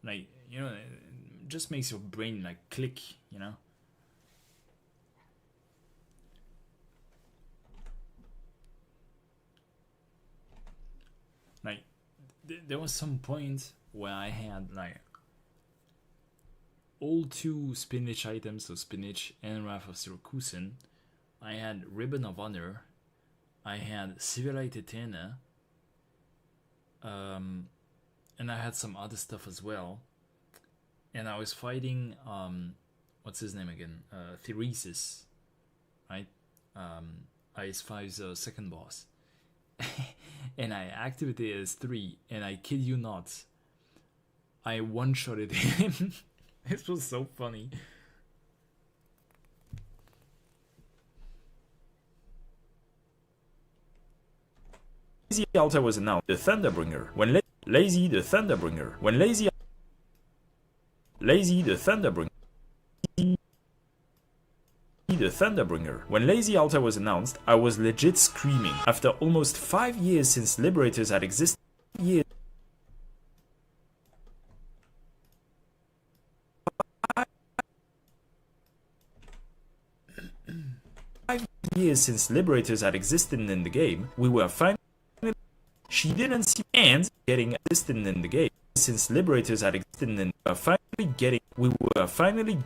Like, you know, it just makes your brain like click, you know. Like, there was some point where I had like all 2 spinach items, so spinach and Wrath of Syracusan. I had Ribbon of Honor, I had Silverlight Eterna, and I had some other stuff as well. And I was fighting what's his name again? Theresis, right? IS5's second boss. And I activated S3, and I kid you not, I one-shotted him. This was so funny. Lazy Altar was announced. The Thunderbringer. When Lazy the Thunderbringer. When Lazy the Thunderbringer. The Thunderbringer. When Lazy Altar was announced, I was legit screaming. After almost 5 years since Liberators had existed, 5 years since Liberators had existed in the game, we were finally. She didn't see and getting existed in the game since Liberators had existed in. We were finally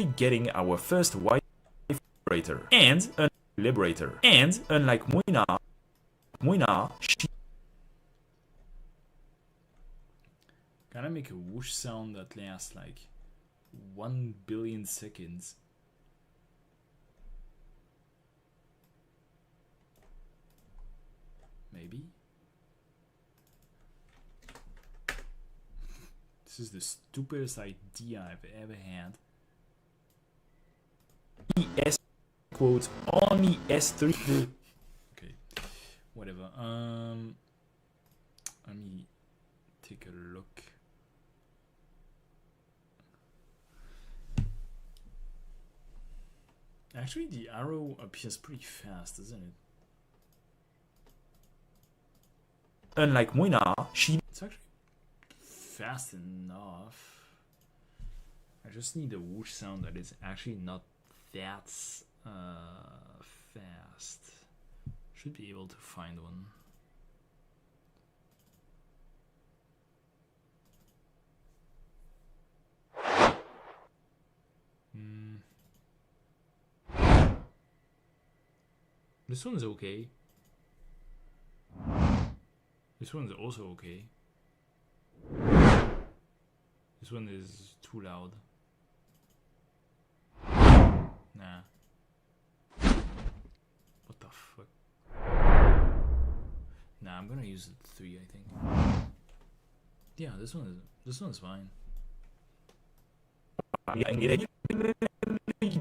getting our first white liberator and a liberator, and unlike Muina, she Can I make a whoosh sound that lasts like 1 billion seconds? Maybe? This is the stupidest idea I've ever had. ES quotes only S3. Okay, whatever. Let me take a look. Actually, the arrow appears pretty fast, doesn't it? Unlike Muina, It's actually fast enough. I just need a whoosh sound that is actually not that fast. Should be able to find one. This one's okay. This one's also okay. This one is too loud. Nah. What the fuck? Nah, I'm gonna use the 3, I think. Yeah, this one's fine.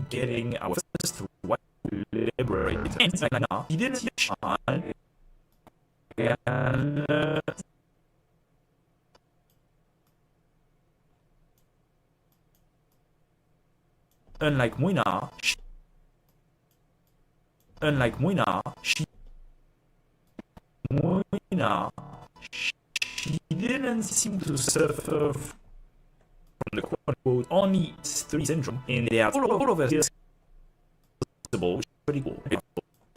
Getting our first white liberator. He didn't shine. Unlike Moina, she didn't seem to suffer from the quote-unquote only 3 syndrome, and they are all over here, which is pretty cool.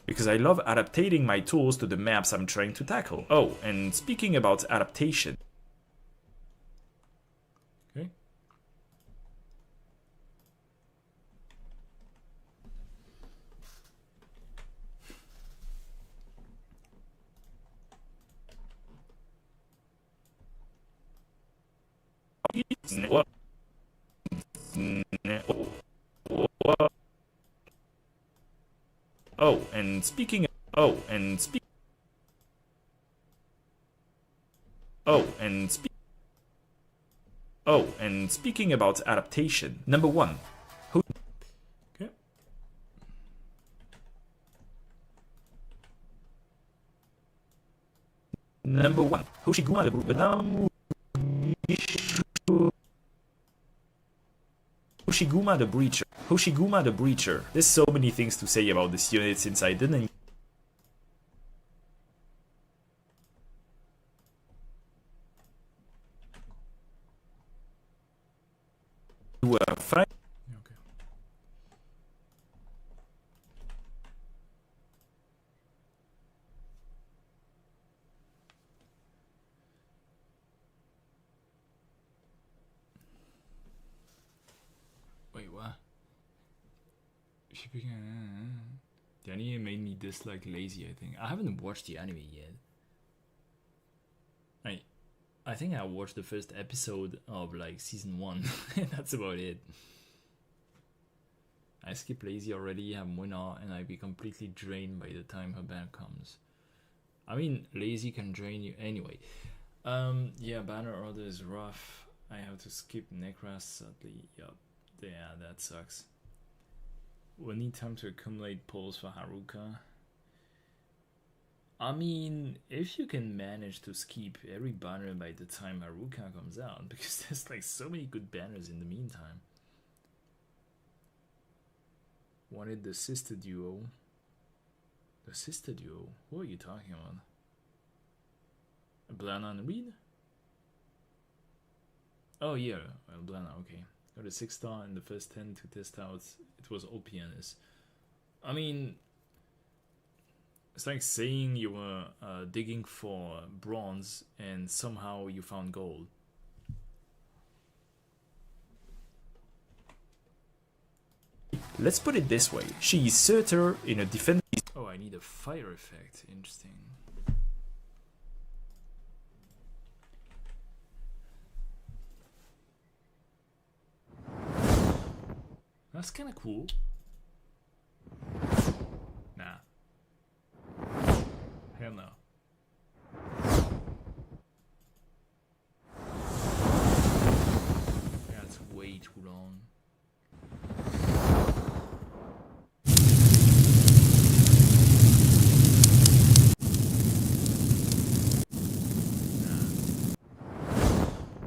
Because I love adapting my tools to the maps I'm trying to tackle. Oh, and speaking about adaptation. Okay. Oh, and speaking about adaptation. Number 1. Okay. Number 1. Hoshiguma the Breacher. There's so many things to say about this unit since I didn't do a fight. Okay. Wait, what? The anime made me dislike Lazy, I think. I haven't watched the anime yet. I think I watched the first episode of like season 1. And that's about it. I skip Lazy already, have Mona, and I be completely drained by the time her banner comes. I mean, Lazy can drain you anyway. Yeah, banner order is rough. I have to skip Necras, sadly. Yup. Yeah, that sucks. We'll need time to accumulate polls for Haruka. I mean, if you can manage to skip every banner by the time Haruka comes out, because there's like so many good banners in the meantime. Wanted the sister duo. The sister duo? What are you talking about? Blana and Reed? Oh yeah, well, Blana, okay. Got a 6-star in the first 10 to test out. It was all pianists. I mean, it's like saying you were digging for bronze and somehow you found gold. Let's put it this way. She is Surtur in a defense. Oh, I need a fire effect. Interesting. That's kind of cool. Nah. Hell no. That's way too long.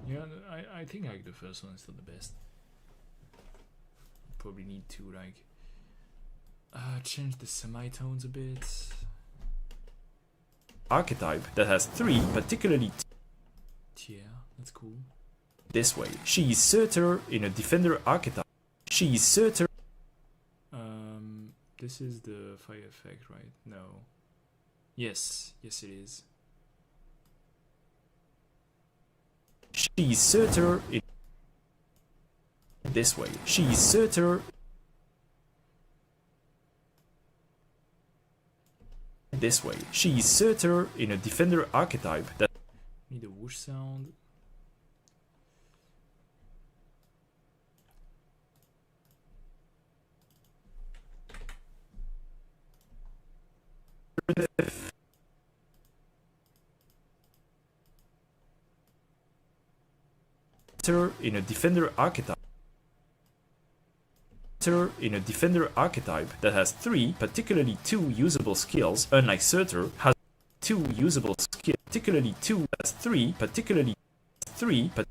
Yeah, I think like the first one is still the best. Probably need to like change the semitones a bit. Archetype that has 3 particularly Yeah, that's cool. this way. She is Surtur in a defender archetype. She is Surtur. This is the fire effect, right? No. Yes, yes it is. She is Surtur in this way. She is Surtur this way. She is Surtur in a defender archetype that Need a whoosh sound. in a defender archetype that has particularly two usable skills, unlike Surtur has two usable skills, particularly two has three particularly three but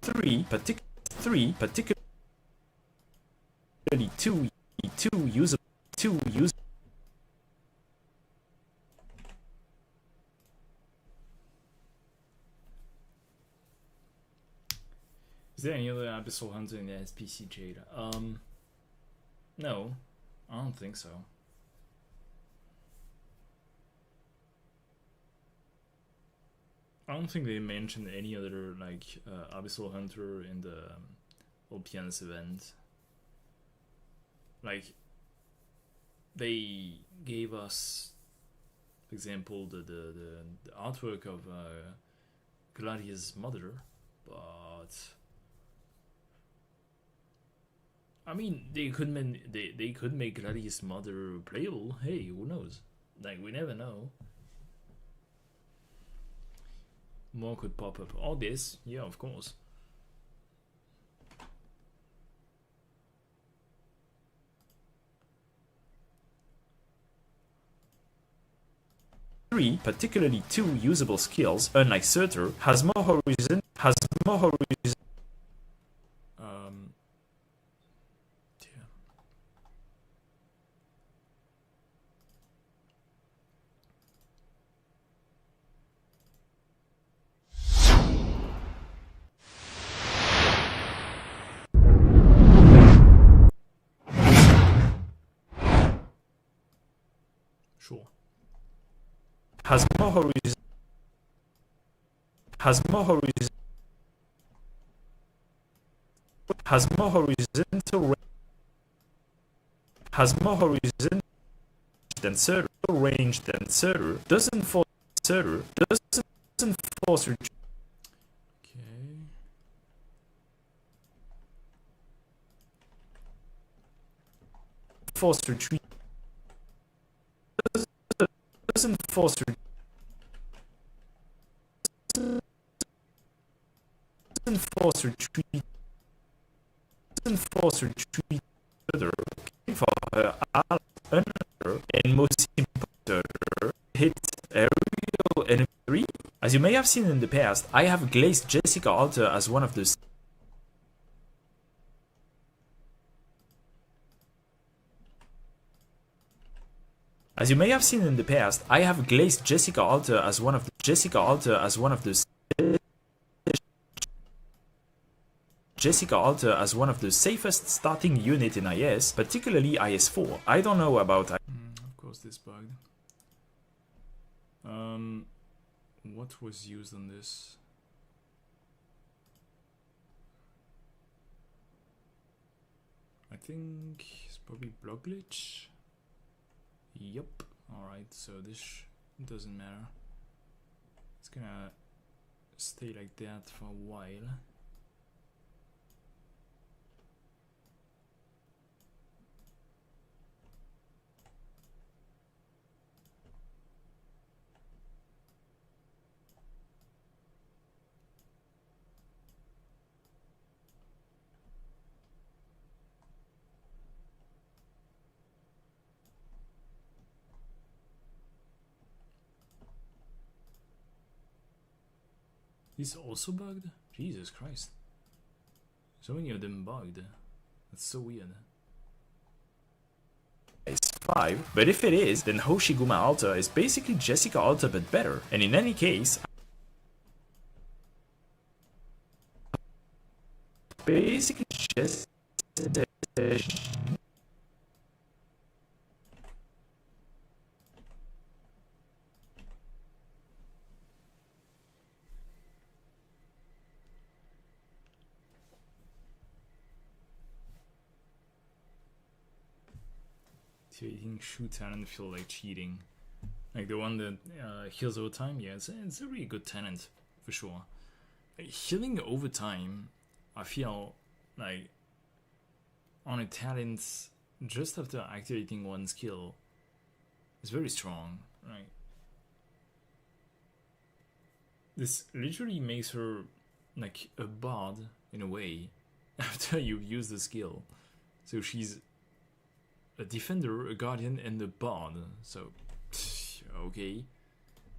three particularly two usable Is there any other Abyssal Hunter in the SPC data? No, I don't think so. I don't think they mentioned any other like Abyssal Hunter in the Olpianus event. Like they gave us, for example, the artwork of Gladia's mother, but I mean they could make Gladia's mother playable. Hey, who knows? Like we never know. More could pop up. All this, yeah, of course. Three, particularly two usable skills, unlike Surtur, has more horizon. Yeah. Sure. Has more horizon. Has more horizontal. Has more horizon than Surtur. Range than Surtur. Doesn't force Surtur. Doesn't force retreat. Okay. Force retreat. Doesn't force retreat. Doesn't force retreat. Doesn't force retreat further. For her another and most important hit aerial enemy 3. As you may have seen in the past, I have glazed Jessica Alter as one of the As you may have seen in the past, I have glazed Jessica Alter as one of the safest starting unit in IS, particularly IS4. I don't know about Of course, this bugged. What was used on this? I think it's probably block glitch. Yup. Alright, so this doesn't matter. It's gonna stay like that for a while. This also bugged? Jesus Christ. So many of them bugged. That's so weird. 5, but if it is, then Hoshiguma Alta is basically Jessica Alta but better, and in any case, basically just Eating shoe talent feel like cheating. Like the one that heals over time, yeah, it's a really good talent for sure. Healing over time, I feel like on a talent just after activating one skill is very strong, right? This literally makes her like a bard in a way after you've used the skill. So she's a defender, a guardian, and a bard. So, okay.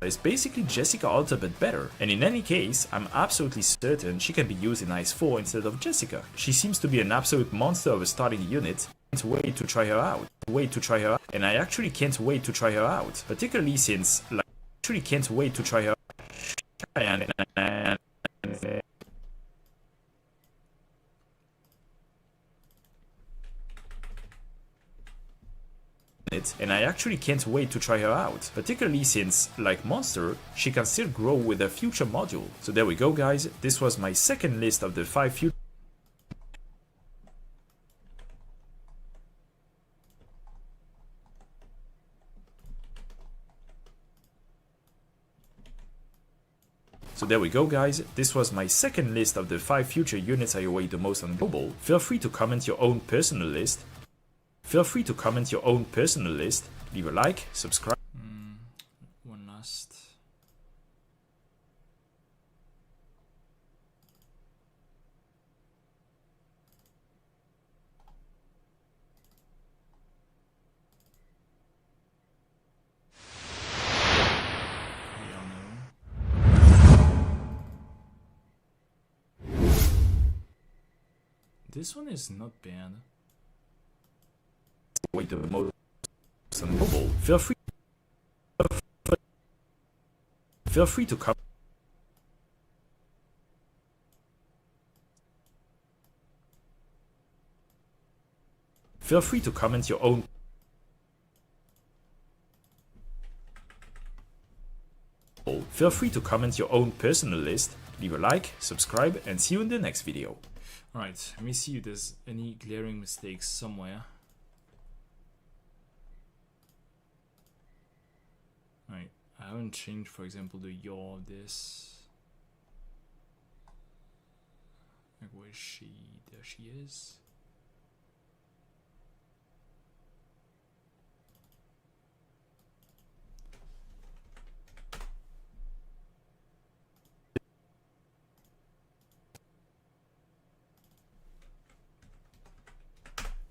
It's basically Jessica Alta but better, and in any case, I'm absolutely certain she can be used in Ice 4 instead of Jessica. She seems to be an absolute monster of a starting unit. Can't wait to try her out. And I actually can't wait to try her out. Particularly since, like, actually can't wait to try her out. And I actually can't wait to try her out, particularly since, like Monster, she can still grow with a future module. So there we go guys, this was my second list of the 5 future. So there we go guys, this was my second list of the 5 future units I await the most on global. Feel free to comment your own personal list. Leave a like, subscribe. One last. This one is not bad. Wait the most on global. Feel free to come. Feel free to comment your own. Feel free to comment your own personal list. Leave a like, subscribe, and see you in the next video. Alright, let me see if there's any glaring mistakes somewhere. Right, I haven't changed, for example, the yaw of this. Like, where is she? There she is.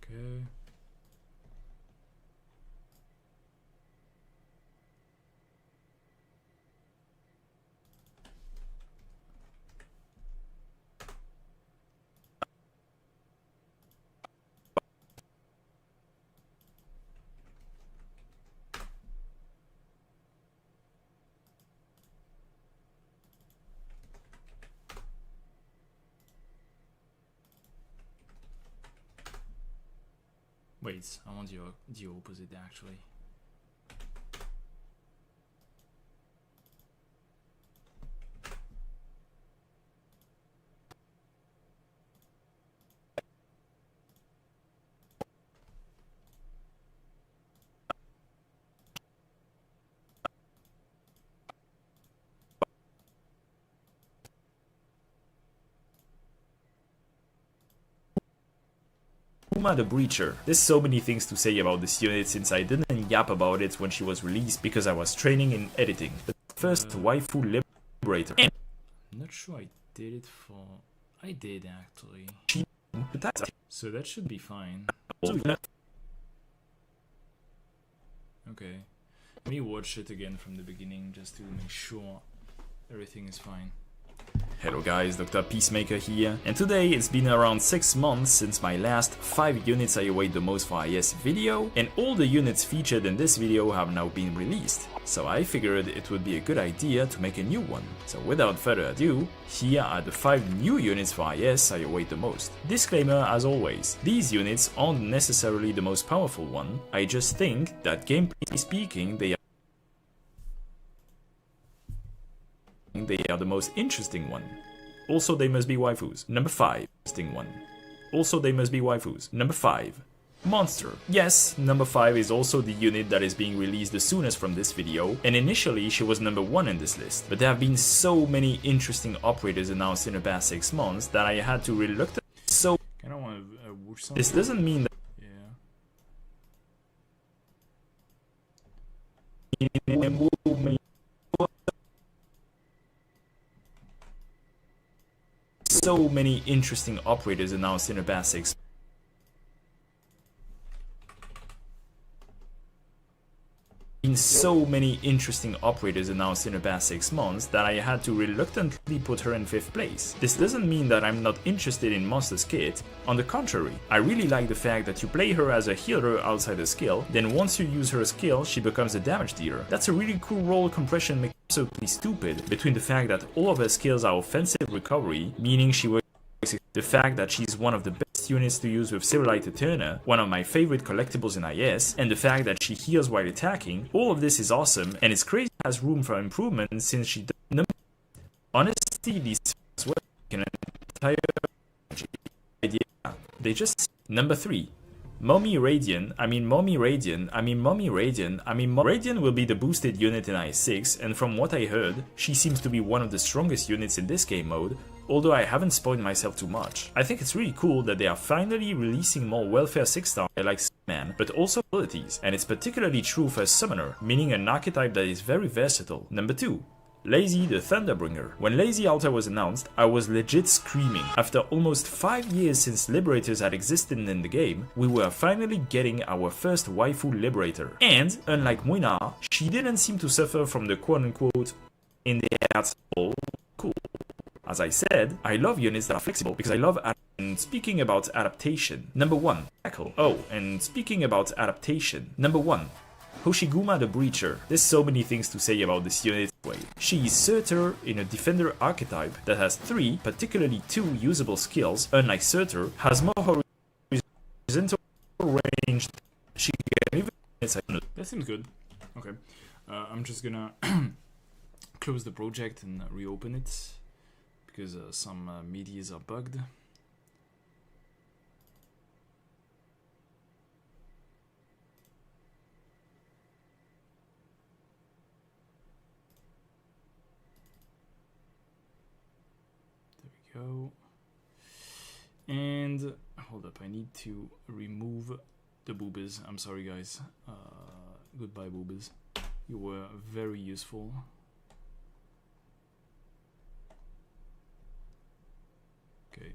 Okay. Wait, I want the opposite actually. Uma the Breacher. There's so many things to say about this unit since I didn't yap about it when she was released because I was training in editing. But first, Waifu Liberator. I'm not sure I did it for... I did actually. So that should be fine. Okay. Let me watch it again from the beginning just to make sure everything is fine. Hello guys, Dr. Peacemaker here, and today it's been around 6 months since my last 5 units I await the most for IS video, and all the units featured in this video have now been released. So I figured it would be a good idea to make a new one. So without further ado, here are the 5 new units for IS I await the most. Disclaimer as always, these units aren't necessarily the most powerful one, I just think that gameplay speaking they are the most interesting one. Also they must be waifus. Number 5, interesting one. Also they must be waifus. Number 5, Monster. Yes, number 5 is also the unit that is being released the soonest from this video, and initially she was number 1 in this list, but there have been so many interesting operators announced in the past 6 months that I had to reluctantly. So I don't want to watch something. This doesn't mean that so many interesting operators announced in the past 6 so many interesting operators announced in the past 6 months that I had to reluctantly put her in 5th place. This doesn't mean that I'm not interested in Monster's kit, on the contrary, I really like the fact that you play her as a healer outside the skill, then once you use her skill she becomes a damage dealer. That's a really cool role compression mechanic, absolutely stupid, between the fact that all of her skills are offensive recovery, meaning she works, the fact that she's one of the best units to use with Civilite Eterna, one of my favorite collectibles in IS, and the fact that she heals while attacking, all of this is awesome, and it's crazy has room for improvement since she doesn't. Honestly, these as well an entire idea. They just number 3. Mommy Radiant will be the boosted unit in IS-6, and from what I heard, she seems to be one of the strongest units in this game mode, although I haven't spoiled myself too much. I think it's really cool that they are finally releasing more welfare 6-star like man, but also abilities, and it's particularly true for a summoner, meaning an archetype that is very versatile. Number 2. Lazy the Thunderbringer. When Lazy Altar was announced, I was legit screaming. After almost 5 years since Liberators had existed in the game, we were finally getting our first waifu Liberator. And, unlike Muina, she didn't seem to suffer from the quote-unquote in the ass hole cool. As I said, I love units that are flexible because I love and speaking about adaptation. Number 1, Tackle. Oh, and speaking about adaptation. Number 1, Hoshiguma the Breacher. There's so many things to say about this unit. She is Surtur in a Defender archetype that has 3, particularly 2 usable skills, unlike Surtur, has more horizontal range. She can even... That seems good. Okay. I'm just gonna close the project and reopen it, because some medias are bugged. Go. And hold up, I need to remove the boobies. I'm sorry guys. Goodbye boobies. You were very useful. Okay.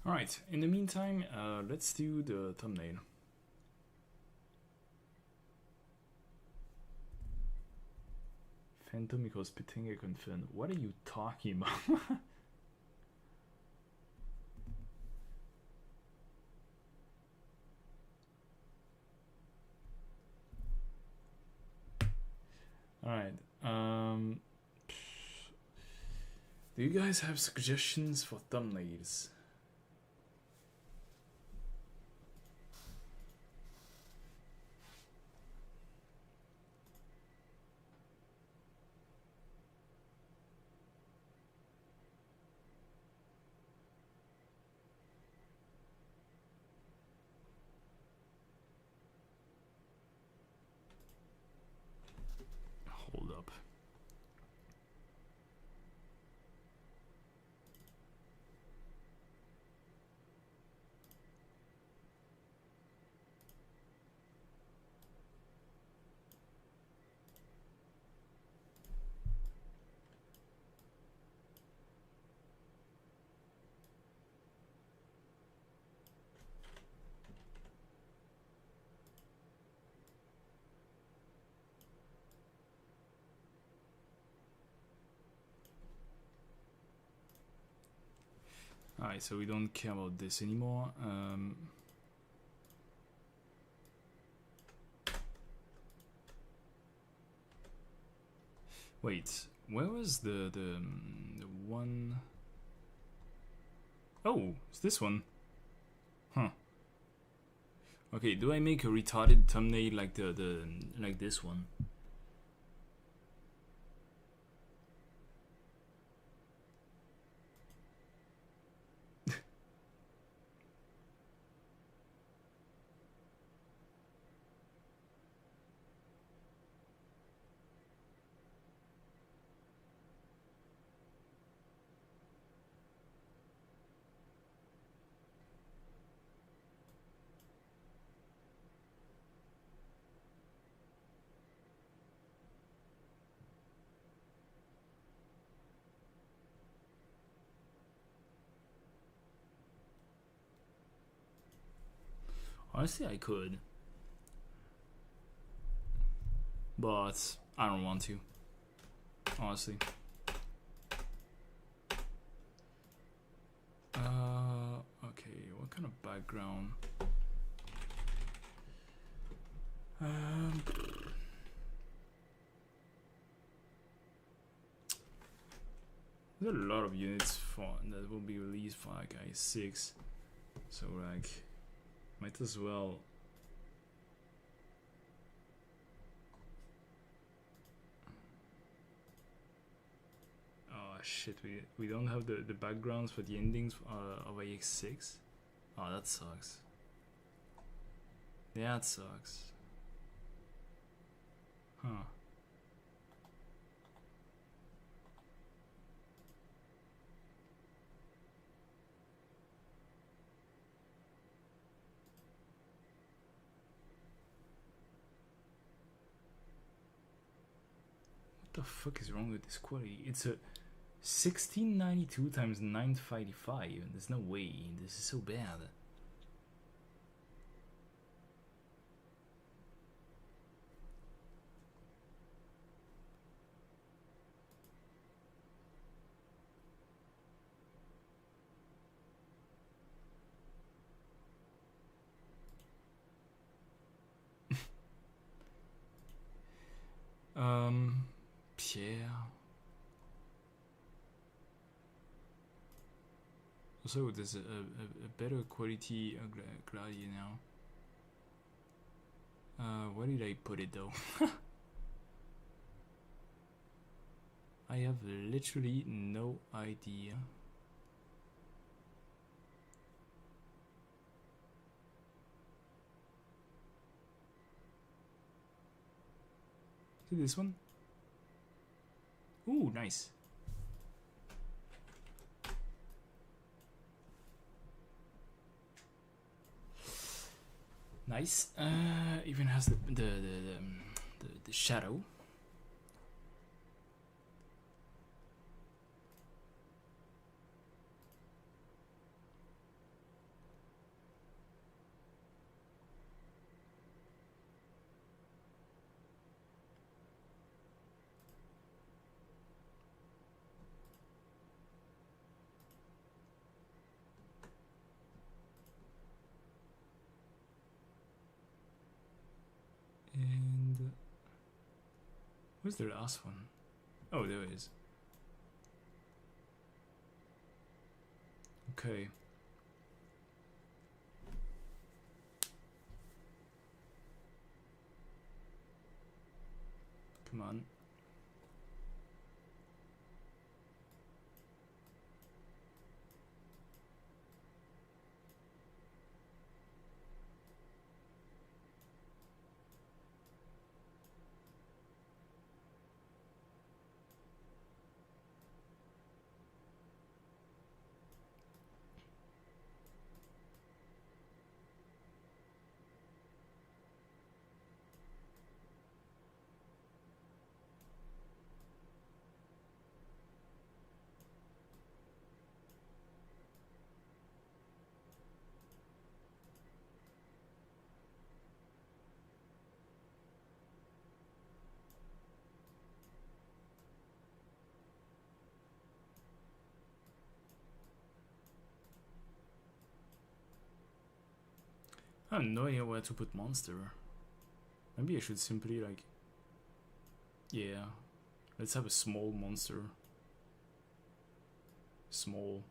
Alright, in the meantime, let's do the thumbnail. Phantom equals Pitanger confirmed. What are you talking about? Alright, do you guys have suggestions for thumbnails? Alright, so we don't care about this anymore. Wait, where was the one? Oh, it's this one. Huh. Okay, do I make a retarded thumbnail like like this one? Honestly, I could, but I don't want to. Honestly. Okay, what kind of background? There's a lot of units for that will be released for like I6, so like might as well. Oh shit, we don't have the backgrounds for the endings of AX6. Oh, that sucks. Yeah, it sucks. Huh. What the fuck is wrong with this quality? It's a 1692 times 955. There's no way. This is so bad. Pierre. Also, there's a better quality Gladiator now. Where did I put it though? I have literally no idea. Is it this one? Ooh, nice. Nice. Even has the shadow. And where's the last one? Oh, there it is. Okay. Come on. I have no idea where to put monster. Maybe I should simply like... Yeah. Let's have a small monster. Small.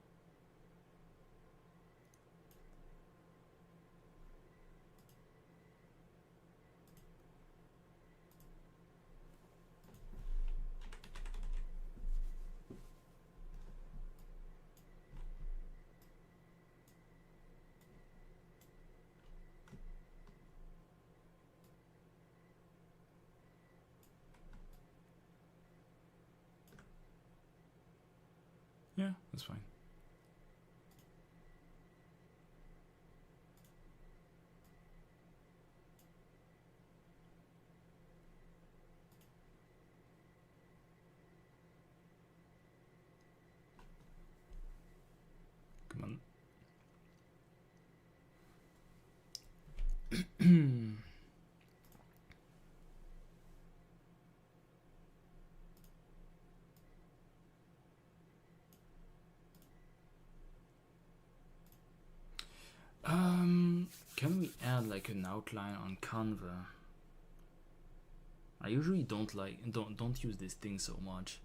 Yeah, that's fine. Come on. Can we add like an outline on Canva? I usually don't use this thing so much.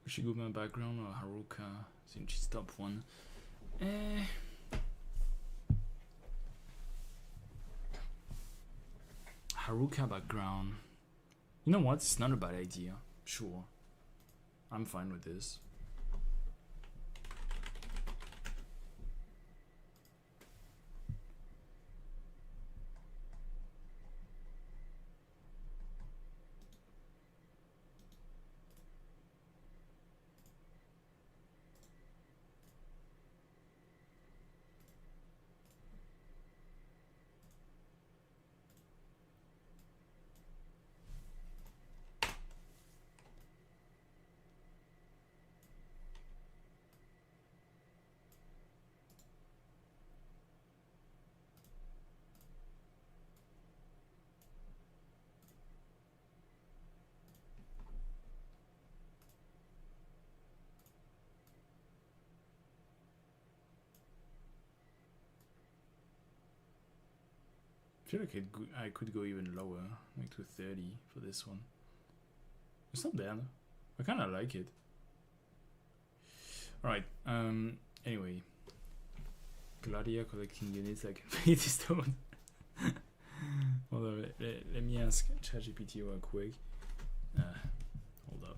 Should go my background or Haruka since she's top one. Haruka background. You know what? It's not a bad idea. Sure. I'm fine with this. I feel like I could go even lower, like to 30 for this one. It's not bad. I kind of like it. Alright, anyway. Gladia collecting units, I can pay this stone. Hold on, let me ask ChatGPT real quick. Hold up.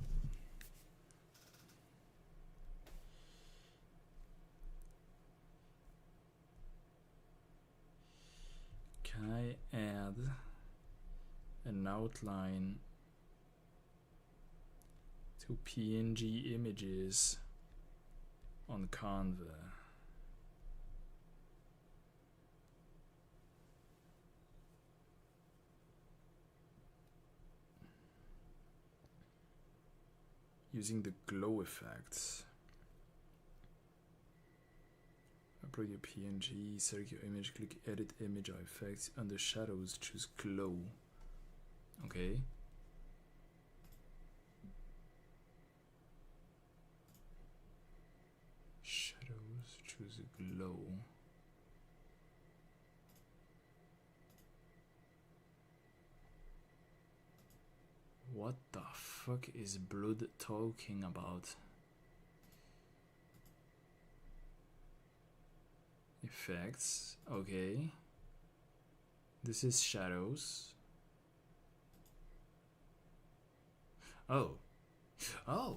Can I add an outline to PNG images on Canva? Using the glow effects. Upload your PNG, select your image, click edit image or effects. Under shadows, choose glow. Okay. Shadows, choose glow. What the fuck is Blood talking about? Effects, okay. This is shadows. Oh. Oh.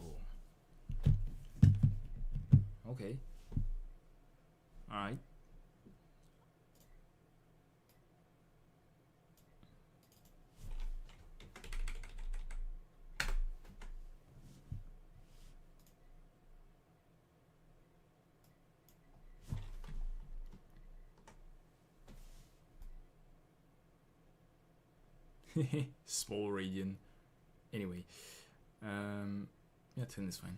Okay. Alright. Small radian. Anyway, yeah, 10 is fine.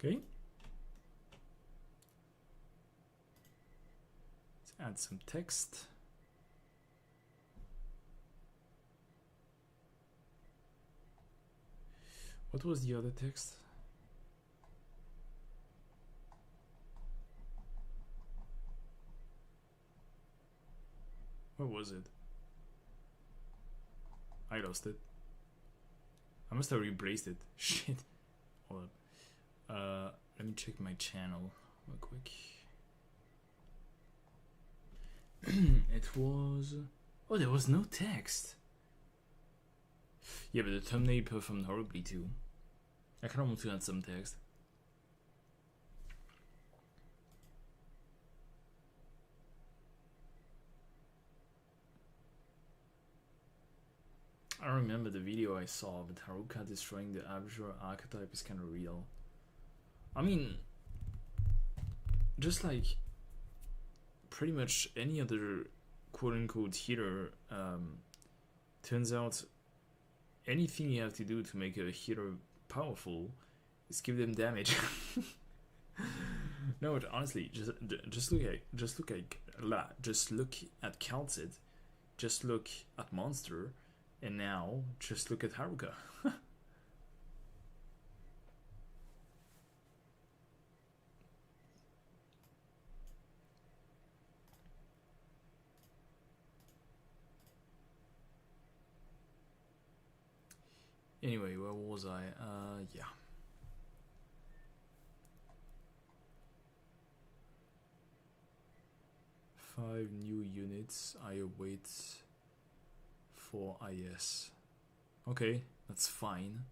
Okay. Let's add some text. What was the other text? Where was it? I lost it. I must have replaced it. Shit. Hold up. Let me check my channel real quick. It was... Oh, there was no text. Yeah, but the thumbnail performed horribly too. I kind of want to add some text. I remember the video I saw, but Haruka destroying the Abjure archetype is kind of real. I mean, just like pretty much any other quote-unquote healer, turns out anything you have to do to make a healer powerful is give them damage. No, but honestly, just look at Calcid, just look at Monster, and now just look at Haruka. Anyway, where was I? Yeah. Five new units I await for IS. Okay, that's fine.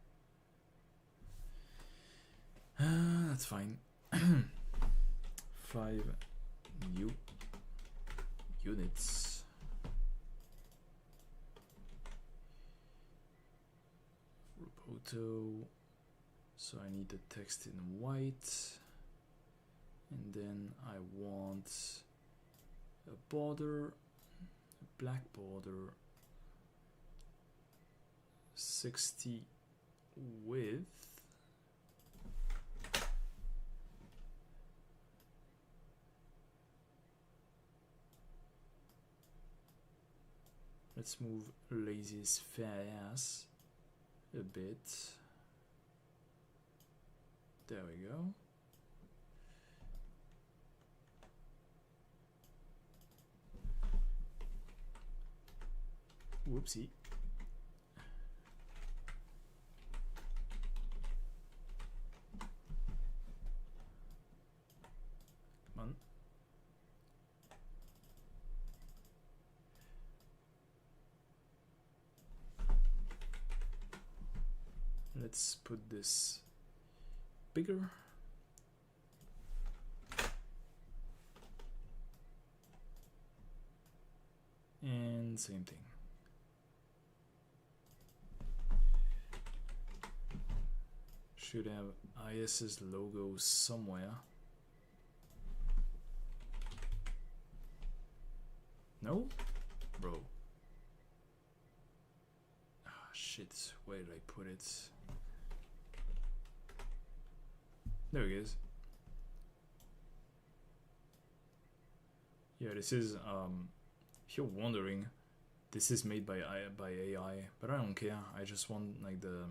That's fine. 5 new units. Roboto. So I need the text in white. And then I want a border, a black border, 60 width. Let's move Lazy's fair ass a bit. There we go. Whoopsie. Come on. Let's put this bigger. And same thing. Should have IS's logo somewhere. No? Bro. Ah, shit. Where did I put it? There it is. Yeah, this is, if you're wondering, this is made by AI, but I don't care. I just want like the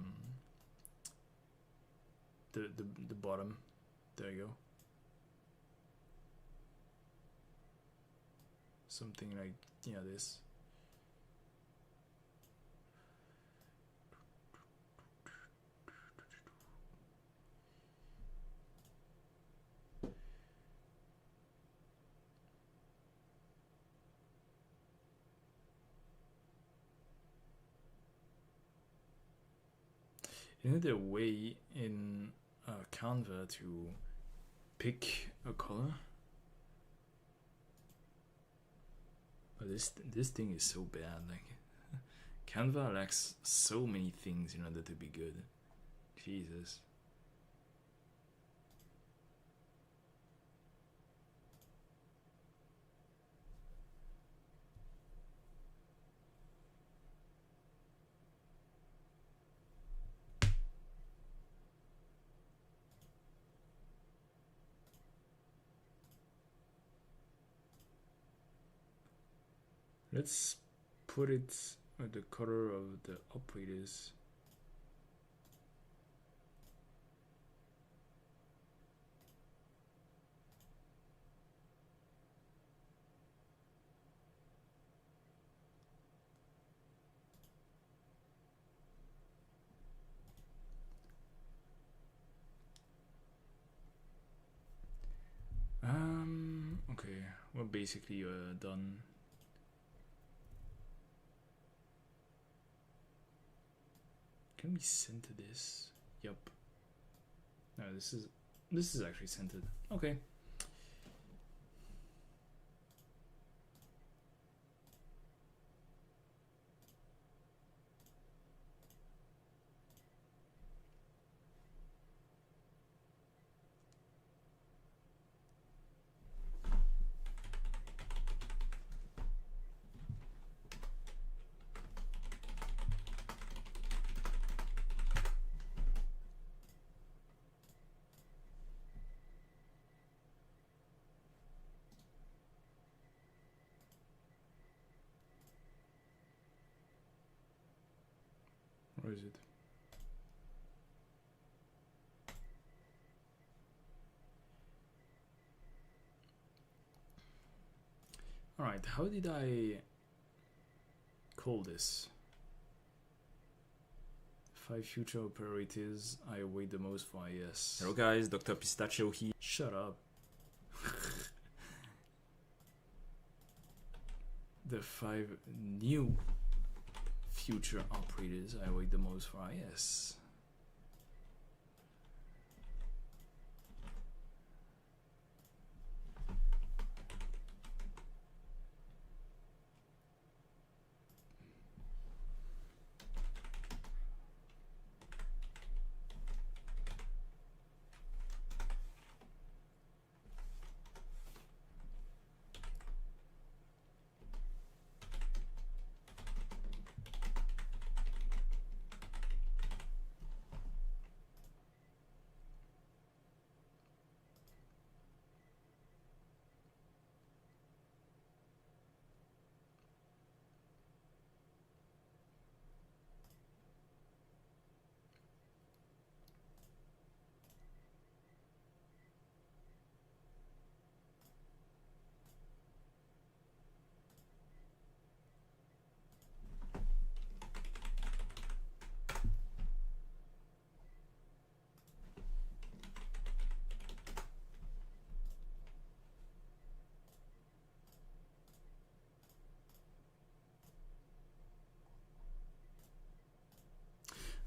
bottom. There you go. Something like, yeah, this. Isn't there a way in Canva to pick a color? But this thing is so bad. Like Canva lacks so many things in order to be good. Jesus. Let's put it at the color of the operators. Okay, we're basically done. Can we center this? Yup. No, this is actually centered. Okay. Where is it? Alright, how did I call this? 5 future operators I await the most for IS. Hello guys, Dr. Pistachio here. Shut up. The 5 new future operators I await the most for IS.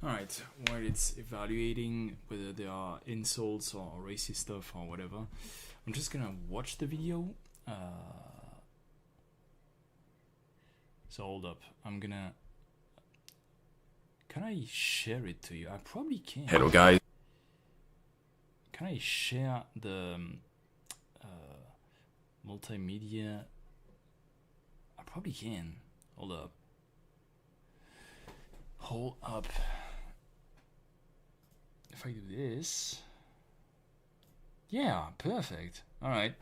Alright, while it's evaluating whether there are insults or racist stuff or whatever, I'm just gonna watch the video. So hold up, I'm gonna... Can I share it to you? I probably can. Hello guys. Can I share the multimedia? I probably can. Hold up. Hold up. If I do this... Yeah, perfect. Alright.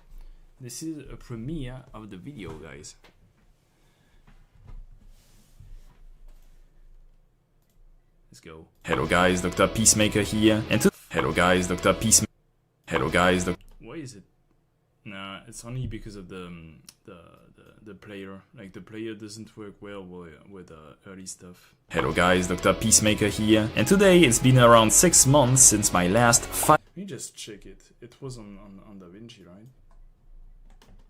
This is a premiere of the video, guys. Let's go. Hello guys, Dr. Peacemaker here. And hello guys, Dr. Peacemaker. Hello guys, Why is it? Nah, it's only because of the player. Like the player doesn't work well with early stuff. Hello guys, Dr. Peacemaker here. And today it's been around 6 months since my last Let me just check it. It was on DaVinci, right?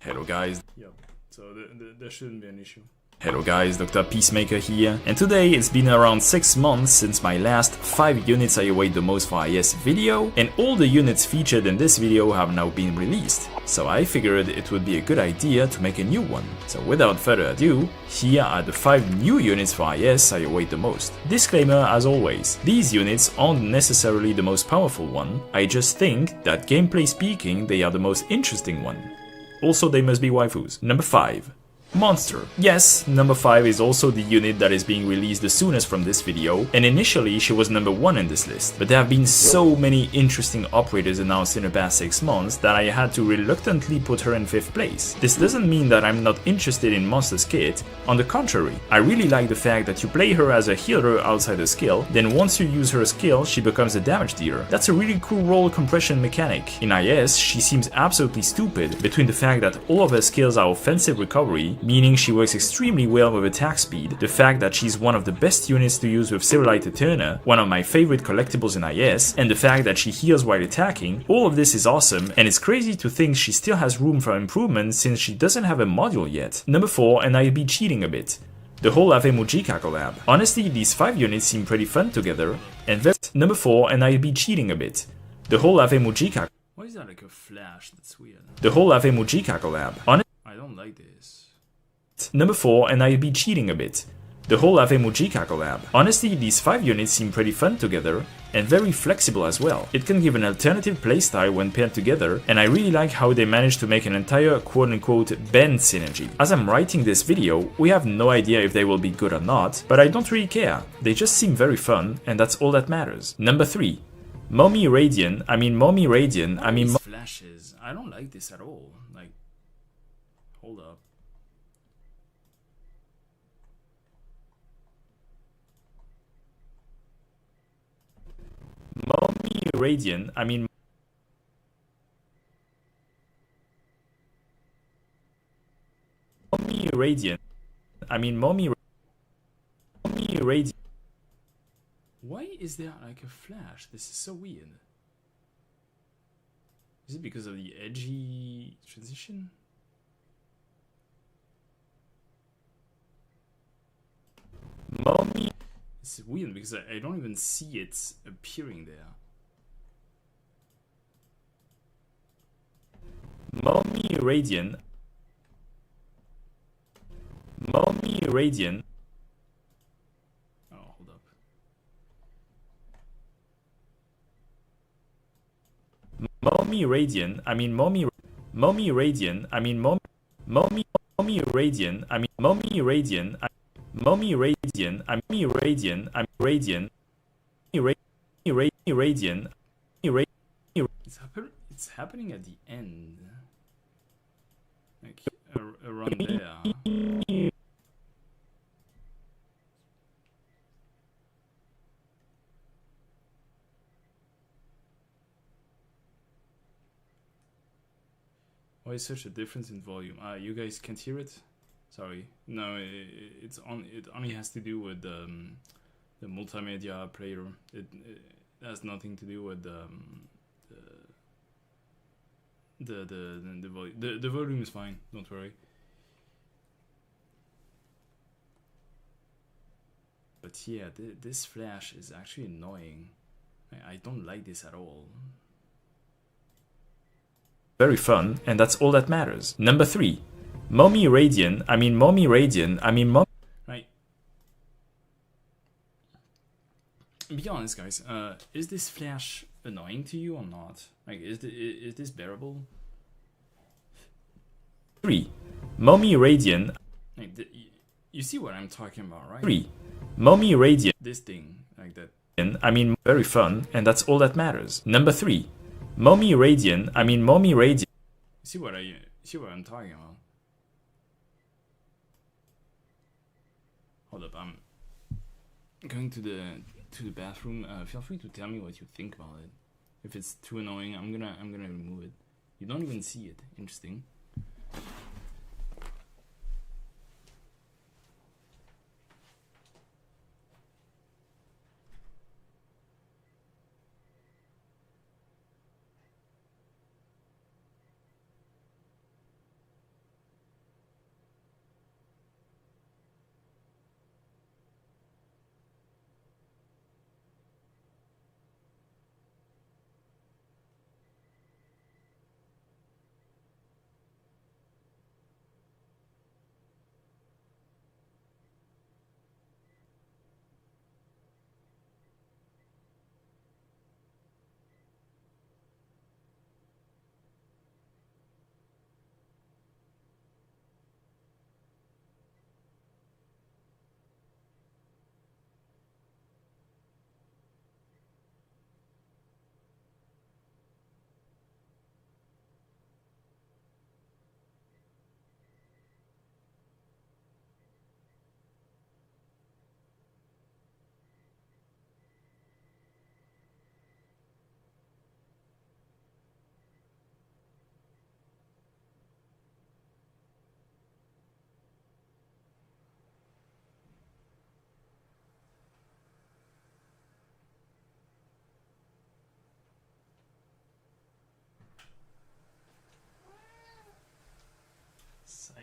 Hello guys. Yep. So there shouldn't be an issue. Hello guys, Dr. Peacemaker here, and today it's been around 6 months since my last 5 units I await the most for IS video, and all the units featured in this video have now been released. So I figured it would be a good idea to make a new one. So without further ado, here are the 5 new units for IS I await the most. Disclaimer as always, these units aren't necessarily the most powerful one, I just think that gameplay speaking they are the most interesting one. Also they must be waifus. Number 5. Monster. Yes, number 5 is also the unit that is being released the soonest from this video, and initially she was number 1 in this list, but there have been so many interesting operators announced in the past 6 months that I had to reluctantly put her in 5th place. This doesn't mean that I'm not interested in Monster's kit, on the contrary, I really like the fact that you play her as a healer outside her skill, then once you use her skill she becomes a damage dealer. That's a really cool role compression mechanic. In IS she seems absolutely stupid between the fact that all of her skills are offensive recovery, meaning she works extremely well with attack speed, the fact that she's one of the best units to use with Silverlight Eterna, one of my favorite collectibles in IS, and the fact that she heals while attacking, all of this is awesome, and it's crazy to think she still has room for improvement since she doesn't have a module yet. Number 4, and I'll be cheating a bit. The whole Ave Mujica collab. Honestly, these 5 units seem pretty fun together, and very— Number 4, and I'll be cheating a bit. The whole Ave Mujica— Why is that like a flash? That's weird. The whole Ave Mujica collab. I don't like this. Number 4, and I'll be cheating a bit. The whole Ave Mujica collab. Honestly, these 5 units seem pretty fun together, and very flexible as well. It can give an alternative playstyle when paired together, and I really like how they managed to make an entire quote-unquote bend synergy. As I'm writing this video, we have no idea if they will be good or not, but I don't really care. They just seem very fun, and that's all that matters. Number 3. Mommy Radiant, These flashes. I don't like this at all. Like, hold up. Mommy Radiant, Mommy Radiant, Mommy Radiant. Why is there like a flash? This is so weird. Is it because of the edgy transition? Mommy. It's weird because I don't even see it appearing there. Mommy Radiant. Mommy Radiant. Oh, hold up. Mommy Radiant, Mommy Radiant, Mommy Radiant, Mommy Radiant, Mommy Radiant, Radiant, Radiant, It's happening at the end. Like, around there. Why is such a difference in volume? You guys can't hear it? Sorry. No, it's on. It only has to do with the multimedia player. It has nothing to do with the volume. The volume is fine. Don't worry. But yeah, this flash is actually annoying. I don't like this at all. Very fun, and that's all that matters. Number 3. Mommy Radiant, Mommy Radiant, Right. Be honest, guys. Is this flash annoying to you or not? Like, is this bearable? 3. Mommy Radiant. Like, you see what I'm talking about, right? 3. Mommy Radiant. This thing, like that. Very fun, and that's all that matters. Number 3. Mommy Radiant, Mommy Radiant. See what I'm talking about? Hold up, I'm going to the bathroom. Feel free to tell me what you think about it. If it's too annoying, I'm gonna remove it. You don't even see it. Interesting.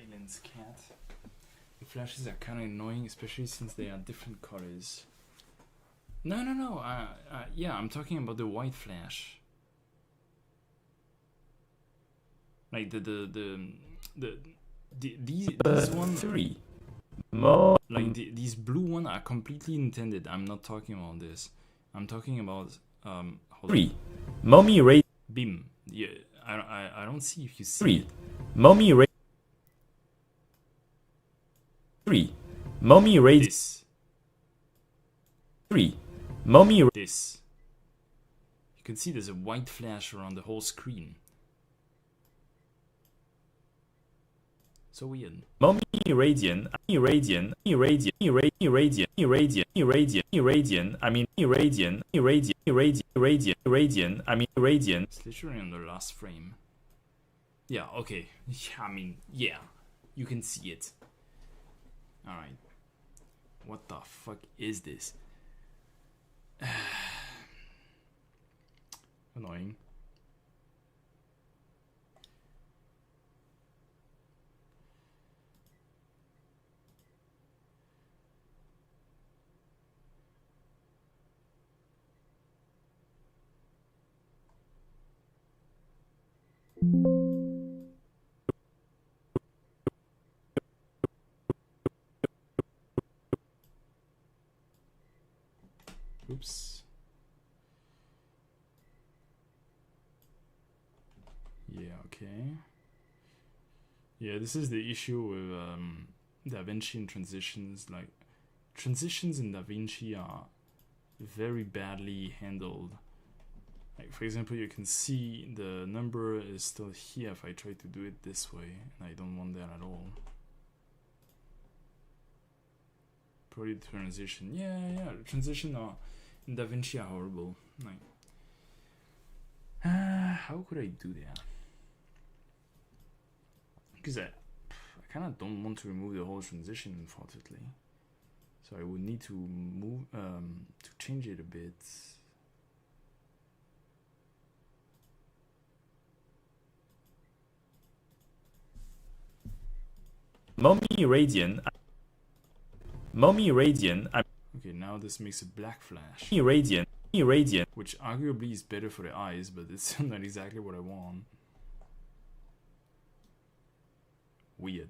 Island's cat. The flashes are kind of annoying, especially since they are different colors. No. Yeah, I'm talking about the white flash. Like these ones. 3. More. Like these blue ones are completely intended. I'm not talking about this. I'm talking about 3. Mommy Ray. Beam. Yeah, I don't see if you see 3. it. Mommy Ray. 3. Mommy Ray. This. 3. Mommy Ray. This. You can see there's a white flash around the whole screen. So weird. Mommy Irradian, Irradian, Irradian, Irradian, Irradian, Irradian, Irradian, I mean Irradian, Irradian, Irradian, Irradian, Irradian, I mean Irradian. It's literally on the last frame. Yeah, okay. Yeah, I mean, yeah. You can see it. Alright. What the fuck is this? Annoying. Oops. Yeah, okay. Yeah, this is the issue with DaVinci and transitions. Like, transitions in DaVinci are very badly handled. Like, for example, you can see the number is still here if I try to do it this way, and I don't want that at all. Probably the transition. Yeah, the transition are in DaVinci are horrible. Like, how could I do that? Because I kind of don't want to remove the whole transition, unfortunately. So I would need to move to change it a bit. Mommy Irradian. Mommy Irradian. Okay, now this makes a black flash. Irradian. Irradian. Which arguably is better for the eyes, but it's still not exactly what I want. Weird.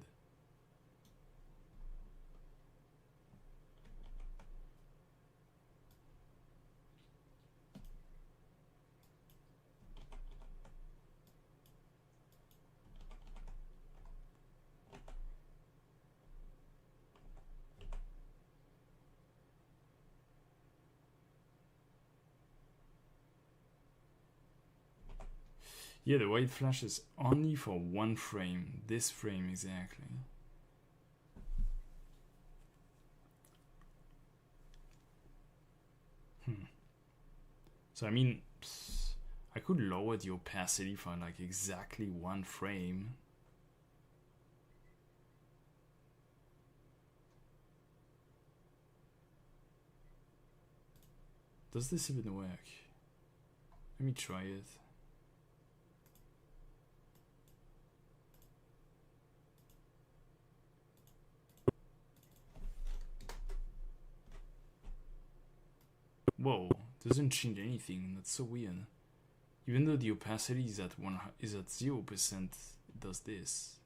Yeah, the white flash is only for one frame. This frame exactly. So I mean, I could lower the opacity for like exactly one frame. Does this even work? Let me try it. Whoa, doesn't change anything. That's so weird. Even though the opacity is at 0%, it does this.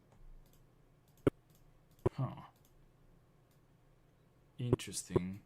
Huh. Interesting.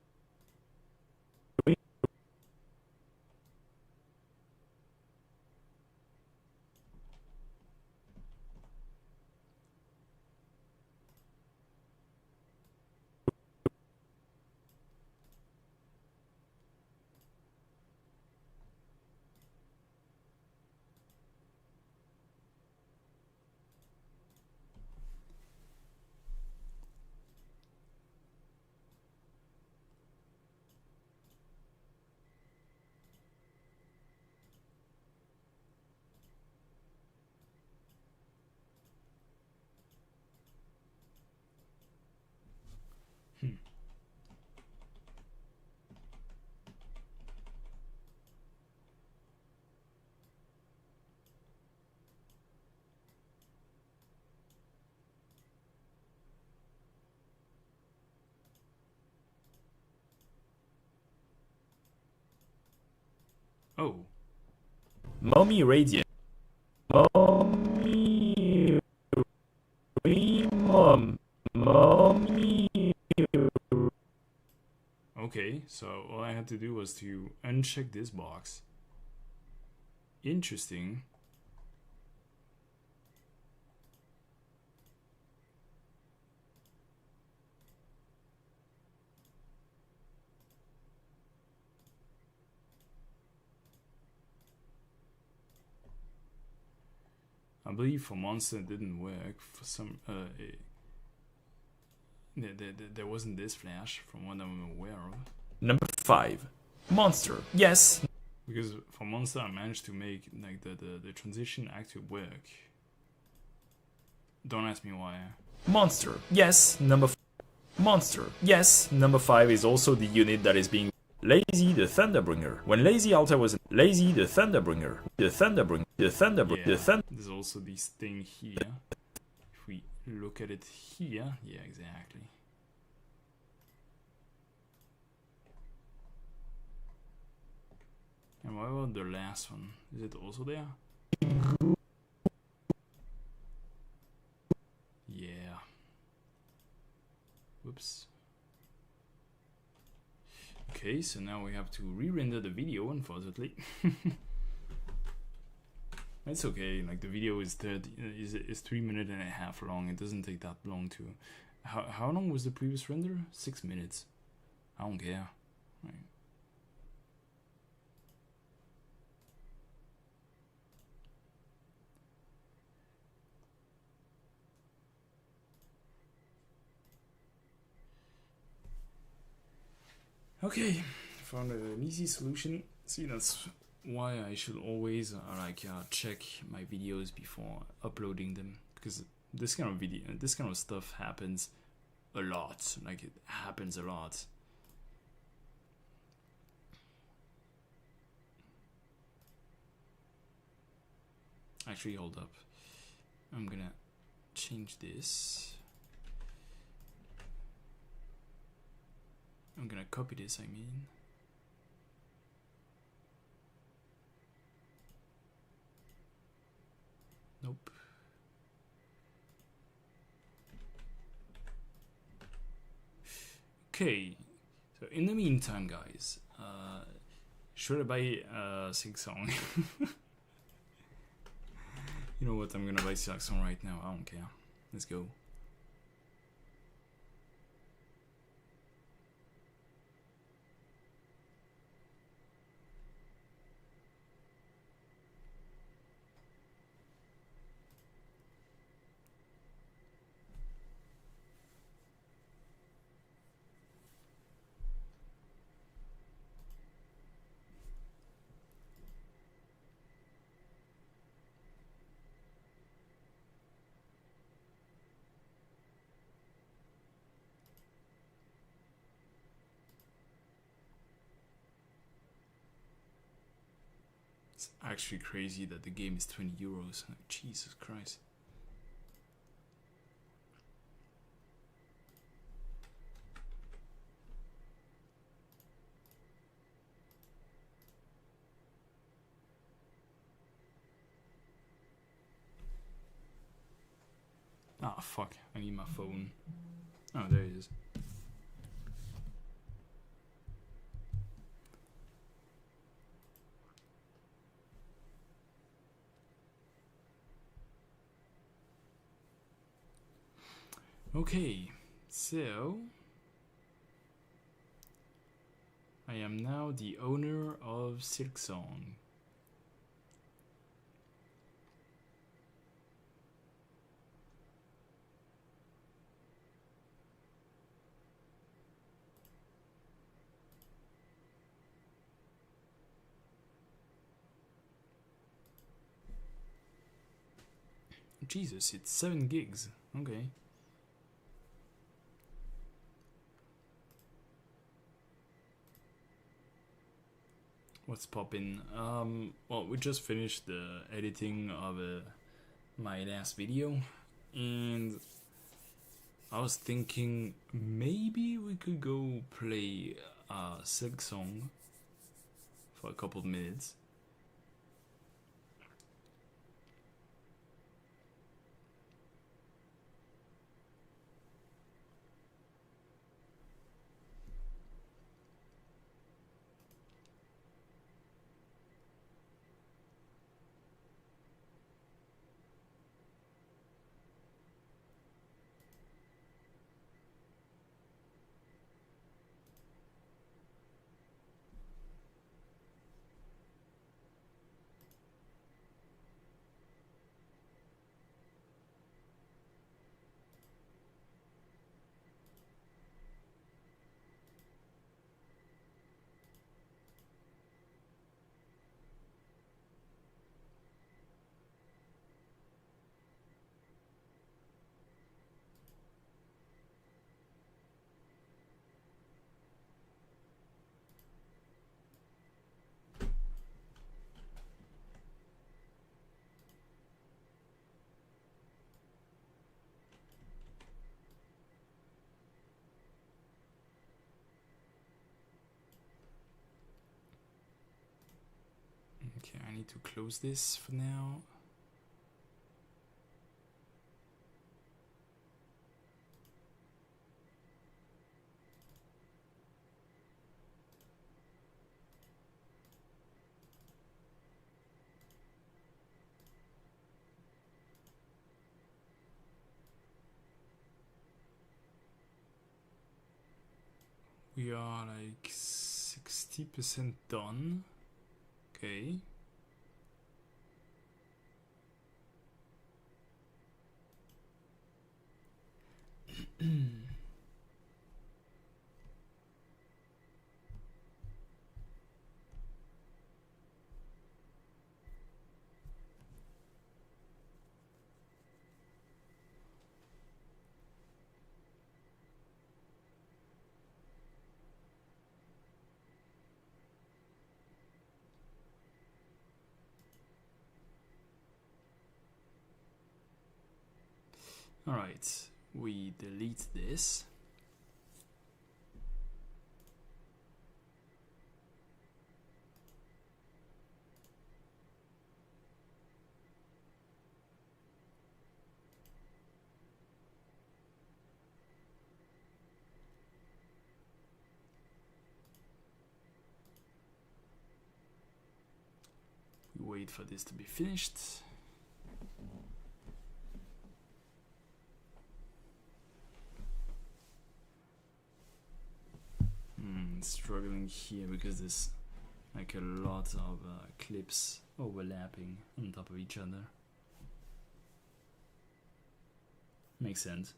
Oh. Mommy Radiant. Mommy. Mommy. Okay, so all I had to do was to uncheck this box. Interesting. I believe for Monster it didn't work. For some, there wasn't this flash from what I'm aware of. Number 5. Monster. Yes. Because for Monster I managed to make like the transition actually work. Don't ask me why. Monster. Yes. Monster. Yes. Number 5 is also the unit that is being Lazy the Thunderbringer. When Lazy Alta was Lazy the Thunderbringer. There's also this thing here. If we look at it here, yeah, exactly. And what about the last one? Is it also there? Yeah. Whoops. Okay, so now we have to re-render the video, unfortunately. It's okay, like the video is 3 minutes and a half long. It doesn't take that long to... How long was the previous render? 6 minutes. I don't care. Right. Okay, found an easy solution. See, that's why I should always check my videos before uploading them, because this kind of stuff happens a lot. Like, it happens a lot. Actually, hold up. I'm gonna change this. I'm gonna copy this, I mean. Nope. Okay, so in the meantime, guys, should I buy Silksong? You know what, I'm gonna buy Silksong right now, I don't care. Let's go. It's actually crazy that the game is 20 euros. Jesus Christ. Ah, fuck. I need my phone. Oh, there it is. Okay, so I am now the owner of Silksong. Jesus, it's 7 gigs. Okay. What's poppin'? Well, we just finished the editing of my last video, and I was thinking maybe we could go play Silksong for a couple of minutes. Okay, I need to close this for now. We are like 60% done. Okay. Alright, we delete this. We wait for this to be finished. Struggling here because there's like a lot of clips overlapping on top of each other. Makes sense.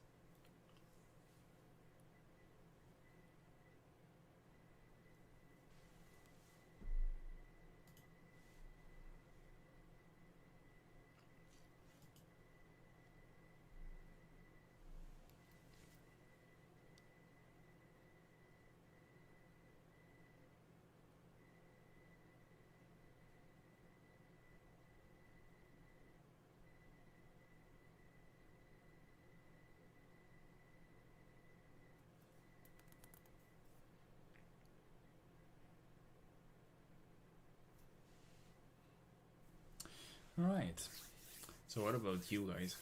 Alright, so what about you guys?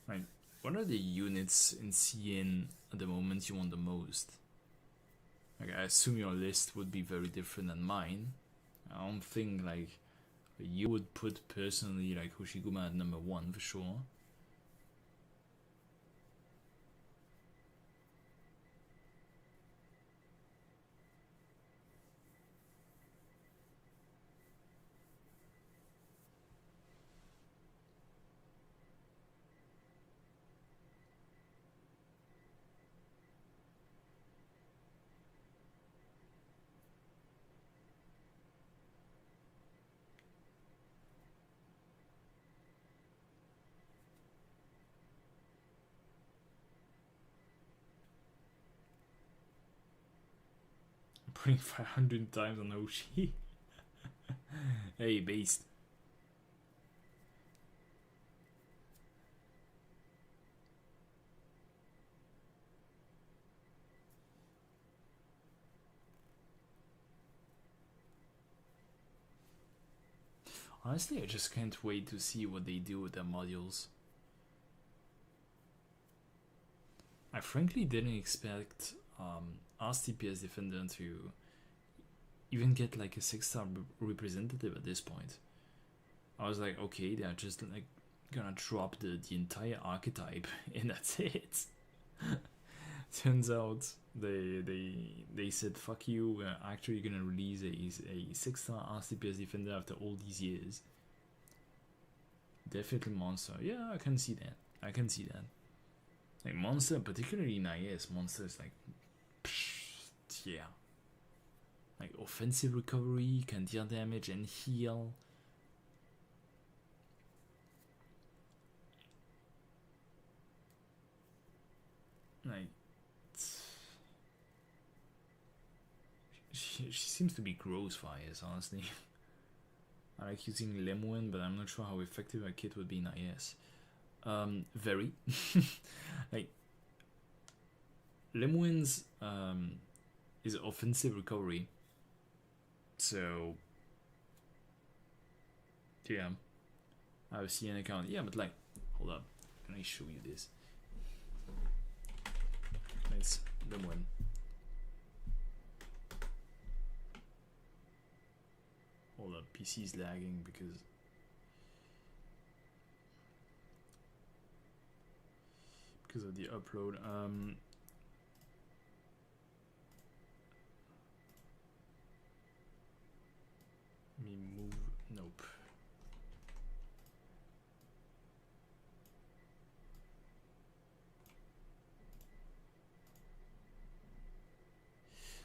Right, what are the units in CN at the moment you want the most? Like, I assume your list would be very different than mine. I don't think like you would put personally like Hoshiguma at number 1 for sure. Putting 500 times on Hoshi. Hey, based. Honestly, I just can't wait to see what they do with their modules. I frankly didn't expect RCPS Defender to even get like a 6-star representative at this point. I was like, okay, they're just like gonna drop the entire archetype and that's it. Turns out they said fuck you, we're actually gonna release a 6-star RCPS Defender after all these years. Definitely Monster. Yeah, I can see that. I can see that. Like Monster, particularly in IS, Monster is like psh, yeah. Like offensive recovery, can deal damage and heal. Like she seems to be gross for IS, honestly. I like using Lemuel, but I'm not sure how effective a kit would be in IS. Very. Like Lemuel's is offensive recovery. So Damn. I have a CN account. Yeah, but like, hold up. Can I show you this? It's the one. Hold up, PC is lagging because of the upload. Let me move. Nope.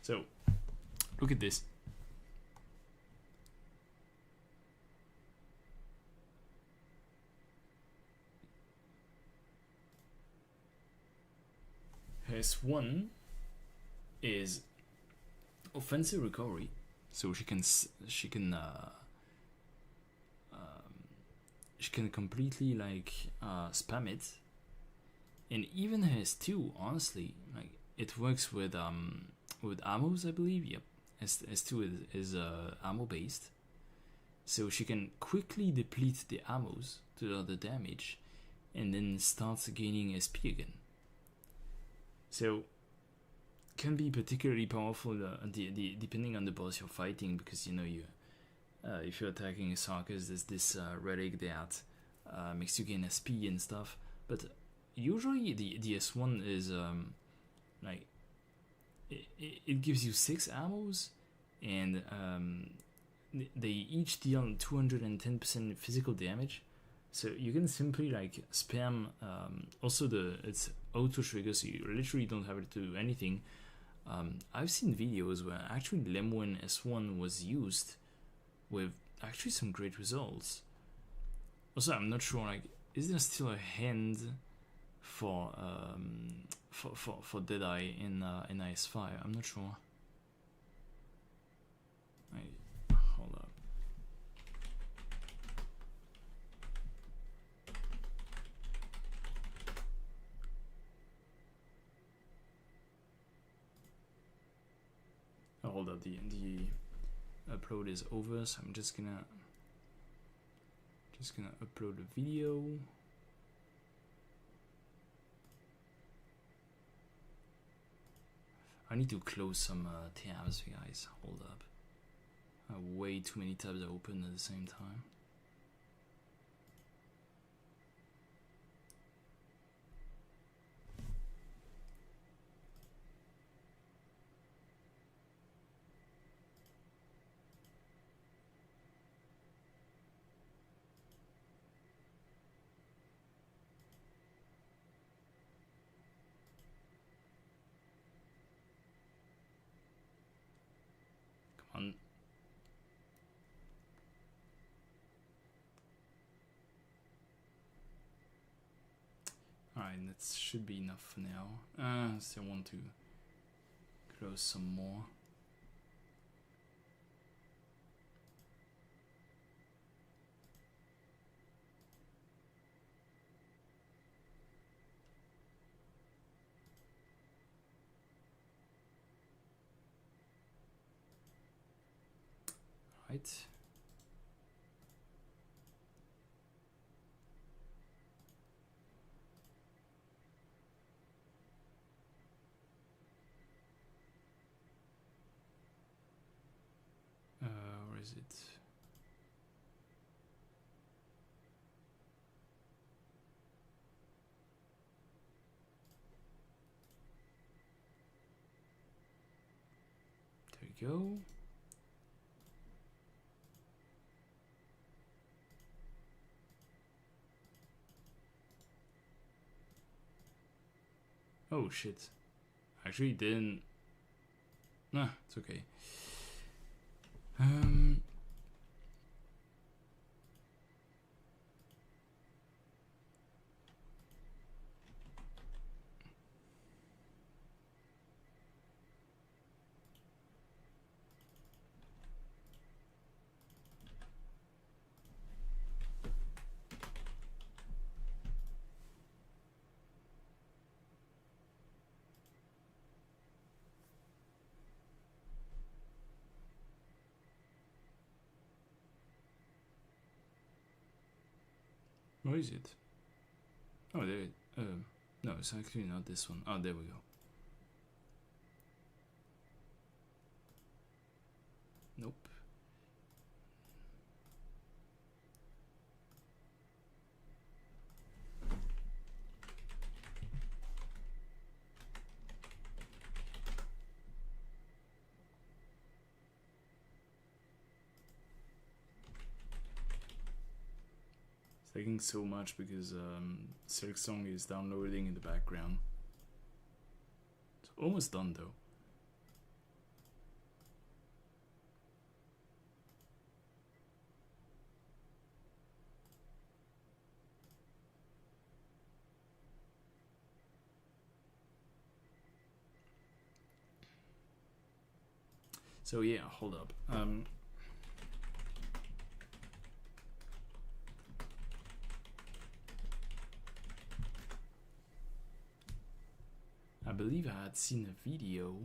So, look at this. S1 is offensive recovery, so she can completely like spam it, and even S2, honestly, like it works with ammos, I believe. Yep, S2 is ammo based, so she can quickly deplete the ammos to the other damage, and then starts gaining SP again. So can be particularly powerful depending on the boss you're fighting, because if you're attacking a Sarkis, there's this relic that makes you gain SP and stuff. But usually the S1 is like it gives you 6 ammos, and they each deal 210% physical damage. So you can simply like spam. Also, it's auto trigger, so you literally don't have to do anything. I've seen videos where actually Lemwen S1 was used with actually some great results. Also, I'm not sure, like, is there still a hand for Deadeye in IS5? I'm not sure. Hold up. Hold up, the upload is over, so I'm just gonna upload a video. I need to close some tabs, guys. Hold up. Way too many tabs are open at the same time. Come on. Alright, that should be enough for now. Still want to close some more. Right. Where is it? There we go. Oh shit. Actually didn't. Nah, it's okay. Where is it? Oh, there. No, it's actually not this one. Oh, there we go. Nope. It's taking so much because Silksong is downloading in the background. It's almost done though. So yeah, hold up. I believe I had seen a video.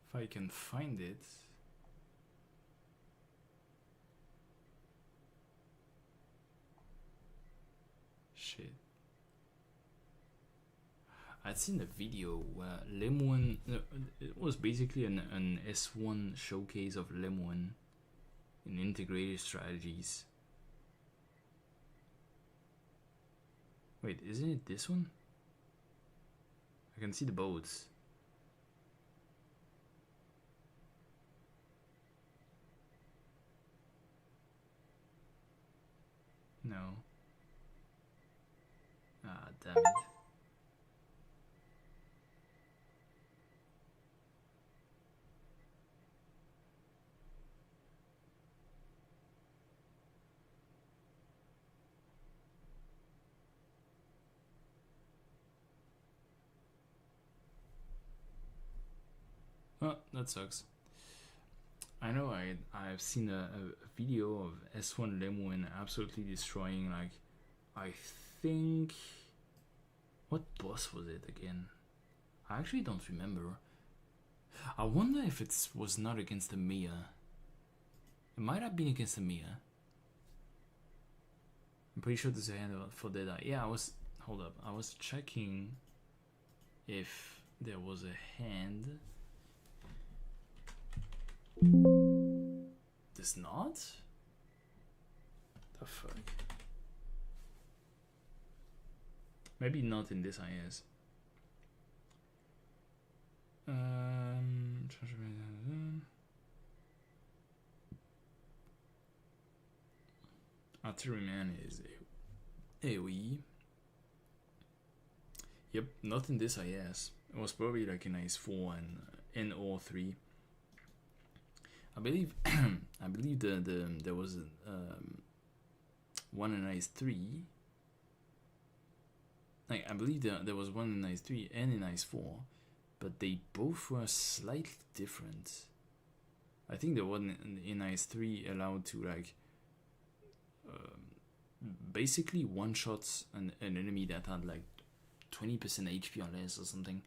If I can find it. Shit. I'd seen a video where Lemon, it was basically an S1 showcase of Lemon in integrated strategies. Wait, isn't it this one? I can see the boats. No. Ah, damn it. Oh, that sucks. I know I've seen a video of S1 Lemon absolutely destroying, like, I think, what boss was it again? I actually don't remember. I wonder if it was not against the Mia. It might have been against the Mia. I'm pretty sure there's a hand for Deadeye. Yeah, hold up, I was checking if there was a hand. There's not? The fuck? Maybe not in this IS. Artilleryman is AoE. Yep, not in this IS. It was probably like in IS 4 and NO3. I believe I believe there was one in IS 3. Like, I believe there was one in IS 3 and in IS 4, but they both were slightly different. I think the one in IS 3 allowed to, like, basically one shot an enemy that had like 20% HP or less or something,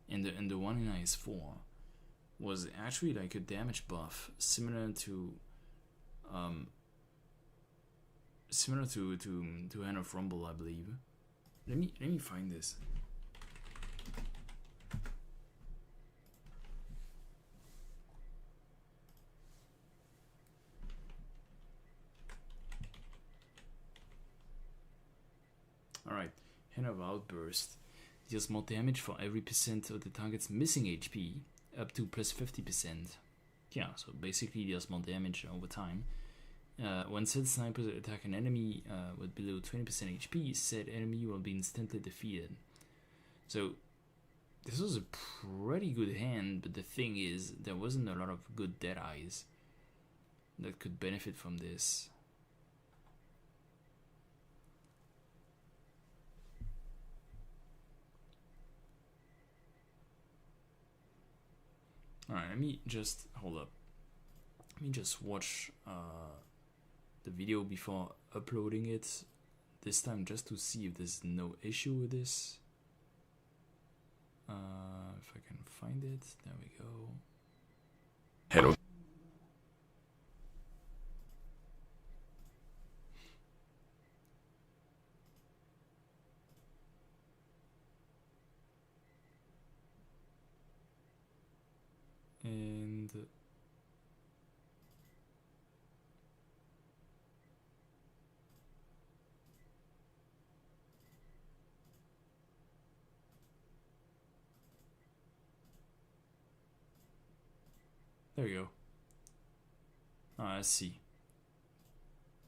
and the one in IS 4 was actually like a damage buff similar to Hand of Rumble, I believe. Let me find this. Alright, Hand of Outburst deals more damage for every percent of the target's missing HP, up to plus 50%. Yeah, so basically deals more damage over time. When said snipers attack an enemy with below 20% HP, said enemy will be instantly defeated. So this was a pretty good hand, but the thing is, there wasn't a lot of good Deadeyes that could benefit from this. Alright, let me just hold up. Let me just watch the video before uploading it this time, just to see if there's no issue with this. If I can find it, there we go. Hello. And there you go. I see.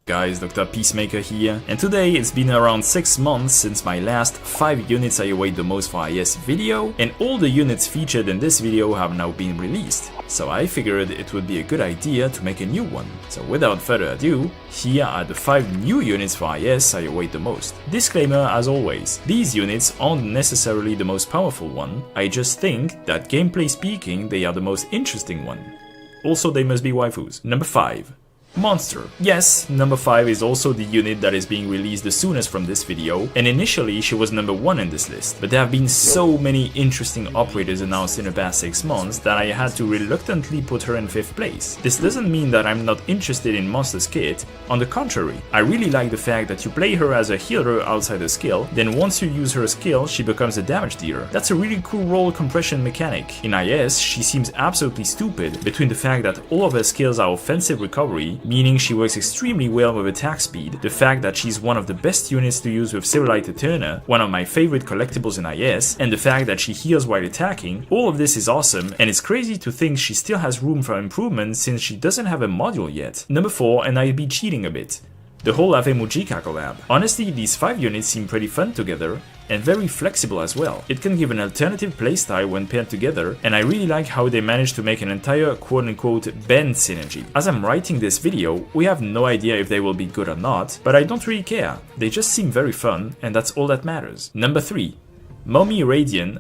Guys, Dr. Peacemaker here, and today it's been around 6 months since my last 5 units I await the most for IS video, and all the units featured in this video have now been released. So I figured it would be a good idea to make a new one. So without further ado, here are the 5 new units for IS I await the most. Disclaimer as always, these units aren't necessarily the most powerful one, I just think that gameplay speaking they are the most interesting one. Also they must be waifus. Number 5. Monster. Yes, number 5 is also the unit that is being released the soonest from this video, and initially she was number 1 in this list, but there have been so many interesting operators announced in the past 6 months that I had to reluctantly put her in 5th place. This doesn't mean that I'm not interested in Monster's kit, on the contrary, I really like the fact that you play her as a healer outside her skill, then once you use her skill she becomes a damage dealer. That's a really cool role compression mechanic. In IS she seems absolutely stupid between the fact that all of her skills are offensive recovery, meaning she works extremely well with attack speed, the fact that she's one of the best units to use with Civilite Eterna, one of my favorite collectibles in IS, and the fact that she heals while attacking. All of this is awesome, and it's crazy to think she still has room for improvement since she doesn't have a module yet. Number 4, and I'd be cheating a bit. The whole Ave Mujica collab. Honestly, these 5 units seem pretty fun together, and very flexible as well. It can give an alternative playstyle when paired together, and I really like how they managed to make an entire quote-unquote bend synergy. As I'm writing this video, we have no idea if they will be good or not, but I don't really care. They just seem very fun, and that's all that matters. Number 3. Mommy Radian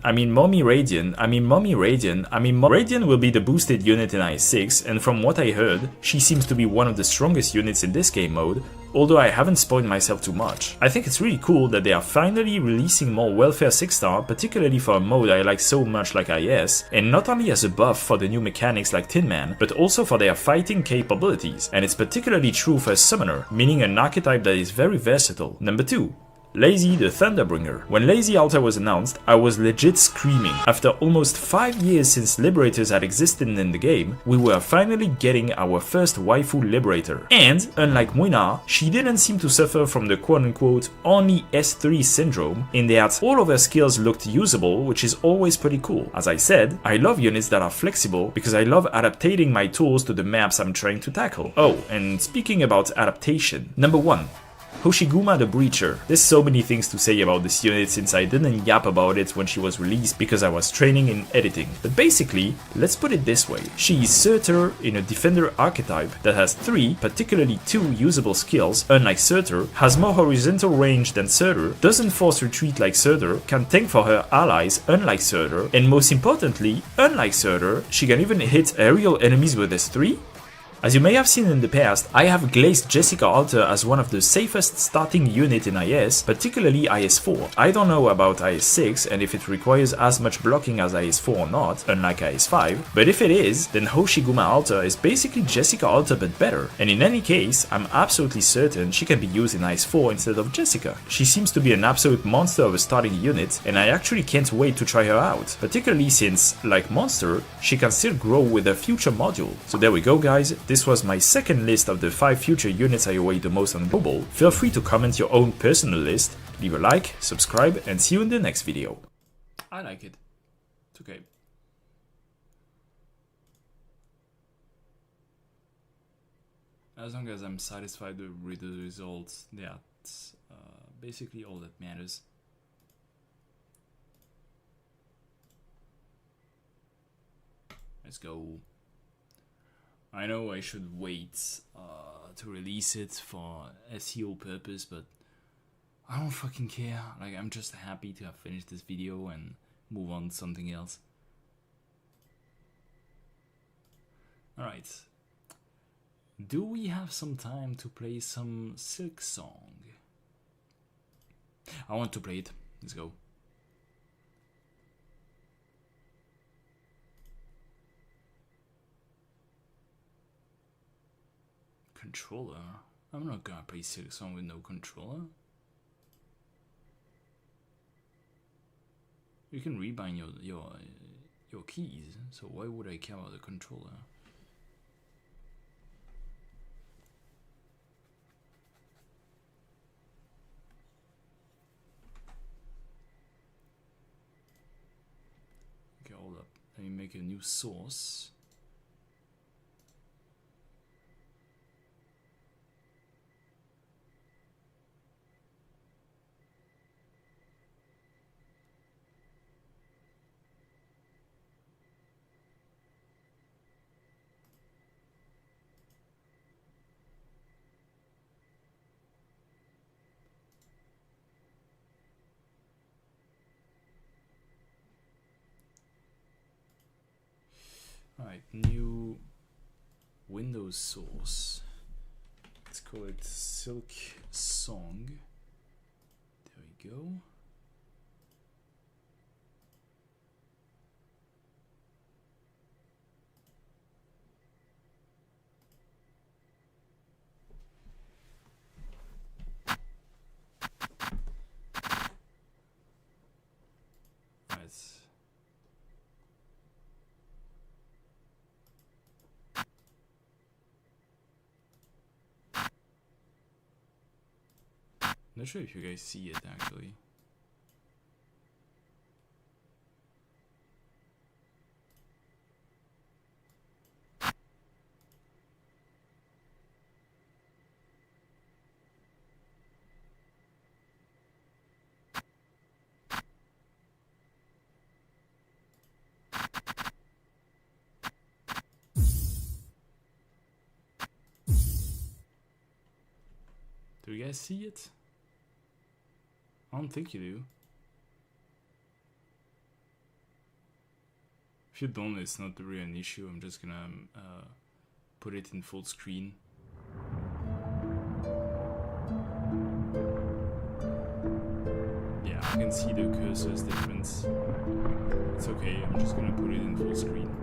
will be the boosted unit in IS-6, and from what I heard, she seems to be one of the strongest units in this game mode, although I haven't spoiled myself too much. I think it's really cool that they are finally releasing more welfare 6-star, particularly for a mode I like so much like IS, and not only as a buff for the new mechanics like Tin Man, but also for their fighting capabilities, and it's particularly true for a summoner, meaning an archetype that is very versatile. Number 2. Lazy the Thunderbringer. When Lazy Altar was announced, I was legit screaming. After almost 5 years since Liberators had existed in the game, we were finally getting our first waifu Liberator. And, unlike Muina, she didn't seem to suffer from the quote-unquote only S3 syndrome, in that all of her skills looked usable, which is always pretty cool. As I said, I love units that are flexible because I love adaptating my tools to the maps I'm trying to tackle. Oh, and speaking about adaptation. Number 1. Hoshiguma the Breacher. There's so many things to say about this unit since I didn't yap about it when she was released because I was training in editing. But basically, let's put it this way. She is Surtur in a Defender archetype that has 3, particularly 2 usable skills, unlike Surtur, has more horizontal range than Surtur, doesn't force retreat like Surtur, can tank for her allies unlike Surtur, and most importantly, unlike Surtur, she can even hit aerial enemies with S3? As you may have seen in the past, I have glazed Jessica Alter as one of the safest starting unit in IS, particularly IS-4. I don't know about IS-6 and if it requires as much blocking as IS-4 or not, unlike IS-5, but if it is, then Hoshiguma Alter is basically Jessica Alter but better, and in any case, I'm absolutely certain she can be used in IS-4 instead of Jessica. She seems to be an absolute monster of a starting unit, and I actually can't wait to try her out, particularly since, like Monster, she can still grow with a future module. So there we go guys. This was my second list of the 5 future units I await the most on global. Feel free to comment your own personal list, leave a like, subscribe, and see you in the next video. I like it. It's okay. As long as I'm satisfied with the results, that's basically all that matters. Let's go. I know I should wait to release it for SEO purpose, but I don't fucking care. Like, I'm just happy to have finished this video and move on to something else. Alright. Do we have some time to play some Silk Song? I want to play it. Let's go. controller. I'm not gonna play Silk Song with no controller. You can rebind your keys, so why would I care about the controller? Okay, hold up. Let me make a new source. Alright, new Windows source. Let's call it Silk Song. There we go. Right. Not sure if you guys see it actually. Do you guys see it? I don't think you do. If you don't, it's not really an issue. I'm just gonna put it in full screen. Yeah, I can see the cursor's difference. It's okay, I'm just gonna put it in full screen.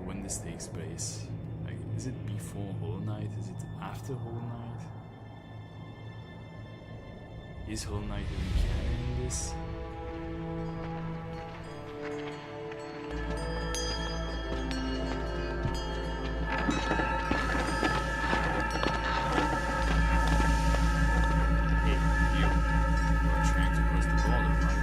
When this takes place. Like, is it before Hollow Knight? Is it after Hollow Knight? Is Hollow Knight even canon in this? Hey, you. You are trying to cross the border, right?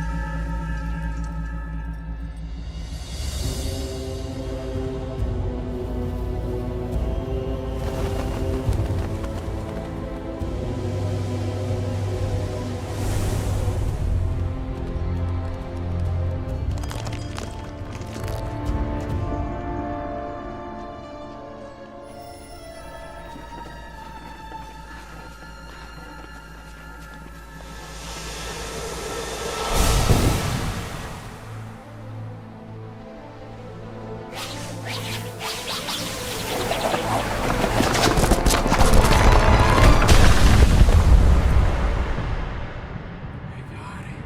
I got it.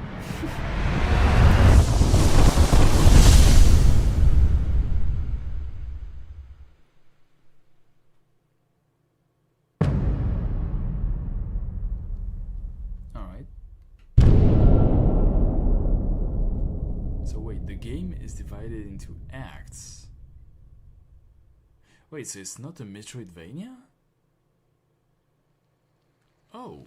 Alright. So wait, the game is divided into acts. Wait, so it's not a Metroidvania? Oh.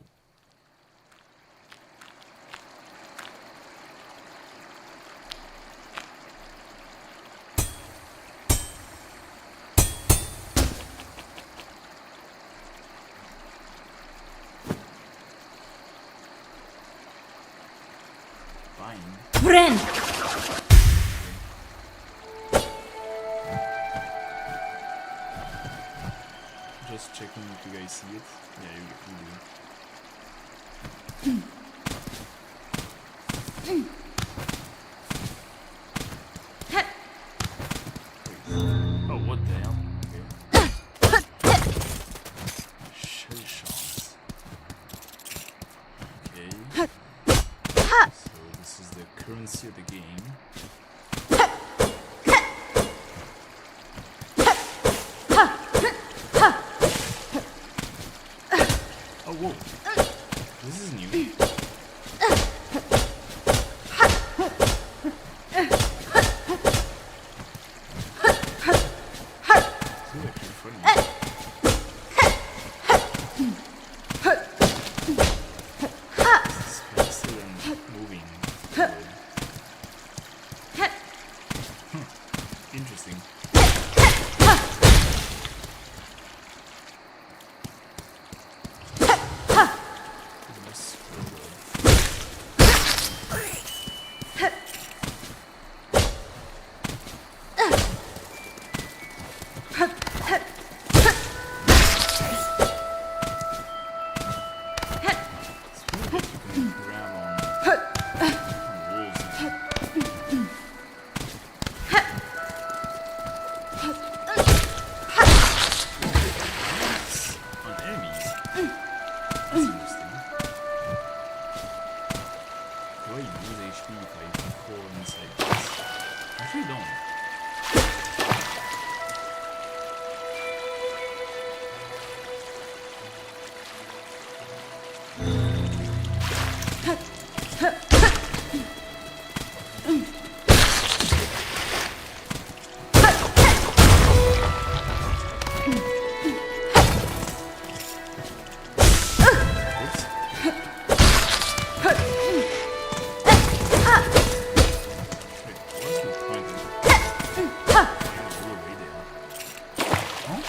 Fine. Friend! Just checking if you guys see it. Yeah, you do. Oh, what the hell? Okay. Shell shots. Okay. So this is the currency of the game. Oh, whoa. This is new. This is actually funny. This is faster than moving forward. Interesting. Nice forward. It's really good you can grab on walls and on enemies. That's interesting. Do I use HP if I fall inside this? I actually don't. Oops. Wait, what's the point of all the way there? Huh?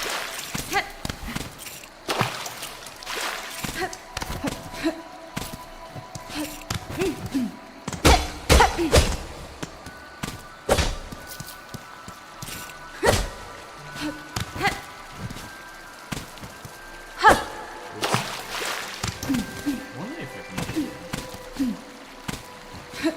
Wonder if I can do that. Jesus. Okay.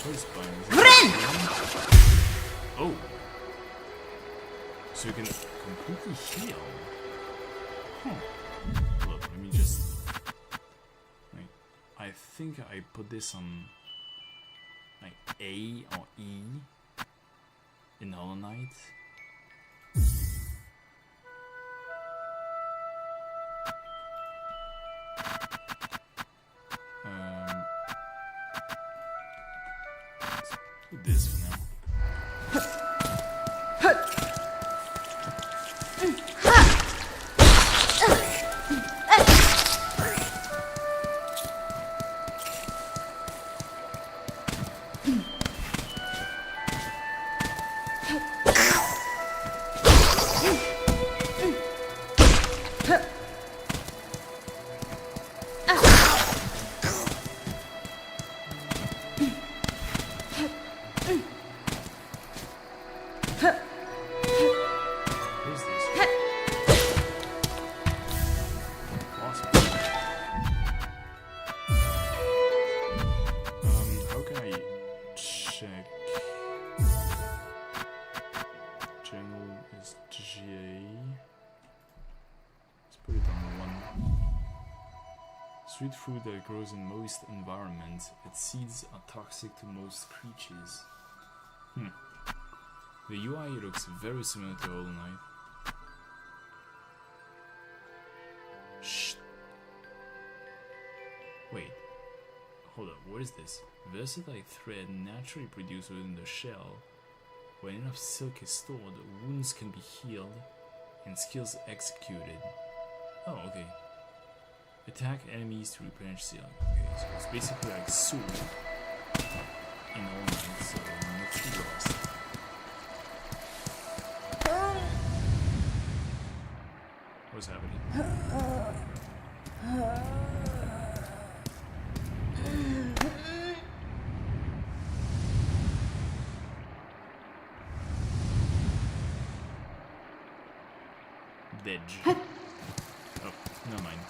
first bind. Oh! So you can completely heal. Huh. Look, let me just... Wait, I think I put this on... like A or E in Hollow Knight. Let's do this for now. How can I check? General is J. Let's put it on 1. Sweet fruit that grows in moist environments. Its seeds are toxic to most creatures. The UI looks very similar to Hollow Knight. Shh. Wait. Hold up, what is this? Versatile thread naturally produced within the shell. When enough silk is stored, wounds can be healed and skills executed. Oh, okay. Attack enemies to replenish silk. Okay, so it's basically like sword in Hollow Knight, so let's do this. What's happening? Dedge. Oh, never mind.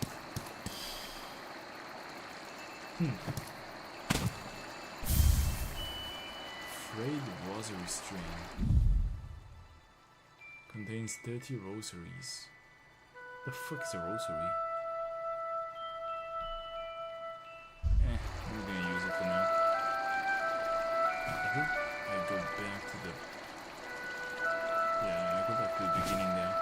Frayed rosary string. Contains 30 rosaries. The fuck is a rosary? I'm gonna use it for now. I think I go back to the... Yeah, I go back to the beginning there.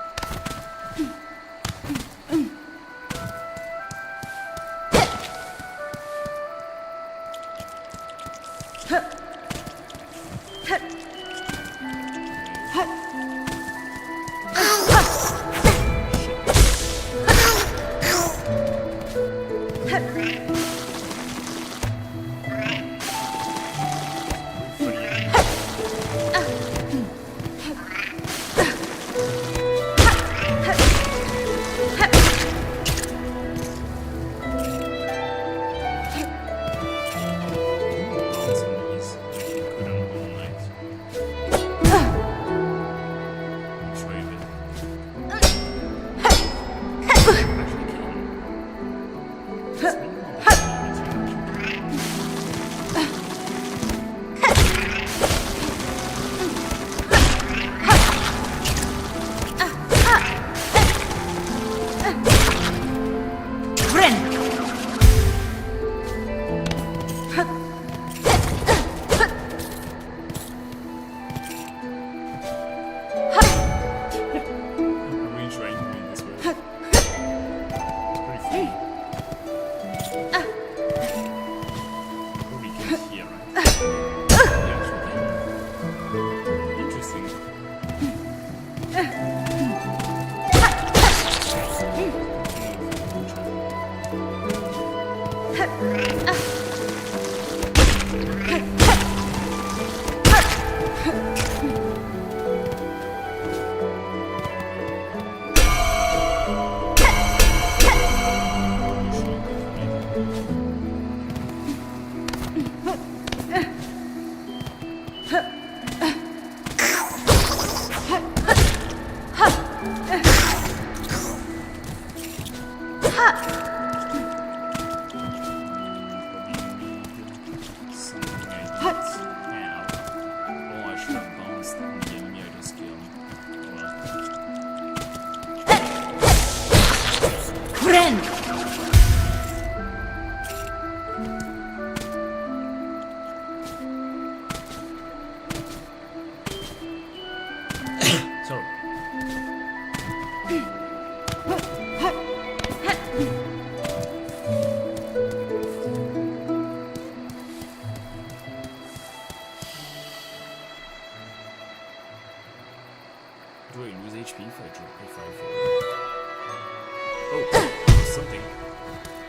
Something like that. Do I lose HP if I drop if I fall? Oh, something.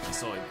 I saw it.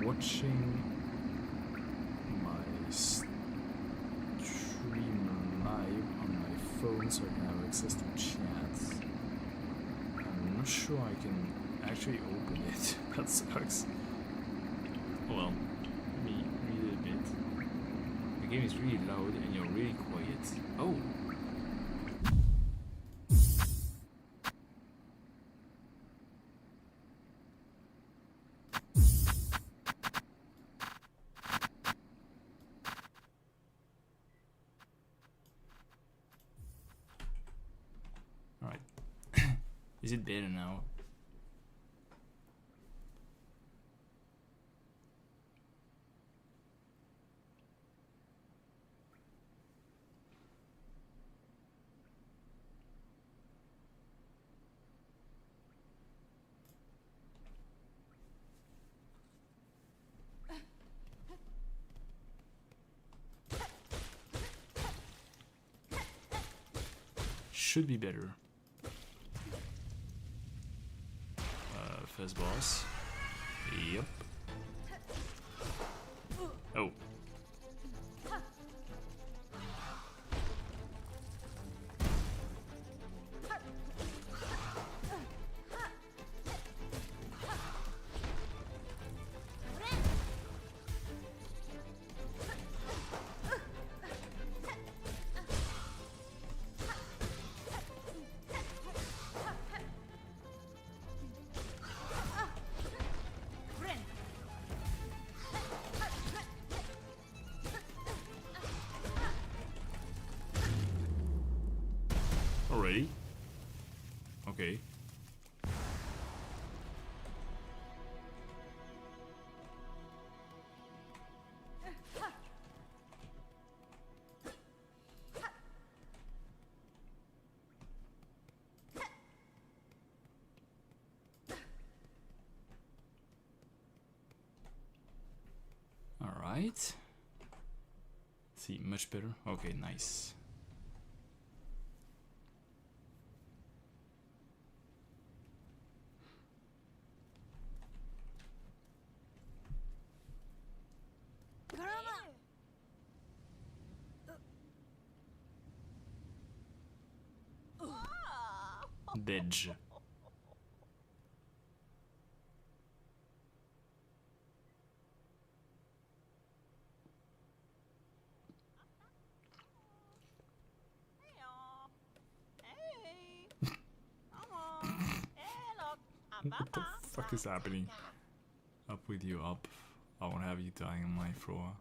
Watching my stream live on my phone so I can have access to chats. I'm not sure I can actually open it. That sucks. Oh well, let me read it a bit. The game is really loud and you're really quiet. Oh! Is it better now? Should be better. First boss. Yep. Oh. already? Okay. Alright. See, much better. Okay, nice. Dej. What the fuck is happening? Up with you, up. I won't have you dying on my floor.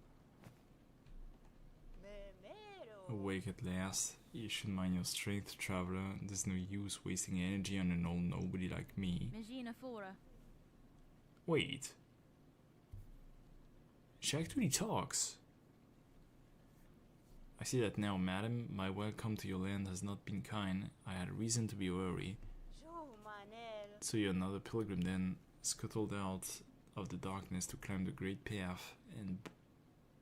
Awake at last. You should mind your strength, traveler. There's no use wasting energy on an old nobody like me. Wait. She actually talks. I see that now, madam. My welcome to your land has not been kind. I had reason to be worried. So you're another pilgrim then, scuttled out of the darkness to climb the great path and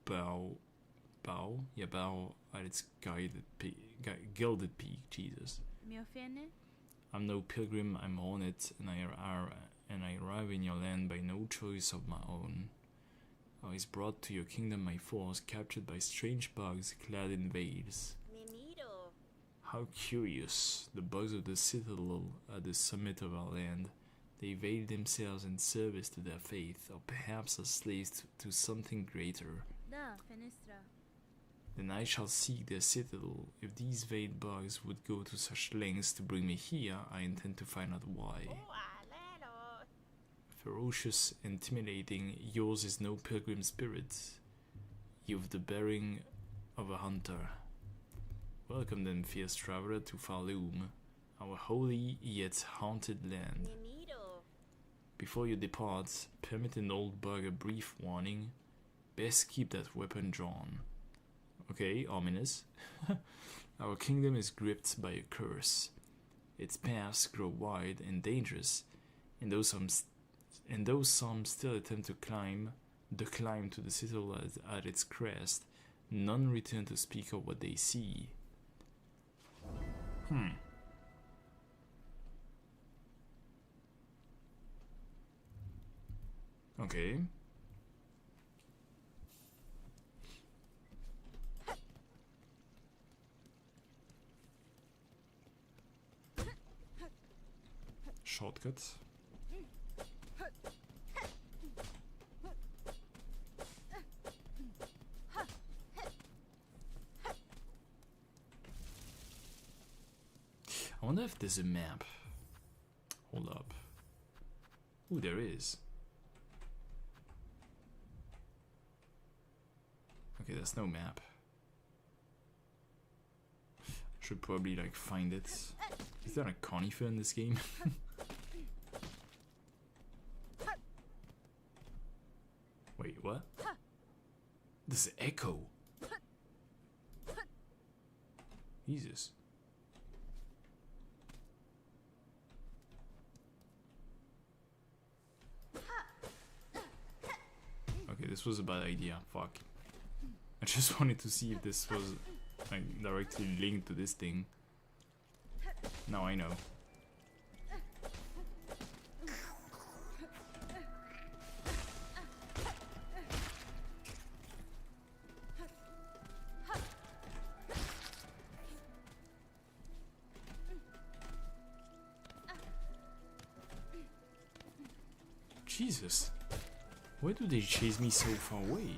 bow at its gilded peak, Jesus. I'm no pilgrim, I'm on it, and I arrive in your land by no choice of my own. I was brought to your kingdom by force, captured by strange bugs clad in veils. How curious, the bugs of the citadel at the summit of our land. They veil themselves in service to their faith, or perhaps as slaves to something greater. Then I shall seek their citadel. If these veiled bugs would go to such lengths to bring me here, I intend to find out why. Ferocious, intimidating, yours is no pilgrim spirit. You've the bearing of a hunter. Welcome then, fierce traveler, to Falum, our holy yet haunted land. Before you depart, permit an old bug a brief warning. Best keep that weapon drawn. Okay, ominous. Our kingdom is gripped by a curse. Its paths grow wide and dangerous, and though some still attempt to climb to the citadel at its crest, none return to speak of what they see. Okay. Shortcut. I wonder if there's a map. Hold up. Ooh, there is. Okay, there's no map. Should probably like find it. Is there a conifer in this game? Wait, what? This is echo. Jesus. Okay, this was a bad idea. Fuck. I just wanted to see if this was like directly linked to this thing. Now I know. Jesus. Why do they chase me so far away?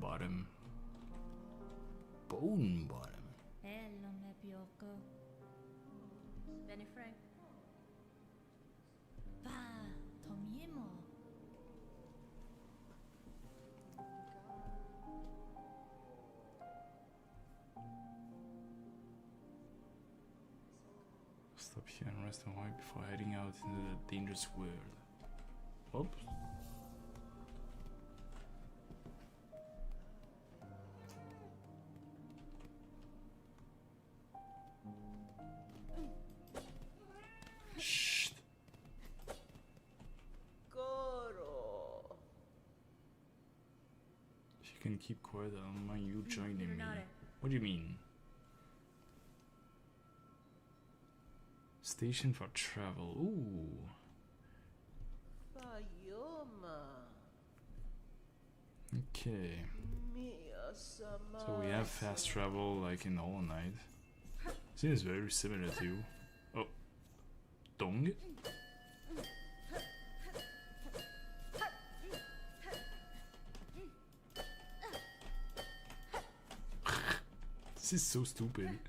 bottom. Bone bottom. Elp Me Finish My. Stop here and rest a while before heading out into the dangerous world. Oops. Shh. She can keep quiet. I don't mind you joining me. What do you mean? Station for travel. Ooh. Okay. So we have fast travel like in Hollow Knight. Seems very similar to. Oh. Dong? This is so stupid.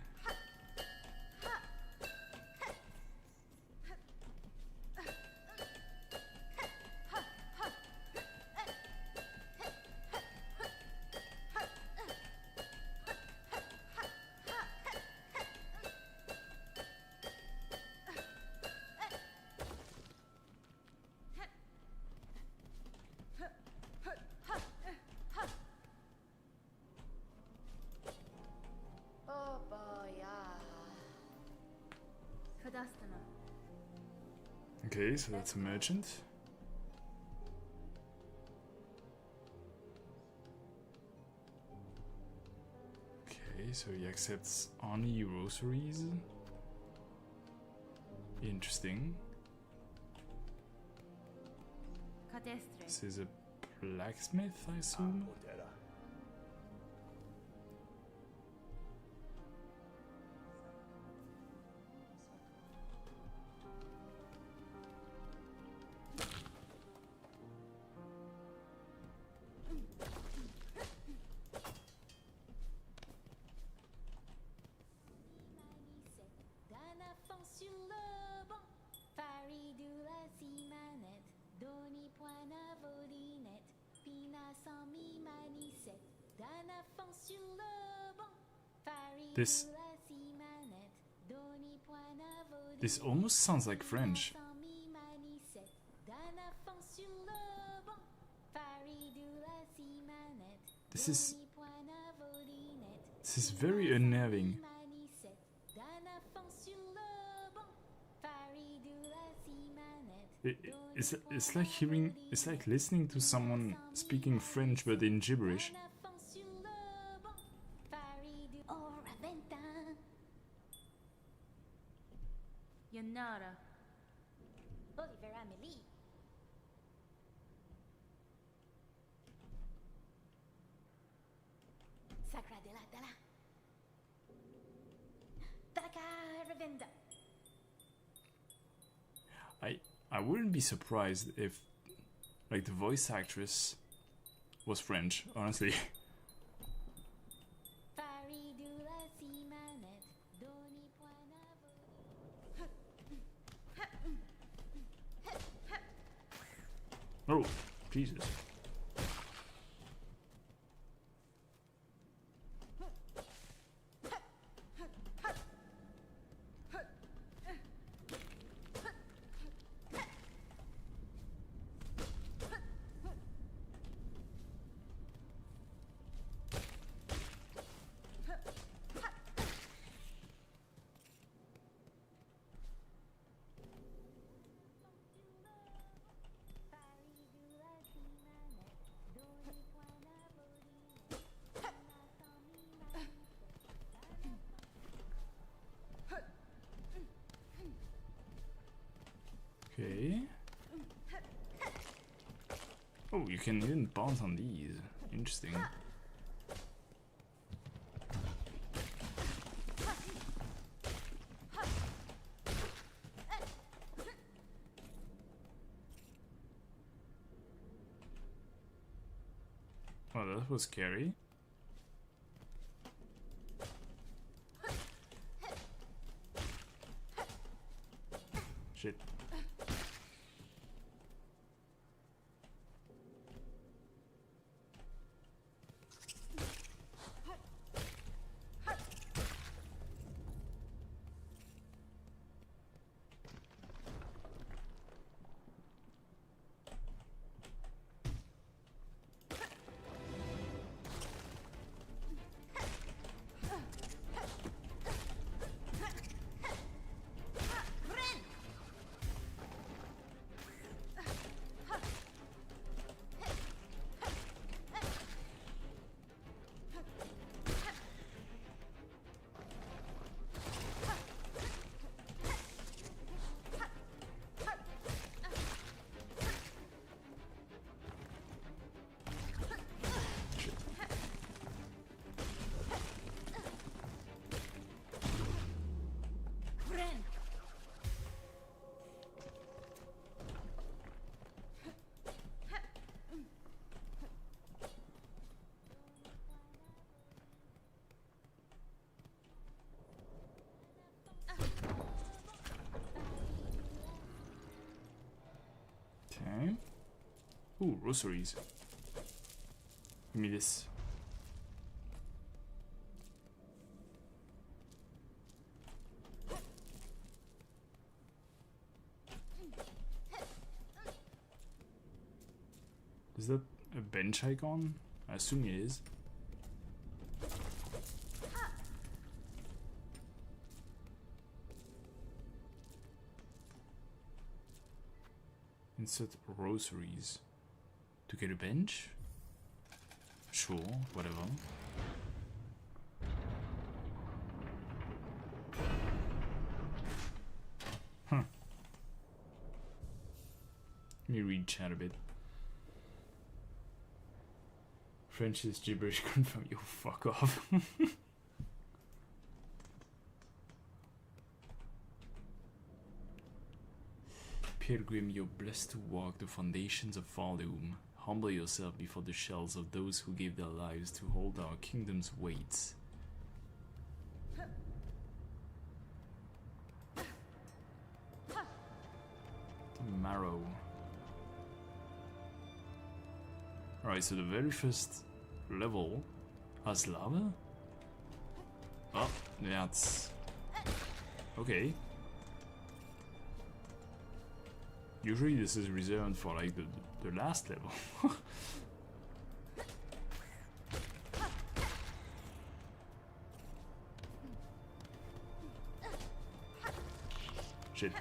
Okay, so that's a merchant. Okay, so he accepts only rosaries. Interesting. This is a blacksmith, I assume. This almost sounds like French. This is very unnerving. It's like it's like listening to someone speaking French but in gibberish. Yonara. Oliver Amelie. Sacra de la Dala. Taka Ravenda. I wouldn't be surprised if like the voice actress was French, honestly. Oh, Jesus. Okay. Oh, you can even bounce on these. Interesting. Oh, that was scary. Shit. Okay. Ooh, rosaries. Give me this. Is that a bench icon? I assume it is. Insert rosaries. To get a bench? Sure, whatever. Huh. Let me read chat a bit. French is gibberish, confirm. Yo, fuck off. Pilgrim, you're blessed to walk the foundations of Volume. Humble yourself before the shells of those who gave their lives to hold our kingdom's weight. Marrow. Alright, so the very first level has lava? Oh, that's... okay. Usually this is reserved for like the last level. Shit.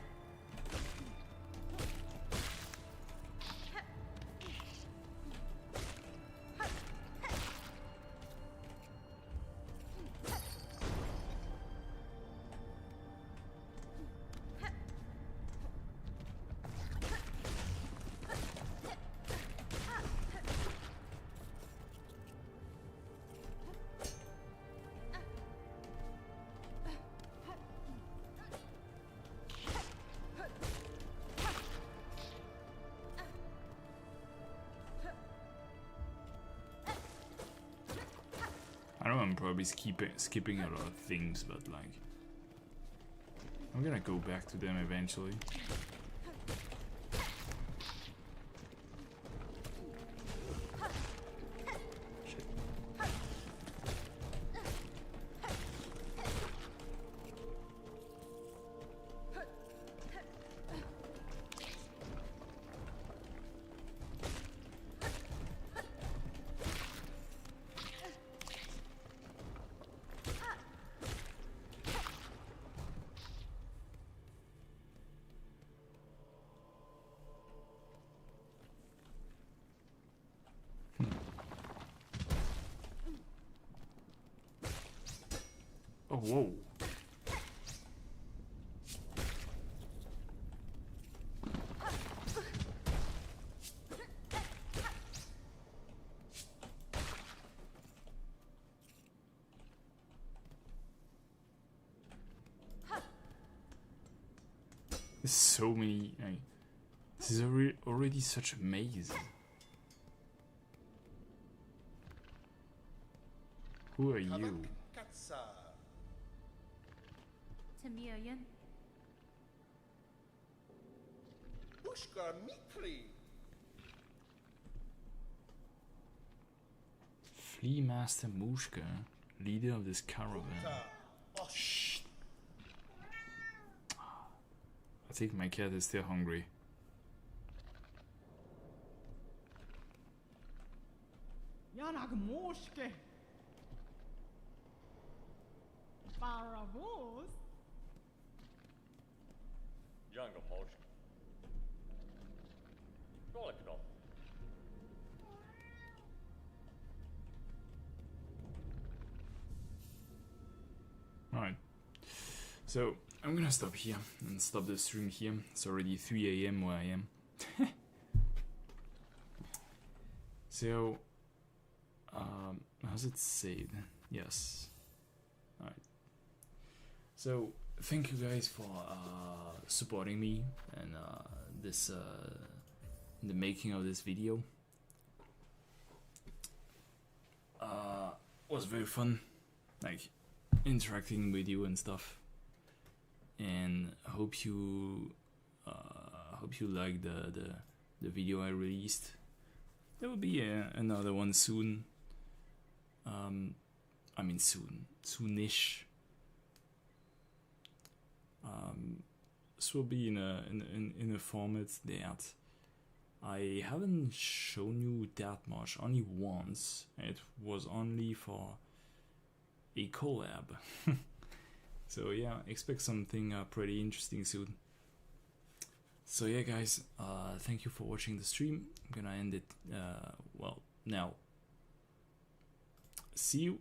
I know I'm probably skipping a lot of things, but like... I'm gonna go back to them eventually. Shit. Oh, whoa. There's so many... this is already such a maze. Who are you? Tamiyan. Flea Master Mushka, leader of this caravan. Shh. I think my cat is still hungry. Janak Moschke. Paravos. Jungle Motion. Roller knop. Alright. So, I'm gonna stop here and stop the stream here. It's already 3 AM where I am. So, how's it saved? Yes. Alright. So, thank you guys for supporting me and this the making of this video. Was very fun, like interacting with you and stuff. And I hope you like the video I released. There will be another one soon. I mean soonish. This will be in a format that I haven't shown you that much, only once. It was only for a collab. So yeah, expect something pretty interesting soon. So yeah guys, thank you for watching the stream. I'm gonna end it well now. See you